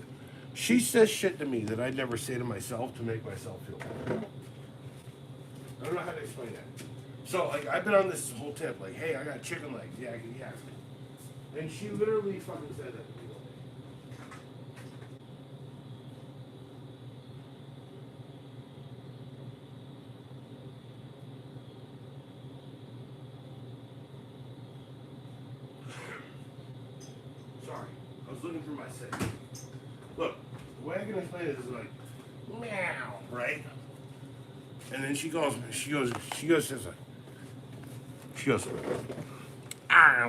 I'd never say to myself to make myself feel better. I don't know how to explain that. So like I've been on this whole tip, like, hey, I got chicken legs, yeah, yeah. And she literally fucking said that to me. Sorry, I was looking for my say. Look, the way I can explain it is like, meow, right? And then she goes, says like,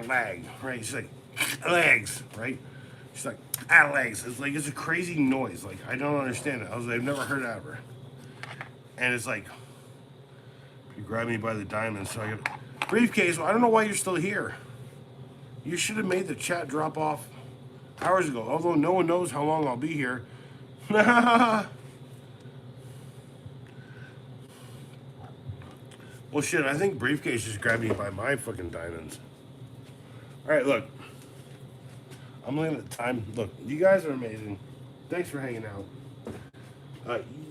leg, right? She's like, legs, right? She's like, legs. It's like, it's a crazy noise. Like, I don't understand it. I've never heard it ever. And it's like, you grab me by the diamond, so I got briefcase. Well, I don't know why you're still here. You should have made the chat drop off hours ago. Although no one knows how long I'll be here. Well, shit, I think briefcase just grabbed me by my fucking diamonds. All right, look. I'm looking at the time. Look, you guys are amazing. Thanks for hanging out.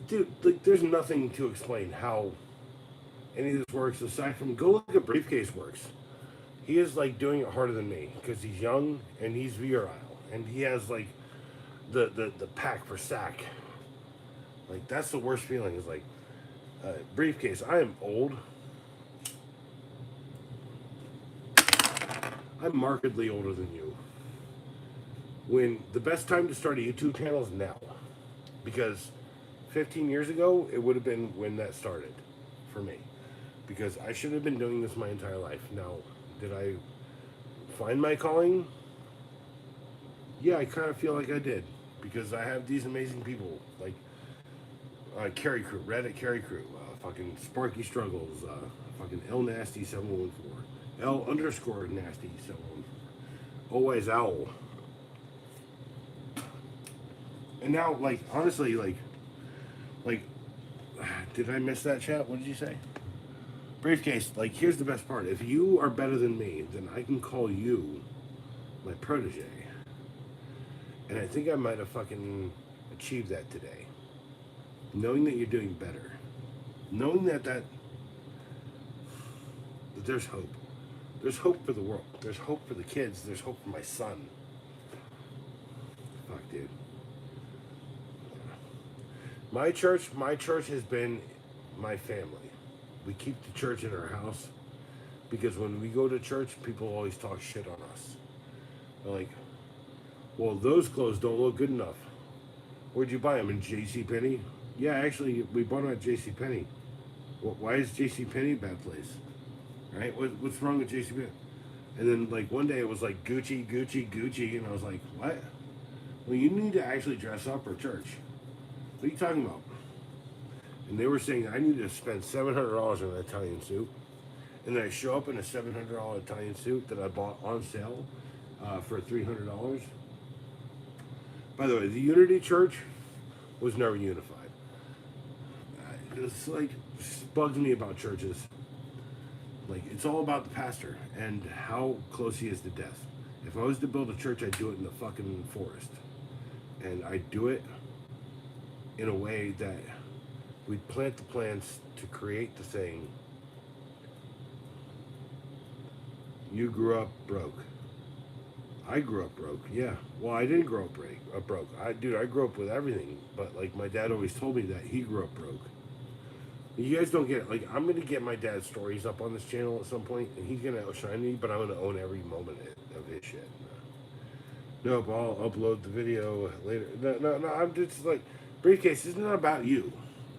Dude, like, there's nothing to explain how any of this works aside from go look at briefcase works. He is like doing it harder than me because he's young and he's virile and he has like the pack for sack. Like that's the worst feeling is like briefcase. I am old. I'm markedly older than you. When the best time to start a YouTube channel is now, because 15 years ago it would have been when that started for me, because I should have been doing this my entire life. Now, did I find my calling? Yeah, I kind of feel like I did, because I have these amazing people like Carry Crew, Reddit Carry Crew, fucking Sparky Struggles, fucking L Nasty 714, L _ Nasty 714, Always Owl. And now, like, honestly, like, did I miss that chat? What did you say? Briefcase, like, here's the best part. If you are better than me, then I can call you my protege. And I think I might have fucking achieved that today. Knowing that you're doing better. Knowing that there's hope. There's hope for the world. There's hope for the kids. There's hope for my son. Fuck, dude. My church has been my family. We keep the church in our house because when we go to church, people always talk shit on us. They're like, well, those clothes don't look good enough. Where'd you buy them? In JCPenney? Yeah, actually, we bought them at JCPenney. Well, why is JCPenney a bad place? Right? What's wrong with JCPenney? And then, like, one day it was like Gucci, Gucci, Gucci, and I was like, what? Well, you need to actually dress up for church. What are you talking about? And they were saying I need to spend $700 on an Italian suit. And then I show up in a $700 Italian suit that I bought on sale for $300. By the way, the Unity Church was never unified. It's like, it bugs me about churches. Like, it's all about the pastor and how close he is to death. If I was to build a church, I'd do it in the fucking forest. And I'd do it in a way that we'd plant the plants to create the thing. You grew up broke. I grew up broke, yeah. Well, I didn't grow up broke. I grew up with everything. But, like, my dad always told me that he grew up broke. You guys don't get it. Like, I'm going to get my dad's stories up on this channel at some point, and he's going to outshine me, but I'm going to own every moment of his shit. Nope, I'll upload the video later. No, I'm just like, Briefcase, this is not about you.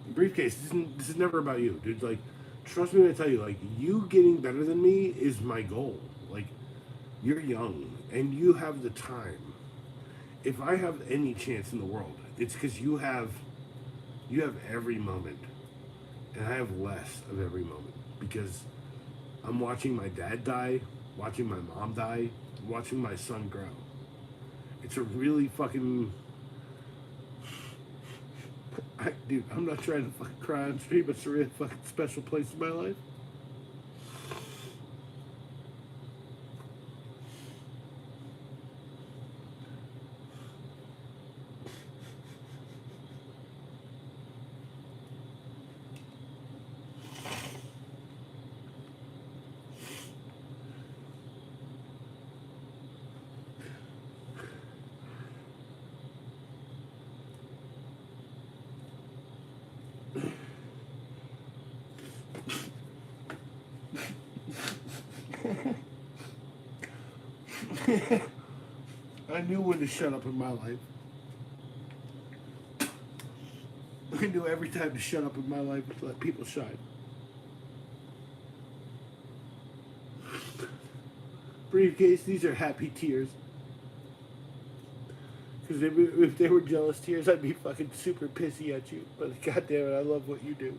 Briefcase, this is never about you, dude. Like, trust me when I tell you, like, you getting better than me is my goal. Like, you're young, and you have the time. if I have any chance in the world, it's because you have every moment, and I have less of every moment because I'm watching my dad die, watching my mom die, watching my son grow. It's a really fucking. Dude, I'm not trying to fucking cry on stream, but it's a really fucking special place in my life. I knew when to shut up in my life. I knew every time to shut up in my life to let people shine. Briefcase, these are happy tears. Because if they were jealous tears, I'd be fucking super pissy at you. But goddamn it, I love what you do.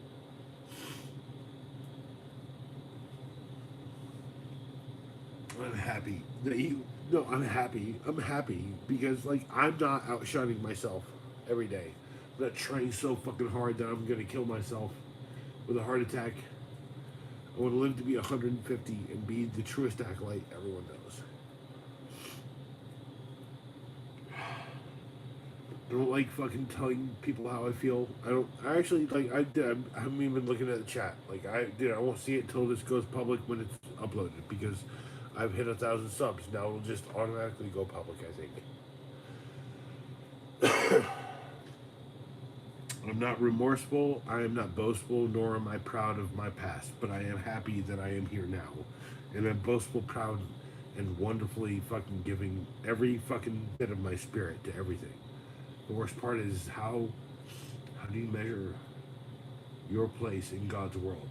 I'm happy that you. No, I'm happy. I'm happy because like I'm not outshining myself every day. I'm not trying so fucking hard that I'm gonna kill myself with a heart attack. I want to live to be 150 and be the truest acolyte everyone knows. I don't like fucking telling people how I feel. I actually like. I'm even looking at the chat. Like I won't see it until this goes public when it's uploaded because I've hit 1,000 subs. Now it'll just automatically go public, I think. I'm not remorseful, I am not boastful, nor am I proud of my past, but I am happy that I am here now. And I'm boastful, proud, and wonderfully fucking giving every fucking bit of my spirit to everything. The worst part is how do you measure your place in God's world?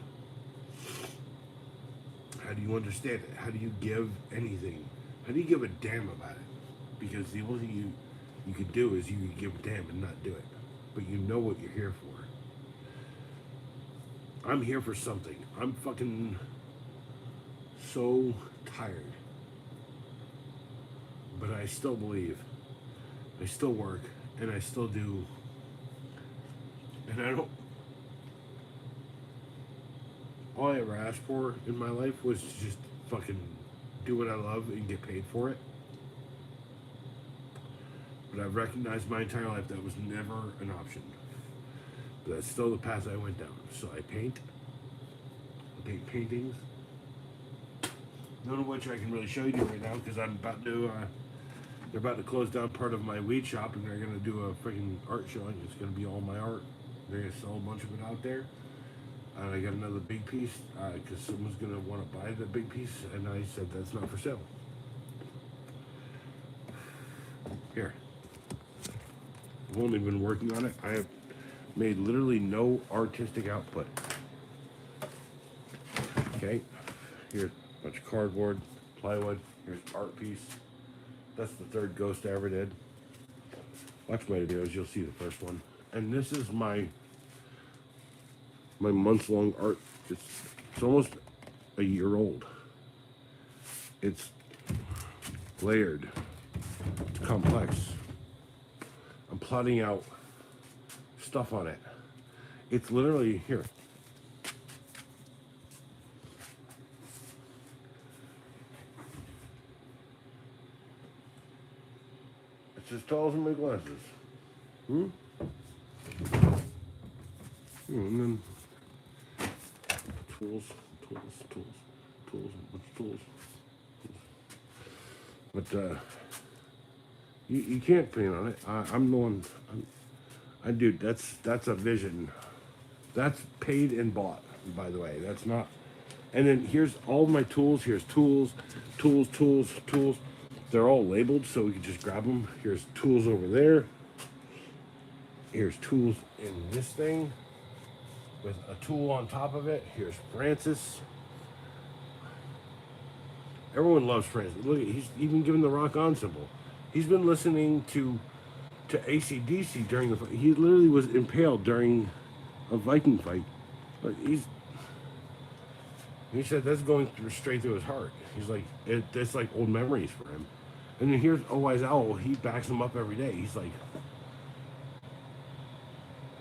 How do you understand it? How do you give anything? How do you give a damn about it? Because the only thing you could do is you could give a damn and not do it. But you know what you're here for. I'm here for something. I'm fucking so tired. But I still believe. I still work. And I still do. And I don't. All I ever asked for in my life was to just fucking do what I love and get paid for it. But I've recognized my entire life that was never an option. But that's still the path I went down. So I paint paintings. None of which I can really show you right now because I'm about to, they're about to close down part of my weed shop and they're going to do a freaking art showing. It's going to be all my art. They're going to sell a bunch of it out there. And I got another big piece because someone's going to want to buy the big piece. And I said, that's not for sale. Here. I've only been working on it. I have made literally no artistic output. Okay. Here's a bunch of cardboard, plywood. Here's art piece. That's the third ghost I ever did. Watch my videos, you'll see the first one. And this is my months-long art. It's almost a year old. It's layered. It's complex. I'm plotting out stuff on it. It's literally here. It's as tall as my glasses. And then tools, much tools. But you can't paint on it. I'm the one. Dude, that's a vision. That's paid and bought, by the way. That's not. And then here's all my tools. Here's tools. They're all labeled, so we can just grab them. Here's tools over there. Here's tools in this thing with a tool on top of it. Here's Francis. Everyone loves Francis. Look, he's even given the rock on symbol. He's been listening to AC/DC during the fight. He literally was impaled during a Viking fight. But he said that's going straight through his heart. He's like, it's like old memories for him. And then here's Oh Wise Owl. He backs him up every day. He's like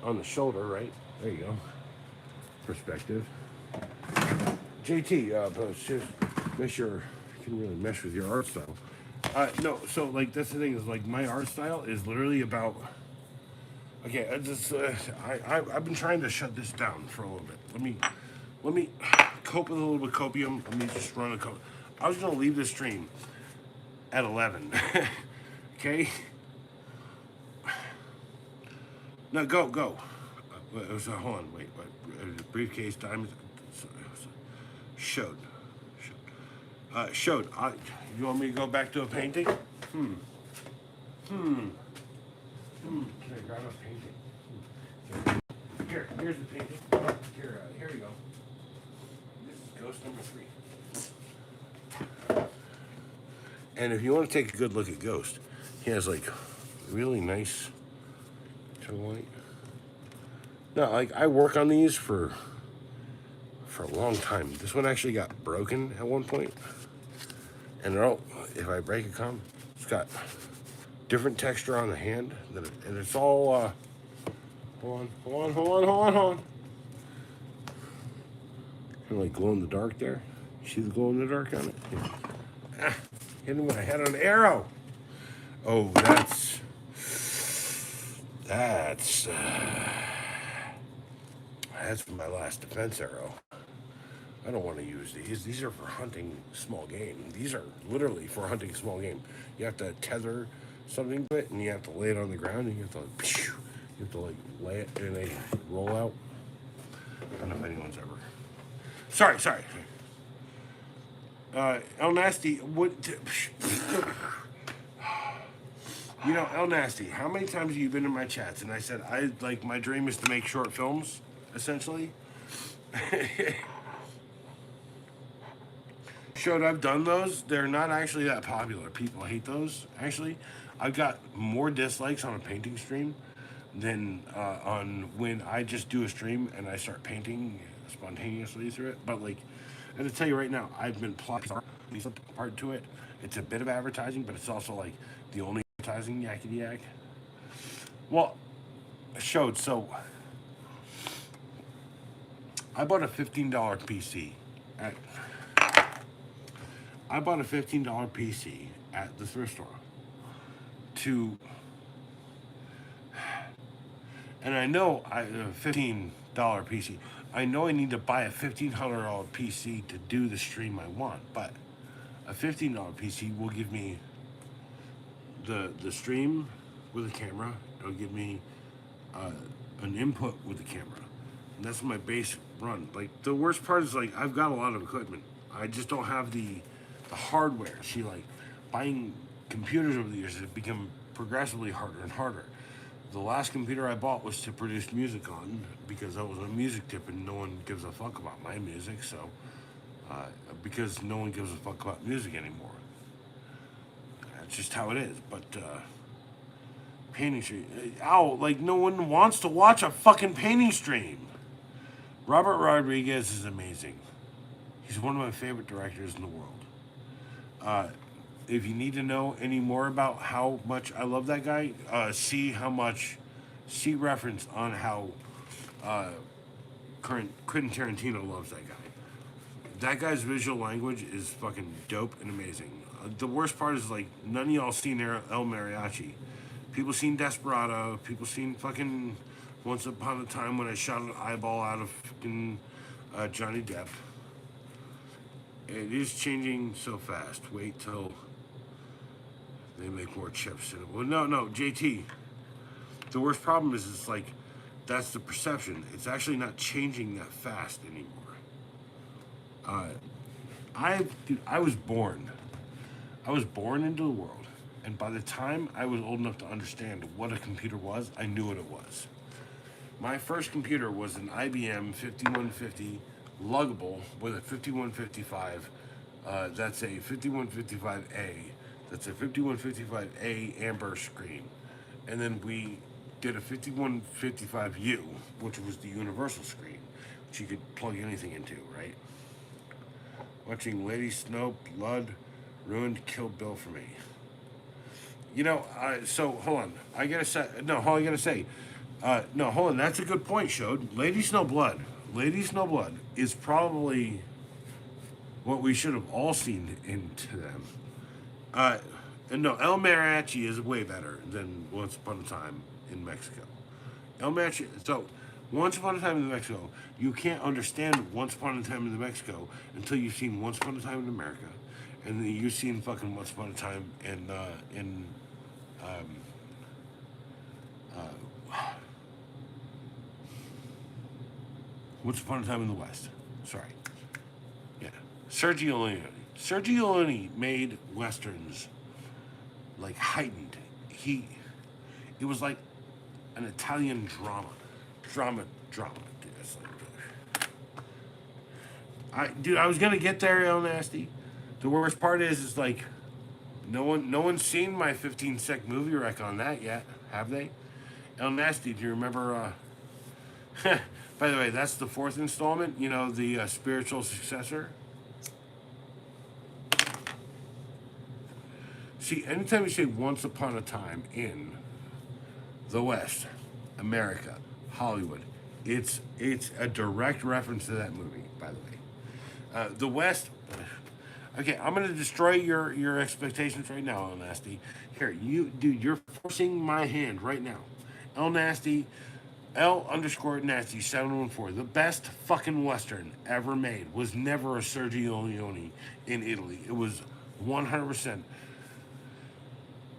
on the shoulder, right? There you go. Perspective. JT, but just make sure you can really mesh with your art style. No, so like that's the thing is like my art style is literally about. Okay, I've been trying to shut this down for a little bit. Let me cope with a little bit of copium. Let me just run a cope. I was gonna leave this stream at 11. Okay. No, go. Hold on, wait. Briefcase, diamonds. Showed. You want me to go back to a painting? Can I grab a painting? Here's the painting. Here we go. This is ghost number 3. And if you want to take a good look at Ghost, he has like really nice white. No, like I work on these for a long time. This one actually got broken at one point. And if I break a comb, it's got different texture on the hand. And it's all, hold on. Kind of like glow in the dark there. See the glow in the dark on it? Yeah. Hitting my head on an arrow. Oh, that's my last defense arrow. I don't want to use these. These are for hunting small game. These are literally for hunting small game. You have to tether something to it, and you have to lay it on the ground, and you have to like lay it, and they roll out. I don't know if anyone's ever. Sorry. El Nasty, what? You know, El Nasty, how many times have you been in my chats? And I said, my dream is to make short films, essentially. I've done those. They're not actually that popular. People hate those, actually. I've got more dislikes on a painting stream than on when I just do a stream and I start painting spontaneously through it. But, like, I have to tell you right now, I've been plotting part to it. It's a bit of advertising, but it's also, like, the only advertising yakety yak. Well, so I bought a $15 PC at the thrift store and I know a $15 PC. I know I need to buy a $1,500 PC to do the stream I want, but a $15 PC will give me the stream with a camera. It'll give me an input with the camera. And that's my base run. Like, the worst part is, like, I've got a lot of equipment. I just don't have the hardware. See, like, buying computers over the years has become progressively harder and harder. The last computer I bought was to produce music on because I was a music tip and no one gives a fuck about my music. So, because no one gives a fuck about music anymore. That's just how it is. But, painting stream. Like, no one wants to watch a fucking painting stream. Robert Rodriguez is amazing. He's one of my favorite directors in the world. If you need to know any more about how much I love that guy, see reference on how Quentin Tarantino loves that guy. That guy's visual language is fucking dope and amazing. The worst part is, like, none of y'all seen El Mariachi. People seen Desperado. People seen fucking Once Upon a Time when I shot an eyeball out of fucking Johnny Depp. It is changing so fast. Wait till they make more chips in it. Well, no, JT. The worst problem is it's like, that's the perception. It's actually not changing that fast anymore. I was born into the world, and by the time I was old enough to understand what a computer was, I knew what it was. My first computer was an IBM 5150 luggable with a 5155. That's a 5155A That's a 5155A amber screen. And then we did a 5155U, which was the universal screen, which you could plug anything into, right? Watching Lady Snow Blood ruined Kill Bill for me. So hold on. I gotta say, no, hold on, I gotta say, no, hold on. That's a good point, Showed. Lady Snowblood. Lady Snowblood is probably what we should have all seen into them. And no, El Mariachi is way better than Once Upon a Time in Mexico. El Mariachi, so Once Upon a Time in Mexico, you can't understand Once Upon a Time in Mexico until you've seen Once Upon a Time in America, and then you've seen fucking Once Upon a Time in Once Upon a Time in the West. Sorry. Yeah. Sergio Leone. Sergio Leone made westerns like heightened. It was like an Italian drama. Drama. Dude, it's like, I was gonna get there, El Nasty. The worst part is like no one's seen my 15-sec movie rec on that yet, have they? El Nasty, do you remember by the way, that's the 4th installment, the spiritual successor. See, anytime you say Once Upon a Time in the West, America, Hollywood, it's a direct reference to that movie, by the way. The West, okay, I'm going to destroy your expectations right now, El Nasty. Here, you're forcing my hand right now. El Nasty, L_Nasty 714. The best fucking Western ever made was never a Sergio Leone in Italy. It was 100%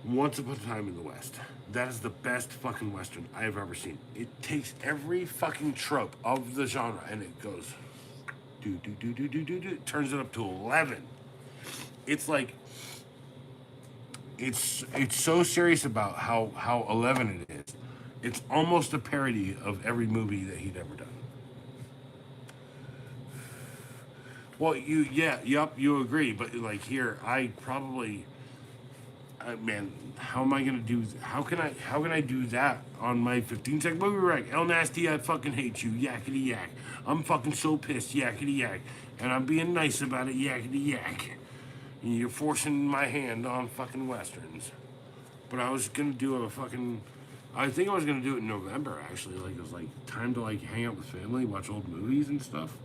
Once Upon a Time in the West. That is the best fucking Western I have ever seen. It takes every fucking trope of the genre and it goes turns it up to 11. It's like it's so serious about how 11 it is. It's almost a parody of every movie that he'd ever done. Well, you agree, but like here, man, how am I gonna do? How can I do that on my 15-sec movie rec? El Nasty, I fucking hate you, yakety yak. I'm fucking so pissed, yakety yak, and I'm being nice about it, yakety yak. And you're forcing my hand on fucking westerns. But I was gonna do I think I was gonna do it in November actually. Like it was like time to like hang out with family, watch old movies and stuff.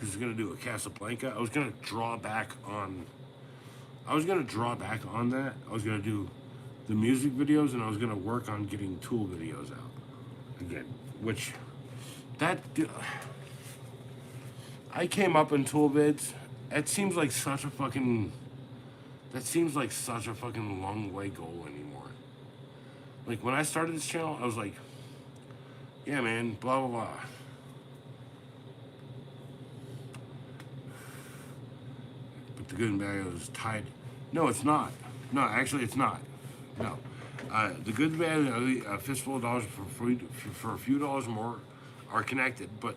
I was gonna do a Casablanca. I was gonna draw back on that. I was gonna do the music videos and I was gonna work on getting Tool videos out again. Which I came up in Tool vids. That seems like such a fucking long way goal anymore. Like when I started this channel, I was like, yeah man, blah blah blah. But the good and bad is tied. No, it's not. No, actually it's not. No. The good and bad and a fistful of dollars for a few dollars more are connected, but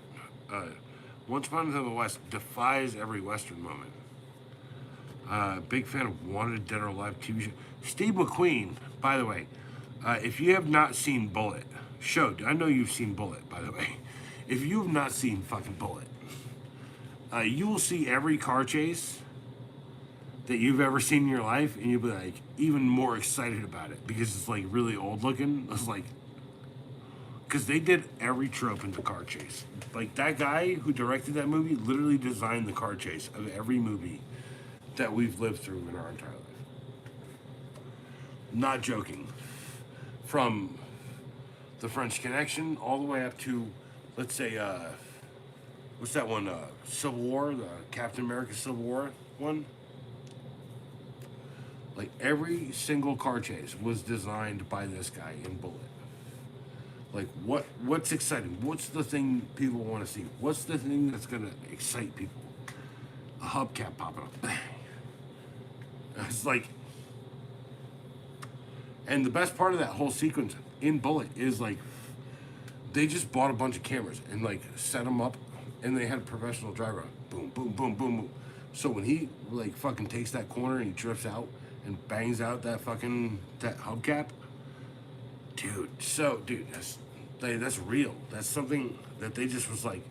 Once Upon a Time in the West defies every Western moment. Big fan of Wanted Dead or Alive TV show. Steve McQueen, by the way, if you have not seen Bullet, I know you've seen Bullet, by the way. If you have not seen fucking Bullet, you will see every car chase that you've ever seen in your life, and you'll be like even more excited about it because it's like really old looking. It's like because they did every trope in the car chase. Like that guy who directed that movie literally designed the car chase of every movie that we've lived through in our entire life. Not joking. From The French Connection all the way up to, let's say, what's that one? Civil War, the Captain America Civil War one. Like every single car chase was designed by this guy in Bullet. Like what's exciting? What's the thing people want to see? What's the thing that's gonna excite people? A hubcap popping up. Bang. It's like, and the best part of that whole sequence in Bullet is like, they just bought a bunch of cameras and like set them up, and they had a professional driver on. Boom, boom, boom, boom, boom. So when he like fucking takes that corner and he drifts out, and bangs out that hubcap. Dude, that's real. That's something that they just was like,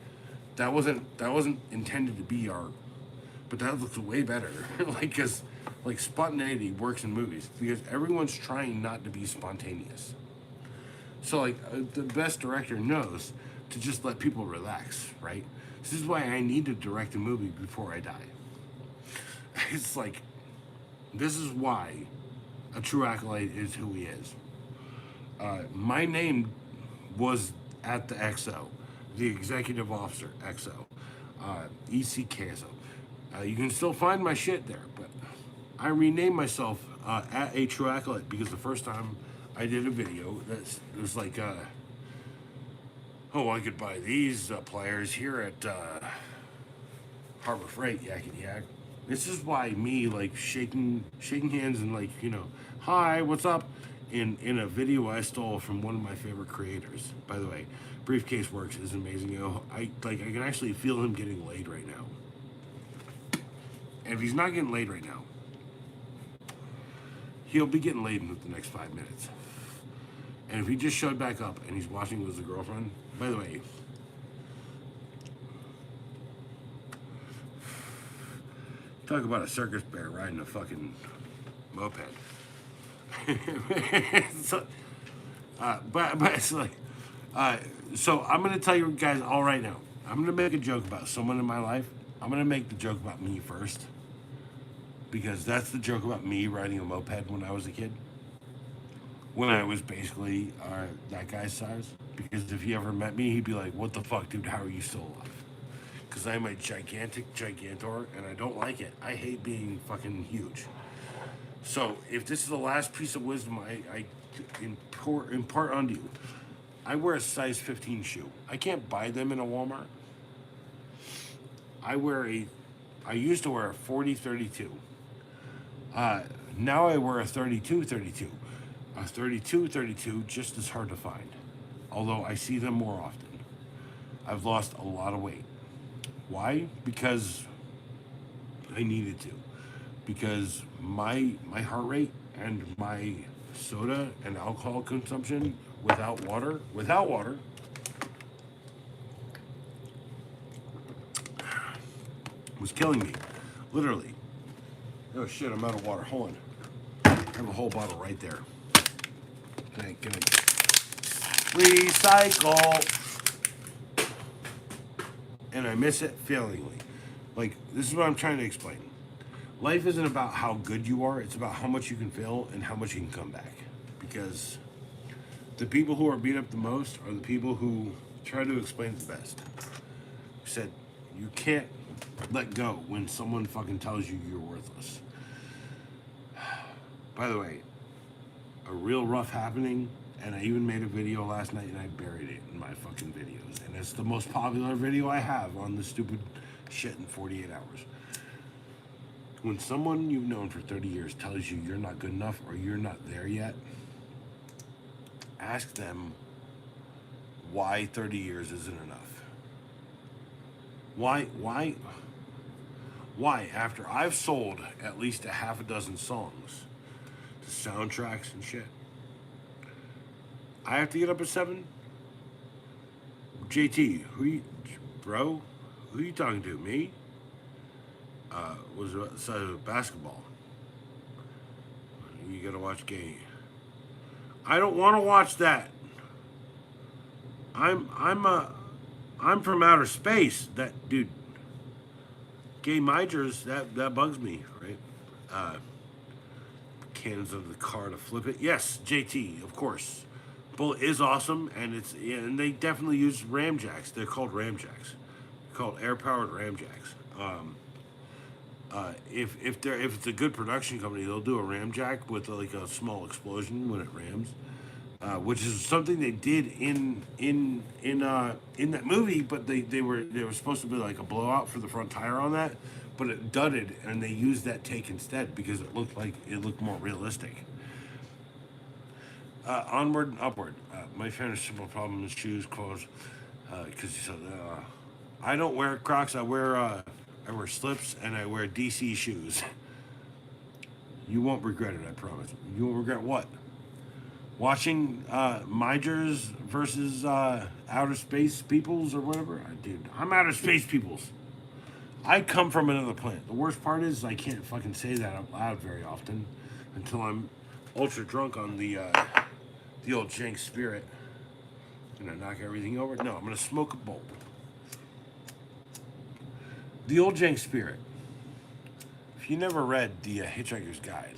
that wasn't intended to be art, but that looks way better. Like, cause like spontaneity works in movies because everyone's trying not to be spontaneous. So like the best director knows to just let people relax, right? This is why I need to direct a movie before I die. It's like, this is why a true acolyte is who he is. My name was at the XO, the executive officer, XO, EDChats. You can still find my shit there, but I renamed myself at a true acolyte because the first time I did a video that was like, oh, I could buy these pliers here at Harbor Freight, yakety yak. This is why me like shaking hands and like, you know, hi, what's up? In a video I stole from one of my favorite creators. By the way, Briefcase Works is amazing. You know, I can actually feel him getting laid right now. And if he's not getting laid right now, he'll be getting laid in the next 5 minutes. And if he just showed back up and he's watching with his girlfriend, by the way, talk about a circus bear riding a fucking moped. So, but it's like, so I'm gonna tell you guys all right now. I'm gonna make a joke about someone in my life. I'm gonna make the joke about me first, because that's the joke about me riding a moped when I was a kid. When I was basically that guy's size. Because if he ever met me, he'd be like, "What the fuck, dude? How are you still alive?" Because I'm a gigantor, and I don't like it. I hate being fucking huge. So if this is the last piece of wisdom I impart onto you, I wear a size 15 shoe. I can't buy them in a Walmart. I used to wear a 40-32. Now I wear a 32-32. A 32-32 just as hard to find, although I see them more often. I've lost a lot of weight. Why? Because I needed to. Because my heart rate and my soda and alcohol consumption without water was killing me, literally. Oh shit, I'm out of water. Hold on. I have a whole bottle right there. Can I recycle? And I miss it failingly. Like, this is what I'm trying to explain. Life isn't about how good you are, it's about how much you can fail and how much you can come back. Because the people who are beat up the most are the people who try to explain it the best. Said, you can't let go when someone fucking tells you you're worthless. By the way, a real rough happening, and I even made a video last night and I buried it in my fucking videos. And it's the most popular video I have on the stupid shit in 48 hours. When someone you've known for 30 years tells you you're not good enough or you're not there yet, ask them why 30 years isn't enough. Why after I've sold at least a half a dozen songs to soundtracks and shit, I have to get up at 7? JT, who you talking to? Me? Was basketball. You gotta watch gay. I don't want to watch that. I'm from outer space. That dude. Gay miters, that bugs me, right? Cannons under the car to flip it. Yes, JT, of course. Bullet is awesome, and and they definitely use ramjacks. They're called ramjacks. They're called air-powered ramjacks. If it's a good production company, they'll do a ramjack with like a small explosion when it rams, which is something they did in that movie. But they were supposed to be like a blowout for the front tire on that, but it dudded, and they used that take instead because it looked more realistic. Onward and upward. My favorite simple problem is shoes, clothes. Because he said, I don't wear Crocs. I wear slips and I wear DC shoes. You won't regret it, I promise. You won't regret what? Watching Migers versus Outer Space Peoples or whatever? Dude, I'm Outer Space Peoples. I come from another planet. The worst part is I can't fucking say that out loud very often until I'm ultra drunk on the old jank spirit. Gonna knock everything over? No, I'm gonna smoke a bowl. The old jank spirit. If you never read the Hitchhiker's Guide,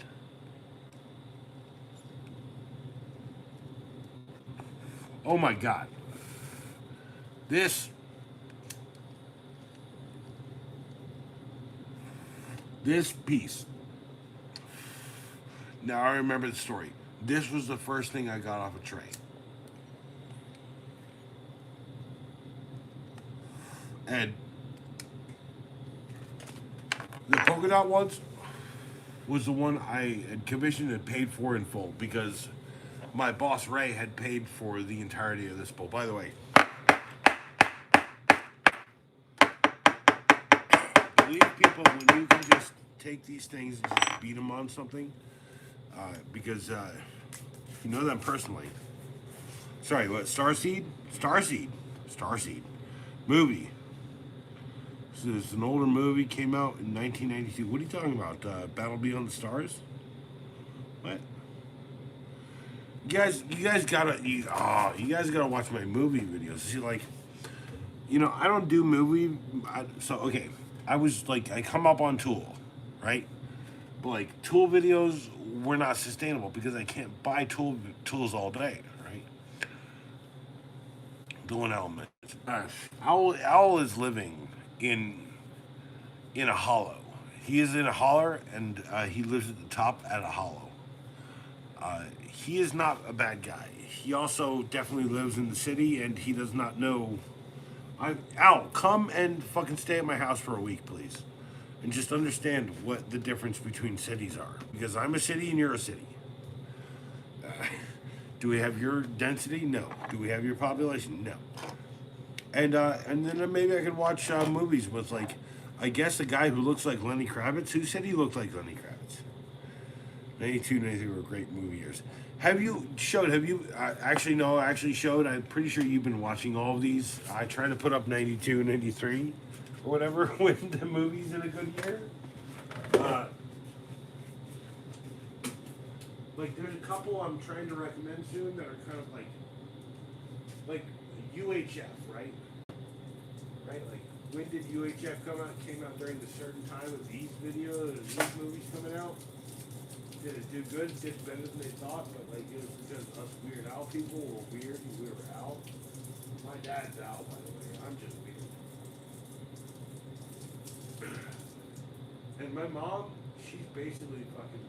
oh my God, this piece. Now I remember the story. This was the first thing I got off a train. And the polka dot ones was the one I had commissioned and paid for in full because my boss Ray had paid for the entirety of this bowl. By the way, believe people when you can just take these things and just beat them on something, because you know them personally. Sorry, what? Starseed movie. So it's an older movie, came out in 1992. What are you talking about? Battle Beyond the Stars? What? You guys gotta watch my movie videos. See, like, I don't do movie. Okay, I come up on Tool, right? But like Tool videos were not sustainable because I can't buy tools all day, right? The one element. Owl is living in a hollow. He is in a holler, and he lives at the top at a hollow. He is not a bad guy. He also definitely lives in the city, and he does not know. Owl, come and fucking stay at my house for a week, please, and just understand what the difference between cities are. Because I'm a city and you're a city. Do we have your density? No. Do we have your population? No. And then maybe I could watch movies with, like, I guess a guy who looks like Lenny Kravitz. Who said he looked like Lenny Kravitz? 92, 93 were great movie years. Actually, no, I actually showed. I'm pretty sure you've been watching all of these. I try to put up 92, 93, or whatever when the movie's in a good year. Like, there's a couple I'm trying to recommend soon that are kind of like UHF, right? Right? Like, when did UHF come out? It came out during a certain time of these videos and these movies coming out. Did it do good? Did better than they thought? But like, it was because us Weird Al people were weird and we were Al. My dad's Al, by the way. I'm just weird. And my mom, she's basically fucking,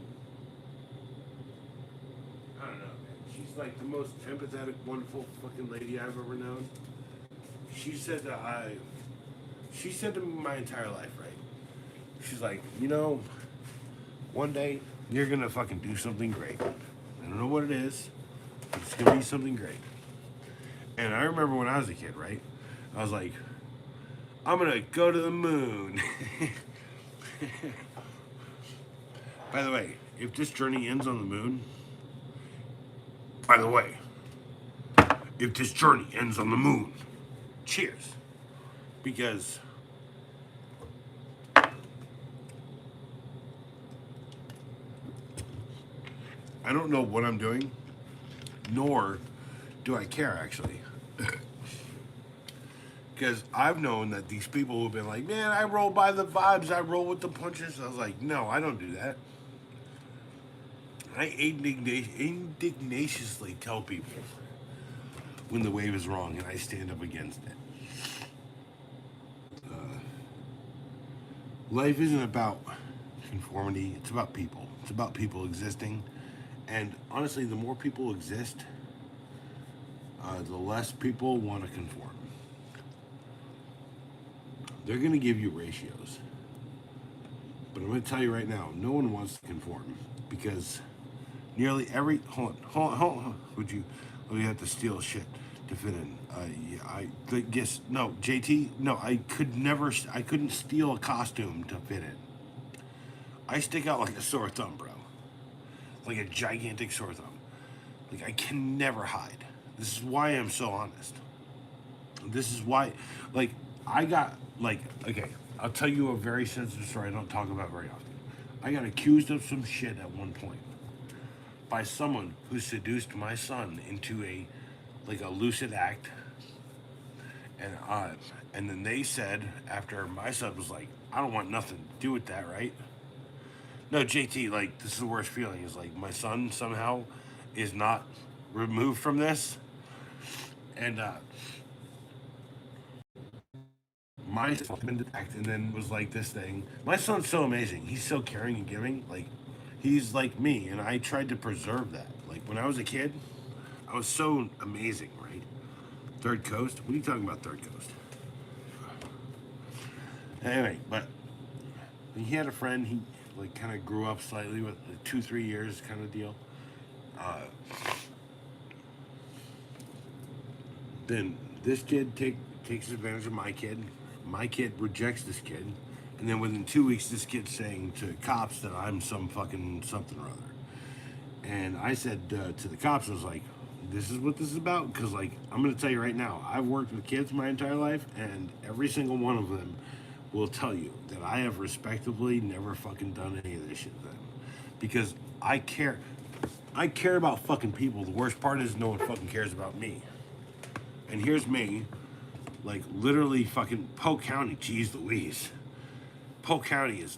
I don't know, man. She's like the most empathetic, wonderful fucking lady I've ever known. She said to me my entire life, right? She's like, one day you're gonna fucking do something great. I don't know what it is, but it's gonna be something great. And I remember when I was a kid, right? I was like, I'm gonna go to the moon. By the way, if this journey ends on the moon, cheers. Because I don't know what I'm doing, nor do I care, actually. Because I've known that these people who've been like, man, I roll by the vibes, I roll with the punches. I was like, no, I don't do that. I indignatiously tell people when the wave is wrong, and I stand up against it. Life isn't about conformity, it's about people. It's about people existing. And honestly, the more people exist, the less people want to conform. They're going to give you ratios. But I'm going to tell you right now, no one wants to conform. Because nearly every... Hold on. We have to steal shit to fit in. JT, no, I couldn't steal a costume to fit in. I stick out like a sore thumb, bro. like a gigantic sore thumb. Like I can never hide. This is why I'm so honest. This is why, like, I got, like, okay, I'll tell you a very sensitive story I don't talk about very often. I got accused of some shit at one point by someone who seduced my son into like a lucid act. And then they said, after my son was like, I don't want nothing to do with that, right? No, JT, like, this is the worst feeling, is like, my son somehow is not removed from this. And, my son act and then was like this thing. My son's so amazing. He's so caring and giving. Like, he's like me, and I tried to preserve that. Like, when I was a kid, I was so amazing, right? Third Coast? What are you talking about, Third Coast? Anyway, but he had a friend. He, like, kind of grew up slightly with 2-3 years kind of deal. Then this kid takes advantage of my kid. My kid rejects this kid, and then within 2 weeks, this kid's saying to cops that I'm some fucking something or other. And I said to the cops, I was like, "This is what this is about." Because, like, I'm gonna tell you right now, I've worked with kids my entire life, and every single one of them will tell you that I have respectably never fucking done any of this shit to them, because I care. I care about fucking people. The worst part is no one fucking cares about me. And here's me. Like, literally fucking Polk County, geez Louise. Polk County is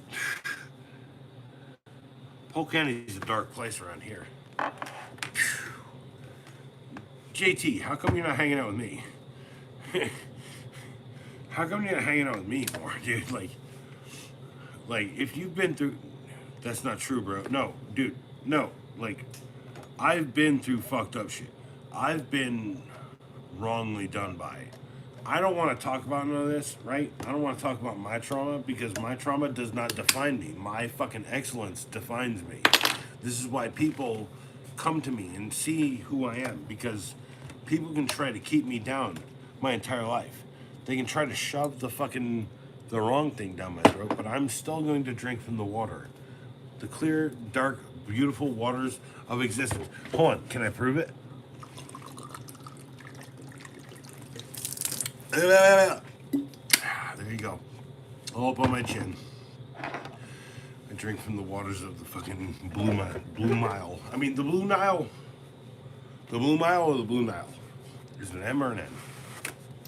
a dark place around here. JT, how come you're not hanging out with me? How come you're not hanging out with me more, dude? Like, if you've been through, that's not true, bro. No, dude, no. Like, I've been through fucked up shit. I've been wrongly done by. I don't want to talk about none of this, right? I don't want to talk about my trauma, because my trauma does not define me. My fucking excellence defines me. This is why people come to me and see who I am, because people can try to keep me down my entire life. They can try to shove the wrong thing down my throat, but I'm still going to drink from the water. The clear, dark, beautiful waters of existence. Hold on, can I prove it? There you go. All up on my chin. I drink from the waters of the fucking Blue Nile. I mean, the Blue Nile. The Blue Nile or the Blue Nile? There's an M or an N.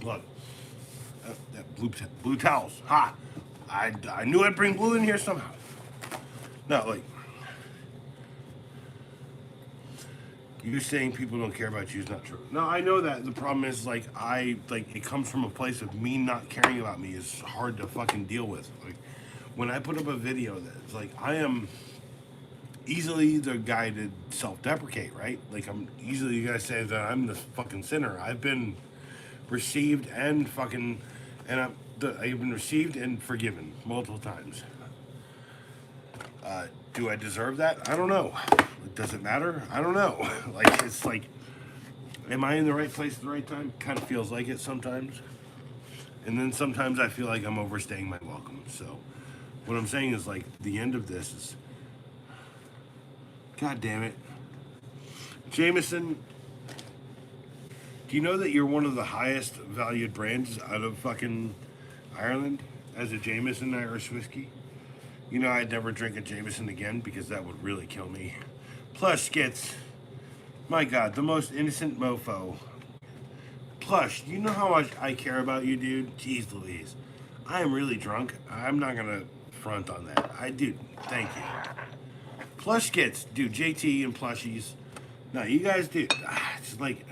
Look. That blue towels. Ha! I knew I'd bring blue in here somehow. No, like, you saying people don't care about you is not true. No, I know that. The problem is, like, it comes from a place of me not caring about me is hard to fucking deal with. Like, when I put up a video that's like, I am easily the guy to self-deprecate, right? Like, I'm easily the guy to say that I'm the fucking sinner. I've been received and fucking, and I've been received and forgiven multiple times. Do I deserve that? I don't know. Does it matter? I don't know. Like, it's like, am I in the right place at the right time? Kind of feels like it sometimes. And then sometimes I feel like I'm overstaying my welcome. So what I'm saying is, like, the end of this is, God damn it. Jameson, do you know that you're one of the highest valued brands out of fucking Ireland as a Jameson Irish whiskey? You know, I'd never drink a Jameson again, because that would really kill me. Plush gets, my God, the most innocent mofo. Plush, you know how much I care about you, dude? Jeez Louise. I am really drunk. I'm not going to front on that. Dude, thank you. Plush gets, dude, JT and plushies. No, you guys do. It's like,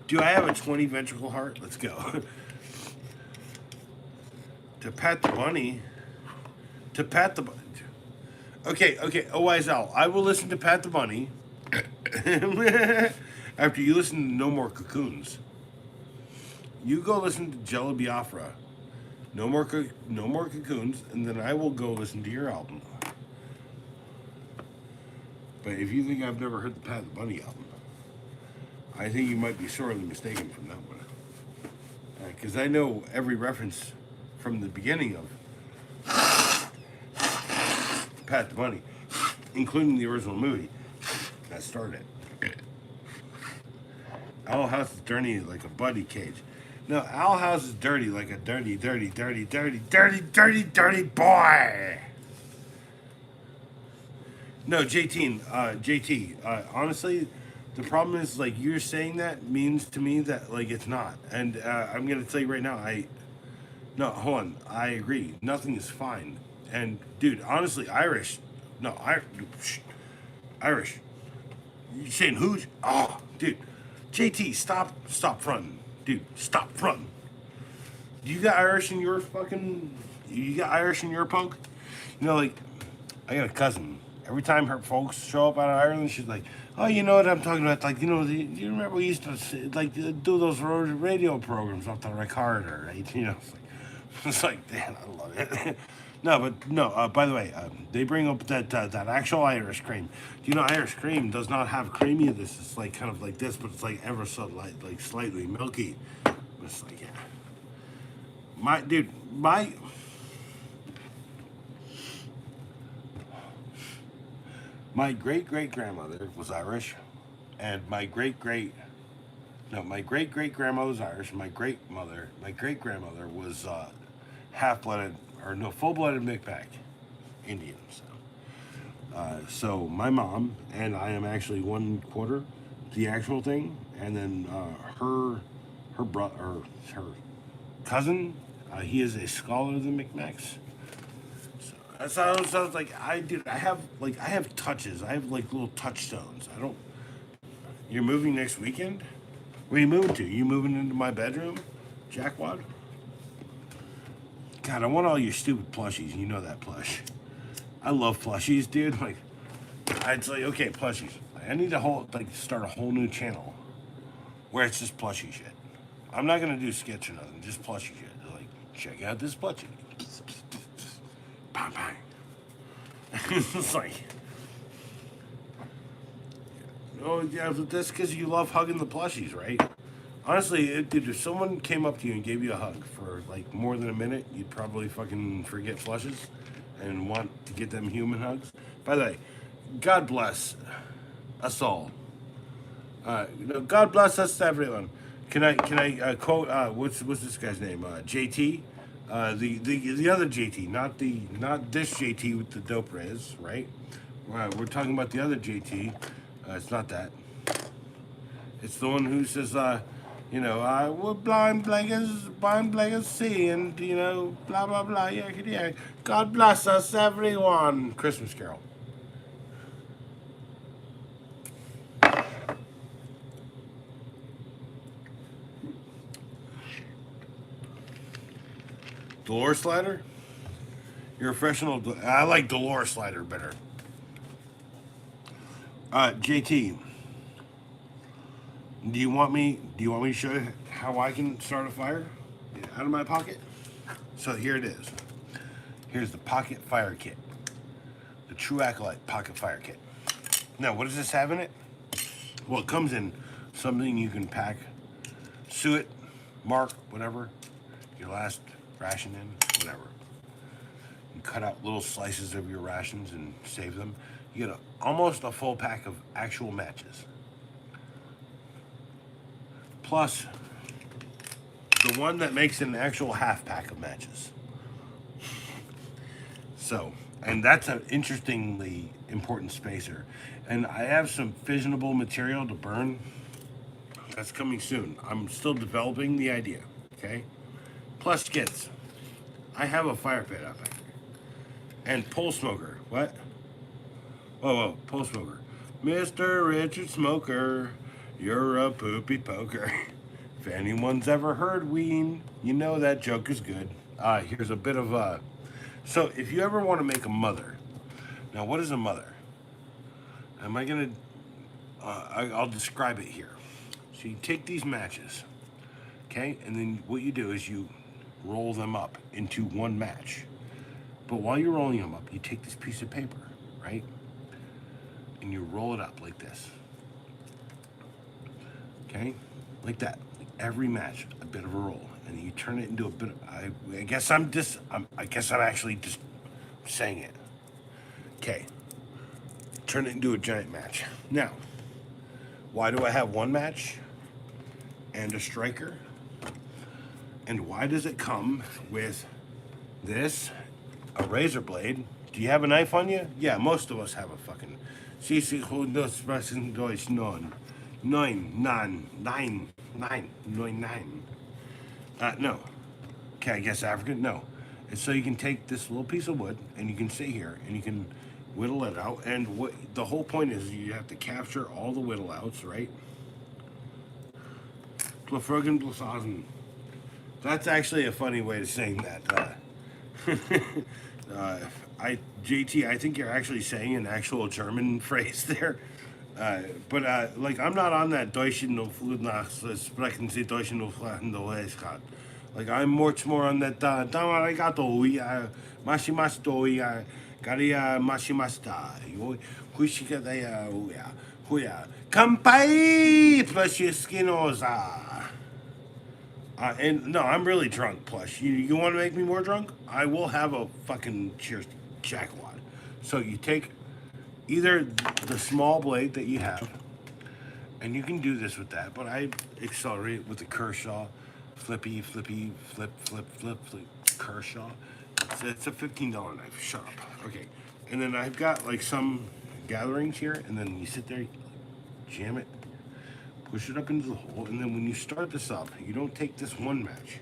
do I have a 20 ventricle heart? Let's go. To pat the bunny. To pat the bunny. Okay, oh, wise owl. I will listen to Pat the Bunny after you listen to No More Cocoons. You go listen to Jello Biafra. No more Cocoons, and then I will go listen to your album. But if you think I've never heard the Pat the Bunny album, I think you might be sorely mistaken from that one. Because I know every reference from the beginning of Pat the Bunny, including the original movie. I started it. Owl House is dirty like a buddy cage. No, Owl House is dirty like a dirty boy. No, JT. Honestly, the problem is like you're saying that means to me that like it's not, and I'm gonna tell you right now. No, hold on. I agree. Nothing is fine, and dude, honestly, Irish. No, Irish. You saying hooch? Oh, dude. JT, stop fronting. Dude, stop fronting. You got Irish in your fucking. You got Irish in your punk? You know, like, I got a cousin. Every time her folks show up out of Ireland, she's like, oh, you know what I'm talking about? Like, you know, you remember we used to, like, do those radio programs off the recorder, right? You know, it's like damn, I love it. No, but no. By the way, they bring up that actual Irish cream. Do you know Irish cream does not have creamy of this? It's like kind of like this, but it's like ever so light, like slightly milky. It's like yeah. My great great grandmother was Irish, and my great great grandmother was Irish. My great grandmother was half blooded or no full blooded Micmac Indian. So my mom and I am actually 1/4 the actual thing, and then her brother or her cousin, he is a scholar of the Micmacs. So it sounds like I have touches. I have like little touchstones. I don't. You're moving next weekend? Where are you moving to? You moving into my bedroom, Jackwad? God, I want all your stupid plushies. You know that plush. I love plushies, dude. Like, I'd say, okay, plushies. I need to start a whole new channel where it's just plushie shit. I'm not gonna do sketch or nothing, just plushie shit. Like, check out this plushie. Bang bang. It's like, oh yeah, but that's because you love hugging the plushies, right? Honestly, dude, if someone came up to you and gave you a hug for like more than a minute, you'd probably fucking forget flushes and want to get them human hugs. By the way, God bless us all. God bless us everyone. Can I quote what's this guy's name? JT, the other JT, not this JT with the dope res, right? We're talking about the other JT. It's not that. It's the one who says, we're blind beggars see, and blah blah blah, yeah. God bless us everyone. Christmas Carol. Dolores Slider? You're a professional. I like Dolores Slider better. JT, do you want me to show you how I can start a fire out of my pocket? So here it is. Here's the pocket fire kit. The True Acolyte pocket fire kit. Now, what does this have in it? Well, it comes in something you can pack, suet, mark, whatever, your last ration in, whatever. You cut out little slices of your rations and save them. You get almost a full pack of actual matches. Plus, the one that makes an actual half pack of matches. So, and that's an interestingly important spacer. And I have some fissionable material to burn. That's coming soon. I'm still developing the idea, okay? Plus skits. I have a fire pit up there. And pole smoker. What? Whoa, pole smoker. Mr. Richard Smoker, you're a poopy poker. If anyone's ever heard Ween, you know that joke is good. Here's a bit of so if you ever want to make a mother, now what is a mother? I'll describe it here. So you take these matches, okay, and then what you do is you roll them up into one match. But while you're rolling them up, you take this piece of paper, right? And you roll it up like this. Okay? Like that. Like every match, a bit of a roll. And you turn it into a bit of, I guess I'm actually just saying it. Okay. turn it into a giant match. Now, why do I have one match and a striker? And why does it come with this, a razor blade? Do you have a knife on you? Yeah, most of us have a fucking. No. Okay, I guess African? No. And so you can take this little piece of wood and you can sit here and you can whittle it out. And what the whole point is, you have to capture all the whittle outs, right? That's actually a funny way of saying that. JT, I think you're actually saying an actual German phrase there. But like, I'm not on that Deutschen no sprechen Sie Deutschen no Flachendoeskat. Like, I'm much more on that Damarigato, Mashimasto, Garia Mashimasta, Hushikadaya, Huya, Kampai, Plashskinoza. And no, I'm really drunk. Plus, you want to make me more drunk? I will have a fucking cheers jackwad. So you take either the small blade that you have, and you can do this with that, but I accelerate with the Kershaw, flippy, flip, Kershaw. It's a $15 knife. Shut up. Okay, and then I've got like some gatherings here, and then you sit there, jam it, push it up into the hole, and then when you start this up, you don't take this one match.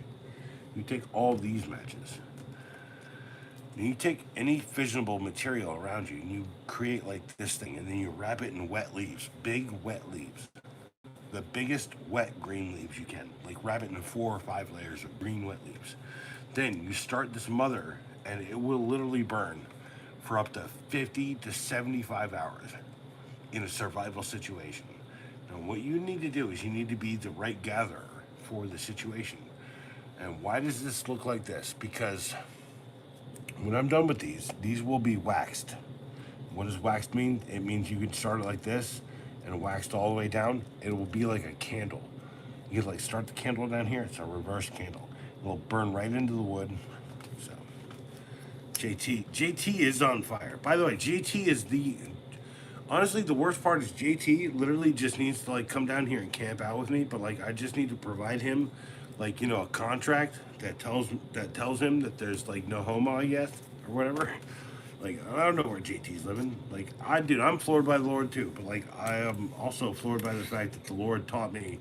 You take all these matches. And you take any fissionable material around you and you create like this thing, and then you wrap it in wet leaves, big wet leaves. The biggest wet green leaves you can. Like, wrap it in 4 or 5 layers of green wet leaves. Then you start this mother, and it will literally burn for up to 50 to 75 hours in a survival situation. Now, what you need to do is you need to be the right gatherer for the situation. And why does this look like this? Because when I'm done with these will be waxed. What does waxed mean? It means you can start it like this and waxed all the way down. It will be like a candle. You can like start the candle down here. It's a reverse candle. It will burn right into the wood. So, JT is on fire. By the way, JT is honestly, the worst part is JT literally just needs to like come down here and camp out with me. But like, I just need to provide him, like, you know, a contract that tells him that there's like no homo, I guess, or whatever. Like, I don't know where JT's living. Like, I'm floored by the Lord too. But like, I am also floored by the fact that the Lord taught me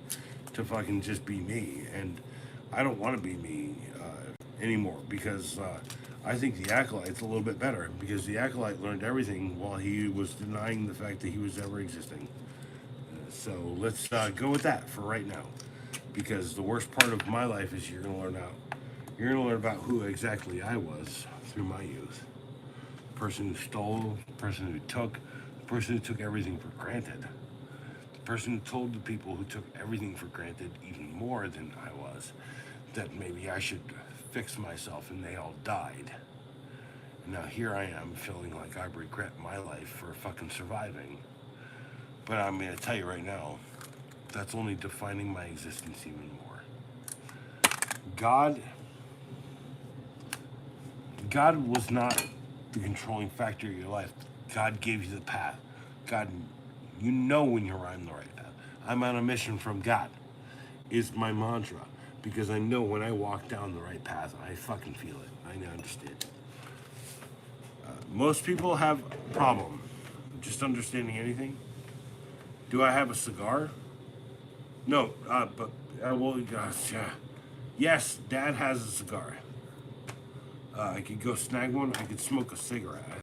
to fucking just be me, and I don't want to be me anymore, because I think the Acolyte's a little bit better, because the Acolyte learned everything while he was denying the fact that he was ever existing. So let's go with that for right now, because the worst part of my life is you're gonna learn about who exactly I was through my youth. The person who stole, the person who took everything for granted. The person who told the people who took everything for granted even more than I was, that maybe I should fix myself, and they all died. And now here I am feeling like I regret my life for fucking surviving. But I'm gonna tell you right now, that's only defining my existence even more. God was not the controlling factor of your life. God gave you the path. God, you know when you're on the right path. I'm on a mission from God, is my mantra, because I know when I walk down the right path, I fucking feel it. I understand. Most people have a problem just understanding anything. Do I have a cigar? No, but well, gosh, yeah. Yes, Dad has a cigar. I could go snag one. I could smoke a cigarette.